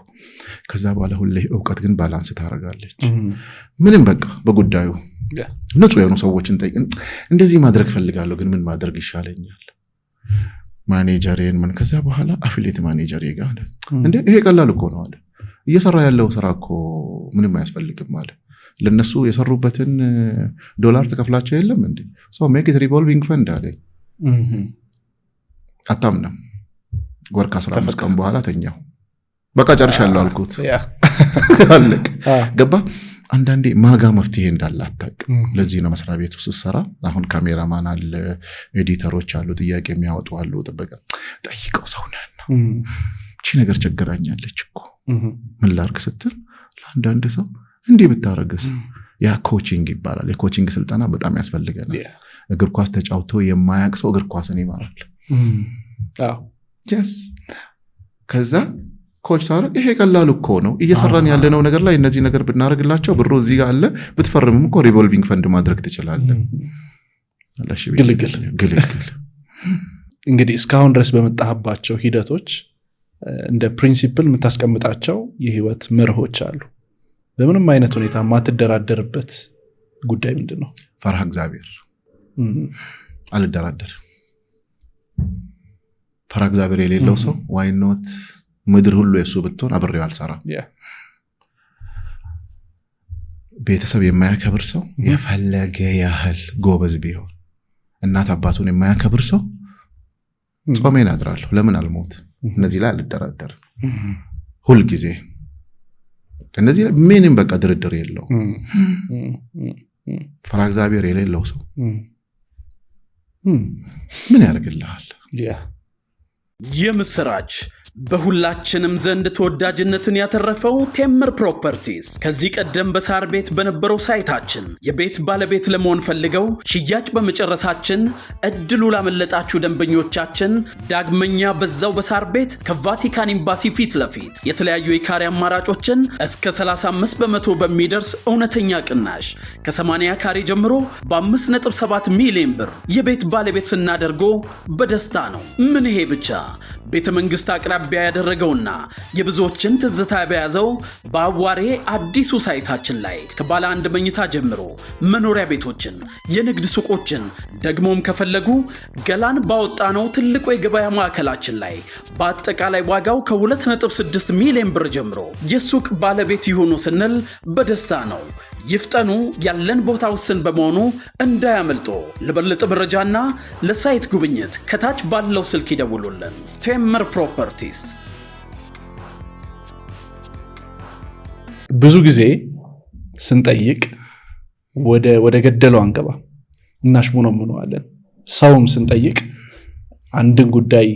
ከዛ በኋላ ሁሌ እውቀት ግን ባላንስ ታደርጋለች። ምንም በቃ በጉዳዩ ንጹህ የሆኑ ሰዎችን ጠይቀን እንደዚህ ማድረግ ፈልጋለሁ ግን ምን ማድረግ ይሻለኛል? ማኔጀሬን ምን ከዛ በኋላ አፊሊየት ማኔጀሬ ጋር አለ እንዴ ይሄ ቀላል እኮ ነው አለ። እየሰራ ያለው ስራ እኮ ምንም አያስፈልግም አለ። ለነሱ የሰሩበትን ዶላር ተከፍላቸው የለም እንዴ? so make it revolving fund አለ። አታምነም። ወር ከ15 ቀን በኋላ ተኛው። በቃ ጨርሻለሁ አልኩት። አለቅ ገባ። አንዳንዴ ማጋ መፍትሄ እንዳለ አታውቅም። ለዚህ ነው መስሪያ ቤት ውስጥ ሰራ አሁን ካሜራማን አለ፣ ኤዲተሮች አሉ፣ ጥያቄ የሚያወጡ አሉ። ጥበቃ ጠይቀው ሰው ነህ ነው እቺ ነገር ቸገራኛለች እኮ ምን ላድርግ ስትል ለአንዳንድ ሰው እንዲህ ብታረግስ ያ ኮቺንግ ይባላል። የኮቺንግ ስልጠና በጣም ያስፈልገናል። እግር ኳስ ተጫውቶ የማያውቅ ሰው እግር ኳስን ይማራል። ከዛ ኮች ሳረ ይሄ ቀላል እኮ ነው እየሰራን ያለነው ነገር ላይ እነዚህ ነገር ብናረግላቸው ብሩ እዚህ ጋር አለ ብትፈርምም እኮ ሪቮልቪንግ ፈንድ ማድረግ ትችላለህ። ግልግል እንግዲህ እስካሁን ድረስ በመጣህባቸው ሂደቶች እንደ ፕሪንሲፕል የምታስቀምጣቸው የህይወት መርሆች አሉ። በምንም አይነት ሁኔታ ማትደራደርበት ጉዳይ ምንድን ነው? ፈርሃ እግዚአብሔር። አልደራደርም። ፈርሃ እግዚአብሔር የሌለው ሰው why not ምድር ሁሉ የሱ ብትሆን አብሬው አልሰራም። ቤተሰብ የማያከብር ሰው የፈለገ ያህል ጎበዝ ቢሆን እናት አባቱን የማያከብር ሰው ጾሜን አድራለሁ ለምን አልሞት? እነዚህ ላይ አልደራደርም። ሁሉ ጊዜ እነዚህ ምንም በቃ ድርድር የለው። ፈርሃ እግዚአብሔር የሌለው ሰው ምን ያደርግልሃል? የምስራች በሁላችንም ዘንድ ተወዳጅነትን ያተረፈው ቴምር ፕሮፐርቲስ ከዚህ ቀደም በሳር ቤት በነበረው ሳይታችን የቤት ባለቤት ለመሆን ፈልገው ሽያጭ በመጨረሳችን እድሉ ላመለጣችሁ ደንበኞቻችን ዳግመኛ በዛው በሳር ቤት ከቫቲካን ኤምባሲ ፊት ለፊት የተለያዩ የካሬ አማራጮችን እስከ 35% በሚደርስ እውነተኛ ቅናሽ ከ80 ካሬ ጀምሮ በ5.7 ሚሊዮን ብር የቤት ባለቤት ስናደርጎ በደስታ ነው። ምን ይሄ ብቻ ቤተ መንግስት አቅራቢያ ያደረገውና የብዙዎችን ትዝታ በያዘው በአዋሬ አዲሱ ሳይታችን ላይ ከባለ አንድ መኝታ ጀምሮ መኖሪያ ቤቶችን፣ የንግድ ሱቆችን ደግሞም ከፈለጉ ገላን ባወጣነው ትልቁ የገበያ ማዕከላችን ላይ በአጠቃላይ ዋጋው ከ2.6 ሚሊዮን ብር ጀምሮ የሱቅ ባለቤት ይሆኑ ስንል በደስታ ነው። ይፍጠኑ። ያለን ቦታ ውስን በመሆኑ እንዳያመልጦ። ለበለጠ መረጃና ለሳይት ጉብኝት ከታች ባለው ስልክ ይደውሉልን። ቴምር ፕሮፐርቲስ። ብዙ ጊዜ ስንጠይቅ ወደ ገደለው አንገባ እናሽሞነሙነዋለን። ሰውም ስንጠይቅ አንድን ጉዳይ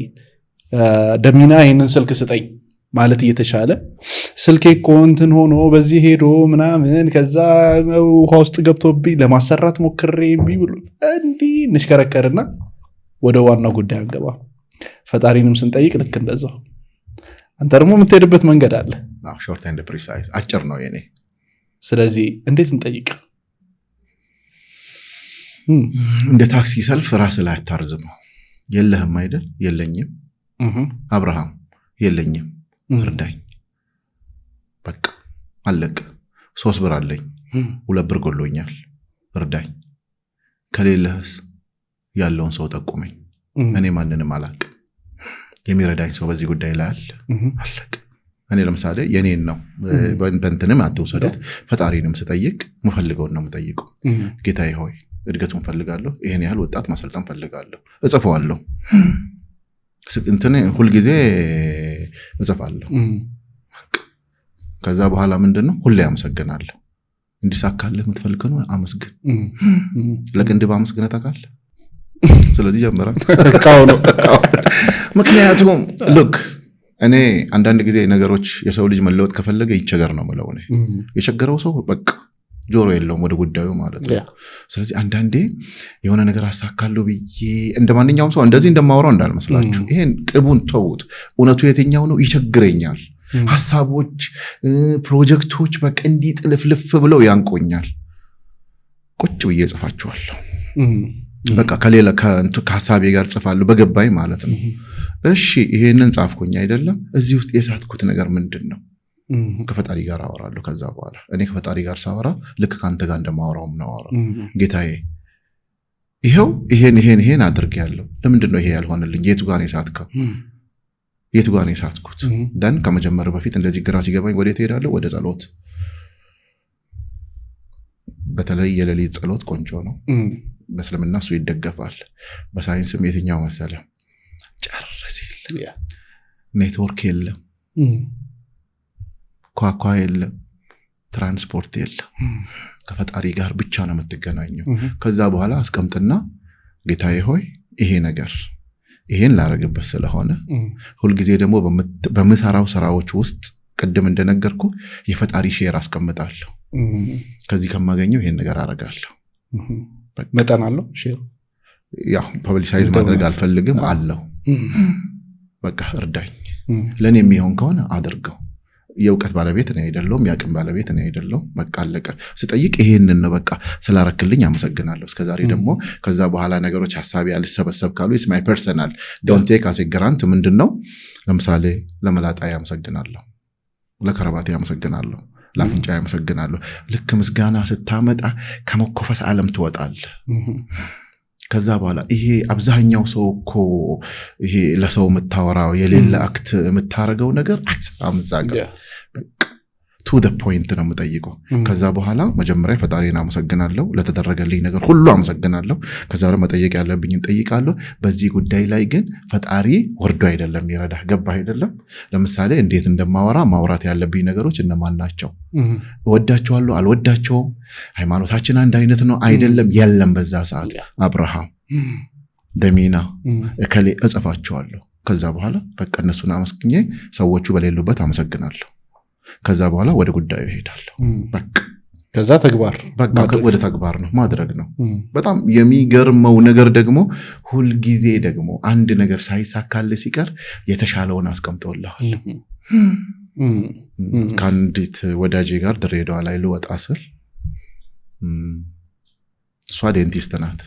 ደሚና ይሄንን ስልክ ስጠኝ ማለት እየተሻለ ስልኬ እኮ እንትን ሆኖ በዚህ ሄዶ ምናምን ከዛ ውሃ ውስጥ ገብቶብኝ ለማሰራት ሞክሬ ብሎ እንዲህ እንሽከረከርና ወደ ዋናው ጉዳይ አንገባ። ፈጣሪንም ስንጠይቅ ልክ እንደዛው። አንተ ደግሞ የምትሄድበት መንገድ አለ። ሾርት ኤንድ ፕሪሳይዝ አጭር ነው የኔ። ስለዚህ እንዴት እንጠይቅ? እንደ ታክሲ ሰልፍ ራስ ላይ አታርዝመው። የለህም አይደል? የለኝም። አብርሃም የለኝም እርዳኝ። በቃ አለቀ። 3 ብር አለኝ 2 ብር ጎሎኛል እርዳኝ። ከሌለህስ ያለውን ሰው ጠቁመኝ። እኔ ማንንም አላውቅም። የሚረዳኝ ሰው በዚህ ጉዳይ ላይ አለ። አለቀ። እኔ ለምሳሌ የኔን ነው በእንትንም አትውሰዱት። ፈጣሪንም ስጠይቅ ምፈልገውን ነው የምጠይቀው። ጌታዬ ሆይ እድገቱን ፈልጋለሁ፣ ይሄን ያህል ወጣት ማሰልጠን ፈልጋለሁ፣ እጽፈዋለሁ። እንትን ሁሉ ጊዜ እጽፋለሁ። ከዛ በኋላ ምንድነው ሁሌ አመሰግናለሁ። እንዲሳካልህ የምትፈልገው ነው አመስግን። ለቅንድብ አመስግነህ ታውቃለህ? ስለዚህ ጀምራል ነው። ምክንያቱም ሉክ እኔ አንዳንድ ጊዜ ነገሮች የሰው ልጅ መለወጥ ከፈለገ ይቸገር ነው የምለው። እኔ የቸገረው ሰው በቃ ጆሮ የለውም ወደ ጉዳዩ ማለት ነው። ስለዚህ አንዳንዴ የሆነ ነገር አሳካለሁ ብዬ እንደማንኛውም ሰው እንደዚህ እንደማወራው እንዳልመስላችሁ። ይሄን ቅቡን ተውት። እውነቱ የትኛው ነው? ይቸግረኛል። ሐሳቦች ፕሮጀክቶች በቃ እንዲህ ጥልፍልፍ ብለው ያንቆኛል። ቁጭ ብዬ ጽፋቸዋለሁ። በቃ ከሌላ ከሐሳቤ ጋር ጽፋለሁ በገባኝ ማለት ነው። እሺ ይሄንን ጻፍኩኝ አይደለም፣ እዚህ ውስጥ የሳትኩት ነገር ምንድን ነው? ከፈጣሪ ጋር አወራለሁ። ከዛ በኋላ እኔ ከፈጣሪ ጋር ሳወራ ልክ ከአንተ ጋር እንደማወራው ነው። ጌታዬ ይሄው ይሄን አድርጌያለሁ፣ ለምንድን ነው ይሄ ያልሆነልኝ? የቱ ጋር ነው የሳትከው? የቱ ጋር ነው የሳትኩት? ደን ከመጀመሩ በፊት እንደዚህ ግራ ሲገባኝ ወዴት እሄዳለሁ? ወደ ጸሎት። በተለይ የሌሊት ጸሎት ቆንጆ ነው። በእስልምና እሱ ይደገፋል። በሳይንስም የትኛው መሰለ? ጨርስ የለም፣ ኔትወርክ የለም፣ ኳኳ የለም፣ ትራንስፖርት የለም። ከፈጣሪ ጋር ብቻ ነው የምትገናኘው። ከዛ በኋላ አስቀምጥና ጌታዬ ሆይ ይሄ ነገር ይሄን ላረግበት ስለሆነ ሁልጊዜ ደግሞ በምሰራው ስራዎች ውስጥ ቅድም እንደነገርኩ የፈጣሪ ሼር አስቀምጣለሁ። ከዚህ ከማገኘው ይሄን ነገር አረጋለሁ። መጠን አለው ሼር፣ ያው ፐብሊሳይዝ ማድረግ አልፈልግም አለው። በቃ እርዳኝ፣ ለኔ የሚሆን ከሆነ አድርገው። የእውቀት ባለቤት እኔ አይደለሁም፣ የአቅም ባለቤት እኔ አይደለሁም። በቃ አለቀ። ስጠይቅ ይሄንን ነው፣ በቃ ስላረክልኝ አመሰግናለሁ። እስከዛሬ ደግሞ ከዛ በኋላ ነገሮች ሐሳቤ አልሰበሰብ ካሉ is my personal don't take as a grant። ምንድነው? ለምሳሌ ለመላጣዬ አመሰግናለሁ፣ ለከረባቴ አመሰግናለሁ፣ ለአፍንጫዬ አመሰግናለሁ። ልክ ምስጋና ስታመጣ ከመኮፈስ ዓለም ትወጣለህ። ከዛ በኋላ ይሄ አብዛኛው ሰው እኮ ይሄ ለሰው የምታወራው የሌለ አክት የምታረገው ነገር አይሰራም። ዛጋ to the point ነው የምጠይቀው። ከዛ በኋላ መጀመሪያ ፈጣሪን አመሰግናለሁ፣ ለተደረገልኝ ነገር ሁሉ አመሰግናለሁ። ከዛ በኋላ መጠየቅ ያለብኝን ጠይቃለሁ። በዚህ ጉዳይ ላይ ግን ፈጣሪ ወርዶ አይደለም ይረዳህ። ገባህ አይደለም? ለምሳሌ እንዴት እንደማወራ ማውራት ያለብኝ ነገሮች እነማን ናቸው? እወዳቸዋለሁ አልወዳቸውም? ሃይማኖታችን አንድ አይነት ነው አይደለም? የለም። በዛ ሰዓት አብርሃም ደሚና እከሌ እጽፋቸዋለሁ። ከዛ በኋላ በቃ እነሱን አመስግኜ ሰዎቹ በሌሉበት አመሰግናለሁ። ከዛ በኋላ ወደ ጉዳዩ ይሄዳለሁ። በቃ ከዛ ተግባር ወደ ተግባር ነው ማድረግ ነው። በጣም የሚገርመው ነገር ደግሞ ሁልጊዜ ደግሞ አንድ ነገር ሳይሳካልህ ሲቀር የተሻለውን አስቀምጦልሃል። ከአንዲት ወዳጄ ጋር ድሬዳዋ ላይ ልወጣ ስል እሷ ዴንቲስት ናት።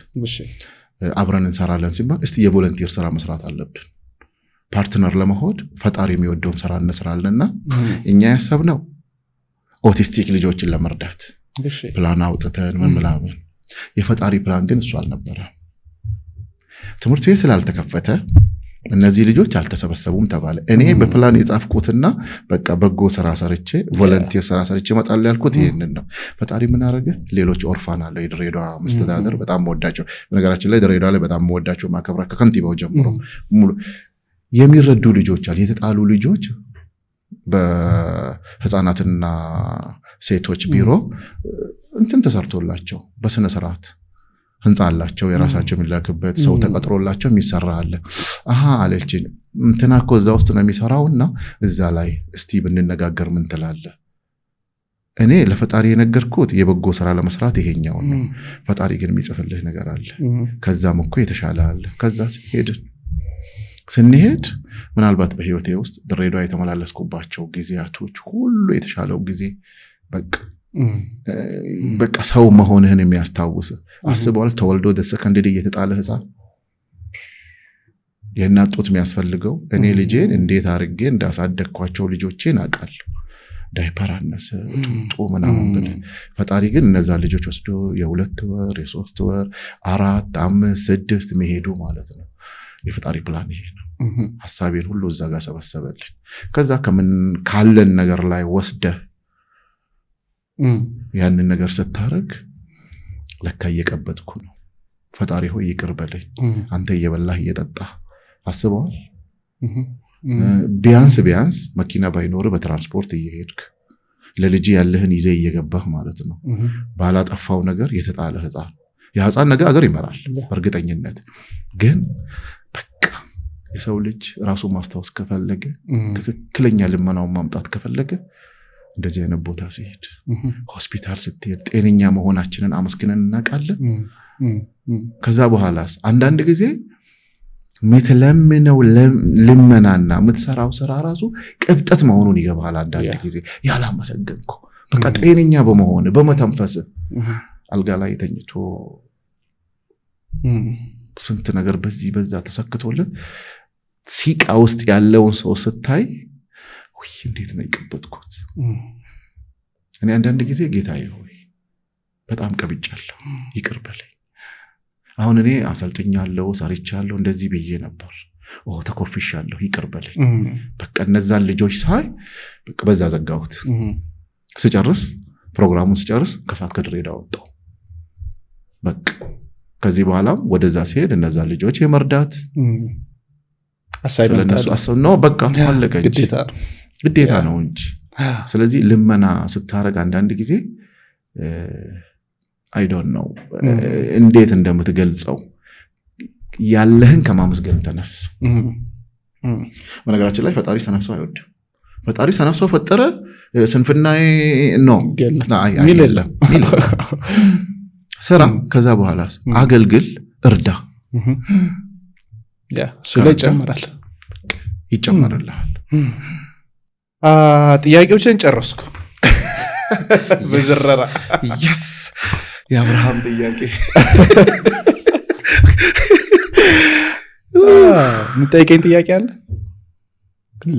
አብረን እንሰራለን ሲባል እስቲ የቮለንቲር ስራ መስራት አለብን ፓርትነር ለመሆን ፈጣሪ የሚወደውን ስራ እንስራለንና እኛ ያሰብነው ኦቲስቲክ ልጆችን ለመርዳት ፕላን አውጥተን ምናምን። የፈጣሪ ፕላን ግን እሱ አልነበረም። ትምህርት ቤት ስላልተከፈተ እነዚህ ልጆች አልተሰበሰቡም ተባለ። እኔ በፕላን የጻፍኩትና በቃ በጎ ስራ ሰርቼ ቮለንቲር ስራ ሰርቼ እመጣለሁ ያልኩት ይሄንን ነው። ፈጣሪ ምን አረገ? ሌሎች ኦርፋን አለው የድሬዳዋ መስተዳደር በጣም ወዳቸው፣ በነገራችን ላይ ድሬዳዋ ላይ በጣም ወዳቸው ማከብራ ከከንቲባው ጀምሮ ሙሉ የሚረዱ ልጆች አሉ። የተጣሉ ልጆች በህፃናትና ሴቶች ቢሮ እንትን ተሰርቶላቸው በስነ ስርዓት ህንፃ አላቸው የራሳቸው የሚላክበት ሰው ተቀጥሮላቸው የሚሰራ አለ። አሃ አለችኝ እንትና እኮ እዛ ውስጥ ነው የሚሰራውና እዛ ላይ እስቲ ብንነጋገር ምን ትላለህ? እኔ ለፈጣሪ የነገርኩት የበጎ ስራ ለመስራት ይሄኛው ነው። ፈጣሪ ግን የሚጽፍልህ ነገር አለ። ከዛም እኮ የተሻለ አለ። ከዛ ስንሄድ ምናልባት በህይወቴ ውስጥ ድሬዳዋ የተመላለስኩባቸው ጊዜያቶች ሁሉ የተሻለው ጊዜ በቃ ሰው መሆንህን የሚያስታውስ አስበዋል። ተወልዶ ደሰከንድ እየተጣለ ህፃን የእናት ጡት የሚያስፈልገው እኔ ልጄን እንዴት አድርጌ እንዳሳደግኳቸው ልጆቼን አውቃለሁ። ዳይፐር አነሰ ጡጦ ምናምን ብለህ ፈጣሪ ግን እነዛ ልጆች ወስዶ የ2 ወር የ3 ወር 4 5 6 መሄዱ ማለት ነው። የፈጣሪ ፕላን ይሄ ነው። ሐሳቤን ሁሉ እዛ ጋር ሰበሰበልኝ። ከዛ ካለን ነገር ላይ ወስደህ ያንን ነገር ስታረግ ለካ እየቀበጥኩ ነው። ፈጣሪ ሆይ ይቅር በለኝ። አንተ እየበላህ እየጠጣህ አስበዋል። ቢያንስ መኪና ባይኖር በትራንስፖርት እየሄድክ ለልጅ ያለህን ይዘህ እየገባህ ማለት ነው። ባላጠፋው ነገር የተጣለ ህፃን የህፃን ነገር አገር ይመራል በእርግጠኝነት። ግን በቃ የሰው ልጅ ራሱ ማስታወስ ከፈለገ ትክክለኛ ልመናውን ማምጣት ከፈለገ እንደዚህ አይነት ቦታ ሲሄድ ሆስፒታል ስትሄድ ጤነኛ መሆናችንን አመስግነን እናውቃለን። ከዛ በኋላስ አንዳንድ ጊዜ ምትለምነው ልመናና ምትሰራው ስራ ራሱ ቅብጠት መሆኑን ይገባል። አንዳንድ ጊዜ ያላመሰገንኩ በቃ ጤነኛ በመሆን በመተንፈስ አልጋ ላይ ተኝቶ ስንት ነገር በዛ ተሰክቶለት ሲቃ ውስጥ ያለውን ሰው ስታይ ወይ እንዴት ነው ይቀበጥኩት። እኔ አንዳንድ ጊዜ ጌታዬ ሆይ በጣም ቀብጫለሁ ይቅር በለኝ። አሁን እኔ አሰልጥኛለሁ ሰርቻለሁ እንደዚህ ብዬ ነበር ተኮፍሻለሁ ይቅር በለኝ። በቃ እነዛን ልጆች ሳይ በቃ በዛ ዘጋሁት። ስጨርስ ፕሮግራሙን ስጨርስ ከሰዓት ከድሬዳዋ ወጣሁ። በቃ ከዚህ በኋላ ወደዛ ሲሄድ እነዛን ልጆች የመርዳት ስለነሱ ነው በቃ አለቀ። ግዴታ ነው እንጂ። ስለዚህ ልመና ስታረግ አንዳንድ ጊዜ I don't know እንዴት እንደምትገልጸው ያለህን ከማመስገን ተነስ። በነገራችን ላይ ፈጣሪ ሰነፍ ሰው አይወድም። ፈጣሪ ሰነፍ ሰው ፈጠረ ስንፍናዬ ነው አይደለም። ስራ ከዛ በኋላ አገልግል እርዳ እሱ ላይ ይጨመርልሃል። ጥያቄዎችን ጨረስኩ በዝረራ yes የአብርሃም ጥያቄ ምንጠይቀኝ ጥያቄ አለ?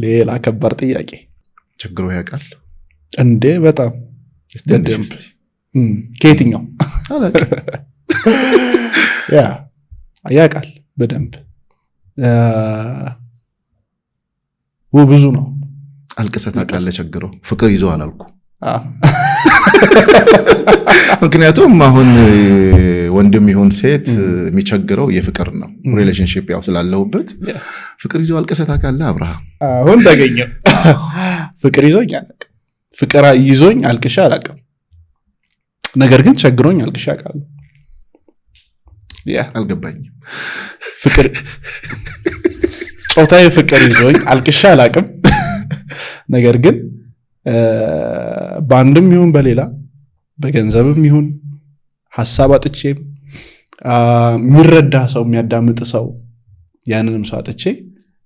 ሌላ ከባድ ጥያቄ ችግሩ ያውቃል እንዴ? በጣም ከየትኛው ያውቃል በደንብ ብዙ ነው። አልቅሰት አቃለ ቸግሮ ፍቅር ይዞ አላልኩ። ምክንያቱም አሁን ወንድም ይሁን ሴት የሚቸግረው የፍቅር ነው። ሪሌሽንሺፕ ያው ስላለውበት ፍቅር ይዞ አልቅሰት አቃለ አብርሃም አሁን ተገኘው። ፍቅር ይዞኝ አላውቅም። ፍቅር ይዞኝ አልቅሻ አላውቅም። ነገር ግን ቸግሮኝ አልቅሻ አውቃለሁ። አልገባኝም። ፍቅር ጾታዊ ፍቅር ይዞኝ አልቅሻ አላውቅም። ነገር ግን በአንድም ይሁን በሌላ በገንዘብም ይሁን ሐሳብ አጥቼም የሚረዳ ሰው የሚያዳምጥ ሰው ያንንም ሰው አጥቼ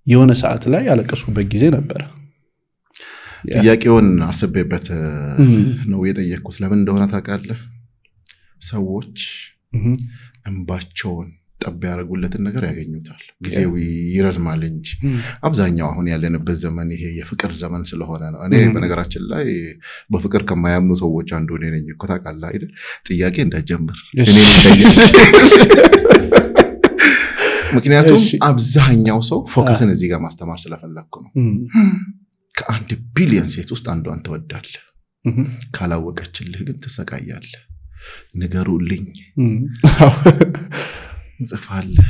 የሆነ ሰዓት ላይ ያለቀስኩበት ጊዜ ነበር። ጥያቄውን አስቤበት ነው የጠየቅኩት። ለምን እንደሆነ ታውቃለህ? ሰዎች እንባቸውን ጠብ ያደረጉለትን ነገር ያገኙታል። ጊዜው ይረዝማል እንጂ አብዛኛው አሁን ያለንበት ዘመን ይሄ የፍቅር ዘመን ስለሆነ ነው። እኔ በነገራችን ላይ በፍቅር ከማያምኑ ሰዎች አንዱ እኔ ነኝ እኮ ታውቃለህ አይደል? ጥያቄ እንዳትጀምር እኔ ምክንያቱም አብዛኛው ሰው ፎከስን እዚህ ጋር ማስተማር ስለፈለኩ ነው። ከ1 ቢሊዮን ሴት ውስጥ አንዷን ትወዳለህ። ካላወቀችልህ ግን ትሰቃያለህ። ንገሩልኝ ጽፋለህ፣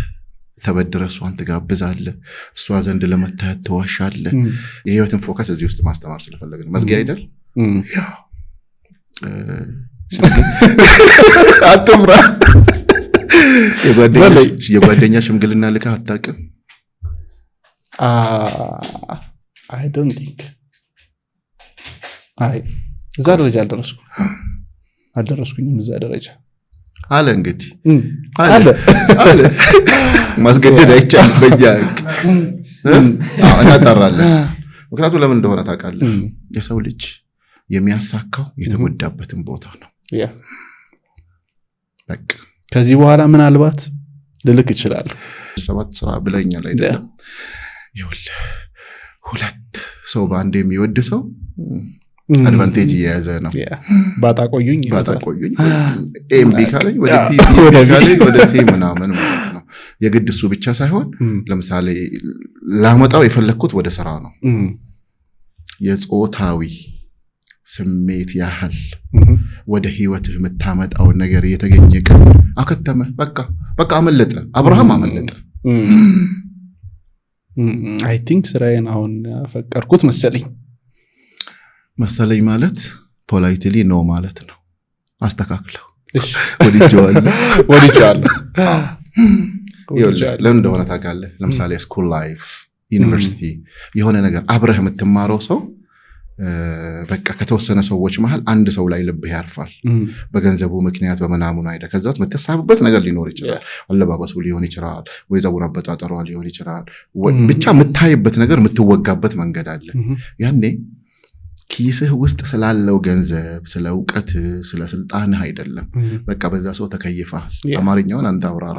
ተበድረህ እሷን ትጋብዛለህ፣ እሷ ዘንድ ለመታየት ትዋሻለህ። የህይወትን ፎከስ እዚህ ውስጥ ማስተማር ስለፈለግን መዝጊያ አይደል? አትምራ። የጓደኛ ሽምግልና ልከህ አታውቅም? I don't think እዛ ደረጃ አልደረስኩኝም። እዛ ደረጃ አለ እንግዲህ አለ ማስገደድ አይቻልም። በጃክ እናጣራለን። ምክንያቱም ለምን እንደሆነ ታውቃለህ? የሰው ልጅ የሚያሳካው የተጎዳበትን ቦታ ነው። በቃ ከዚህ በኋላ ምናልባት ልልክ ይችላል። 7 ስራ ብለኛል አይደለም? ይኸውልህ 2 ሰው በአንድ የሚወድ ሰው አድቫንቴጅ እየያዘ ነው። ባጣቆዩኝ ኤምቢ ካለኝ ወደ ፒ ካለኝ ወደ ሲ ምናምን ማለት ነው። የግድ እሱ ብቻ ሳይሆን ለምሳሌ ላመጣው የፈለግኩት ወደ ስራ ነው። የጾታዊ ስሜት ያህል ወደ ህይወትህ የምታመጣውን ነገር የተገኘ ቀን አከተመ። በቃ አመለጠ። አብርሃም አመለጠ። አይ ቲንክ ስራዬን አሁን ፈቀርኩት መሰለኝ ማለት ፖላይትሊ ነው ማለት ነው። አስተካክለው። እሺ ወዲቻለሁ። ለምን እንደሆነ ታውቃለህ? ለምሳሌ ስኩል ላይፍ ዩኒቨርሲቲ የሆነ ነገር አብረህ የምትማረው ሰው በቃ ከተወሰነ ሰዎች መሃል አንድ ሰው ላይ ልብህ ያርፋል በገንዘቡ ምክንያት በመናሙን አይደ ከዛት መተሳብበት ነገር ሊኖር ይችላል አለባበሱ ሊሆን ይችላል ወይ ዘውራ በጣጣሯ ሊሆን ይችላል ብቻ የምታይበት ነገር የምትወጋበት መንገድ አለ ያኔ ኪስህ ውስጥ ስላለው ገንዘብ ስለ ዕውቀት ስለ ስልጣንህ አይደለም በቃ በዛ ሰው ተከይፈሃል አማርኛውን አንተ አብራራ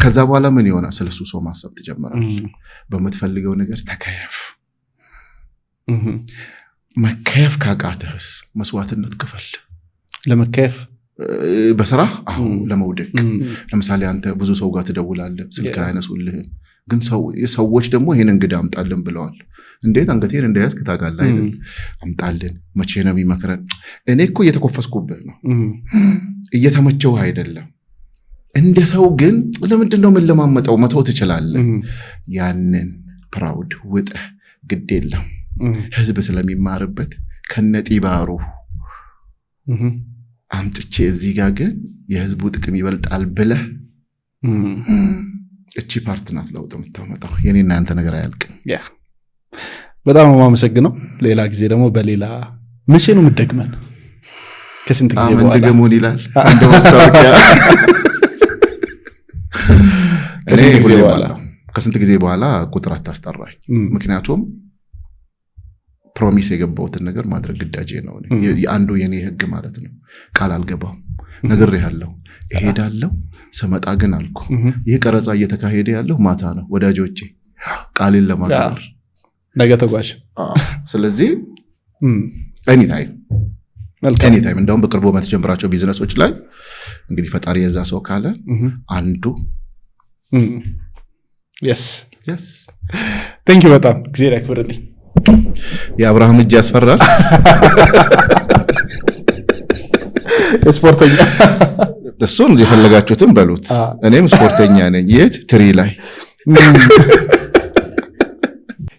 ከዛ በኋላ ምን ይሆናል ስለሱ ሰው ማሰብ ትጀምራለህ በመትፈልገው ነገር ተከየፍ መከየፍ ካቃተህስ መስዋዕትነት ክፈል ለመከየፍ በስራ አሁን ለመውደቅ ለምሳሌ አንተ ብዙ ሰው ጋር ትደውላለህ ስልክ አይነሱልህ ግን ሰዎች ደግሞ ይሄን እንግዳ አምጣልን ብለዋል እንዴት አንገቴን እንደያዝክ ታውቃለህ አይደል አምጣልን መቼ ነው የሚመክረን እኔ እኮ እየተኮፈስኩብህ ነው እየተመቸው አይደለም እንደ ሰው ግን ለምንድን ነው ምን ለማመጣው መተው ትችላለህ ያንን ፕራውድ ውጥህ ግድ የለም ህዝብ ስለሚማርበት ከነጢባሩ አምጥቼ እዚህ ጋር ግን የህዝቡ ጥቅም ይበልጣል ብለህ እቺ ፓርት ናት ለውጥ የምታመጣው የኔና አንተ ነገር አያልቅም ያ በጣም ነው ማመሰግነው ሌላ ጊዜ ደግሞ በሌላ መቼ ነው የምትደግመን ከስንት ጊዜ በኋላ እንደገሙን ይላል እንደ ማስታወቂያ ከስንት ጊዜ በኋላ ቁጥር አታስጠራኝ ምክንያቱም ፕሮሚስ የገባውትን ነገር ማድረግ ግዳጄ ነው የአንዱ የኔ ህግ ማለት ነው ቃል አልገባም ነገር ያለው እሄዳለሁ ሰመጣ ግን አልኩ ይሄ ቀረጻ እየተካሄደ ያለው ማታ ነው ወዳጆቼ ቃልን ለማክበር ነገ ተጓዥ ስለዚህ ኤኒታይም እንደውም በቅርቡ በተጀመራቸው ቢዝነሶች ላይ እንግዲህ ፈጣሪ የዛ ሰው ካለ አንዱ yes thank you በጣም እግዚአብሔር ያክብርልኝ የአብርሃም እጅ ያስፈራል ስፖርተኛ እሱን የፈለጋችሁትን በሉት እኔም ስፖርተኛ ነኝ የት ትሪ ላይ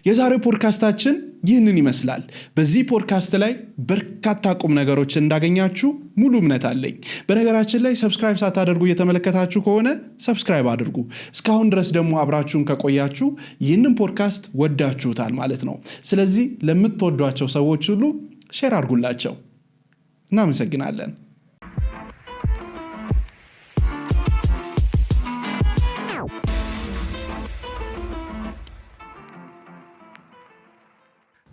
የዛሬው ፖድካስታችን ይህንን ይመስላል በዚህ ፖድካስት ላይ በርካታ ቁም ነገሮችን እንዳገኛችሁ ሙሉ እምነት አለኝ በነገራችን ላይ ሰብስክራይብ ሳታደርጉ እየተመለከታችሁ ከሆነ ሰብስክራይብ አድርጉ እስካሁን ድረስ ደግሞ አብራችሁን ከቆያችሁ ይህንን ፖድካስት ወዳችሁታል ማለት ነው ስለዚህ ለምትወዷቸው ሰዎች ሁሉ ሼር አድርጉላቸው እናመሰግናለን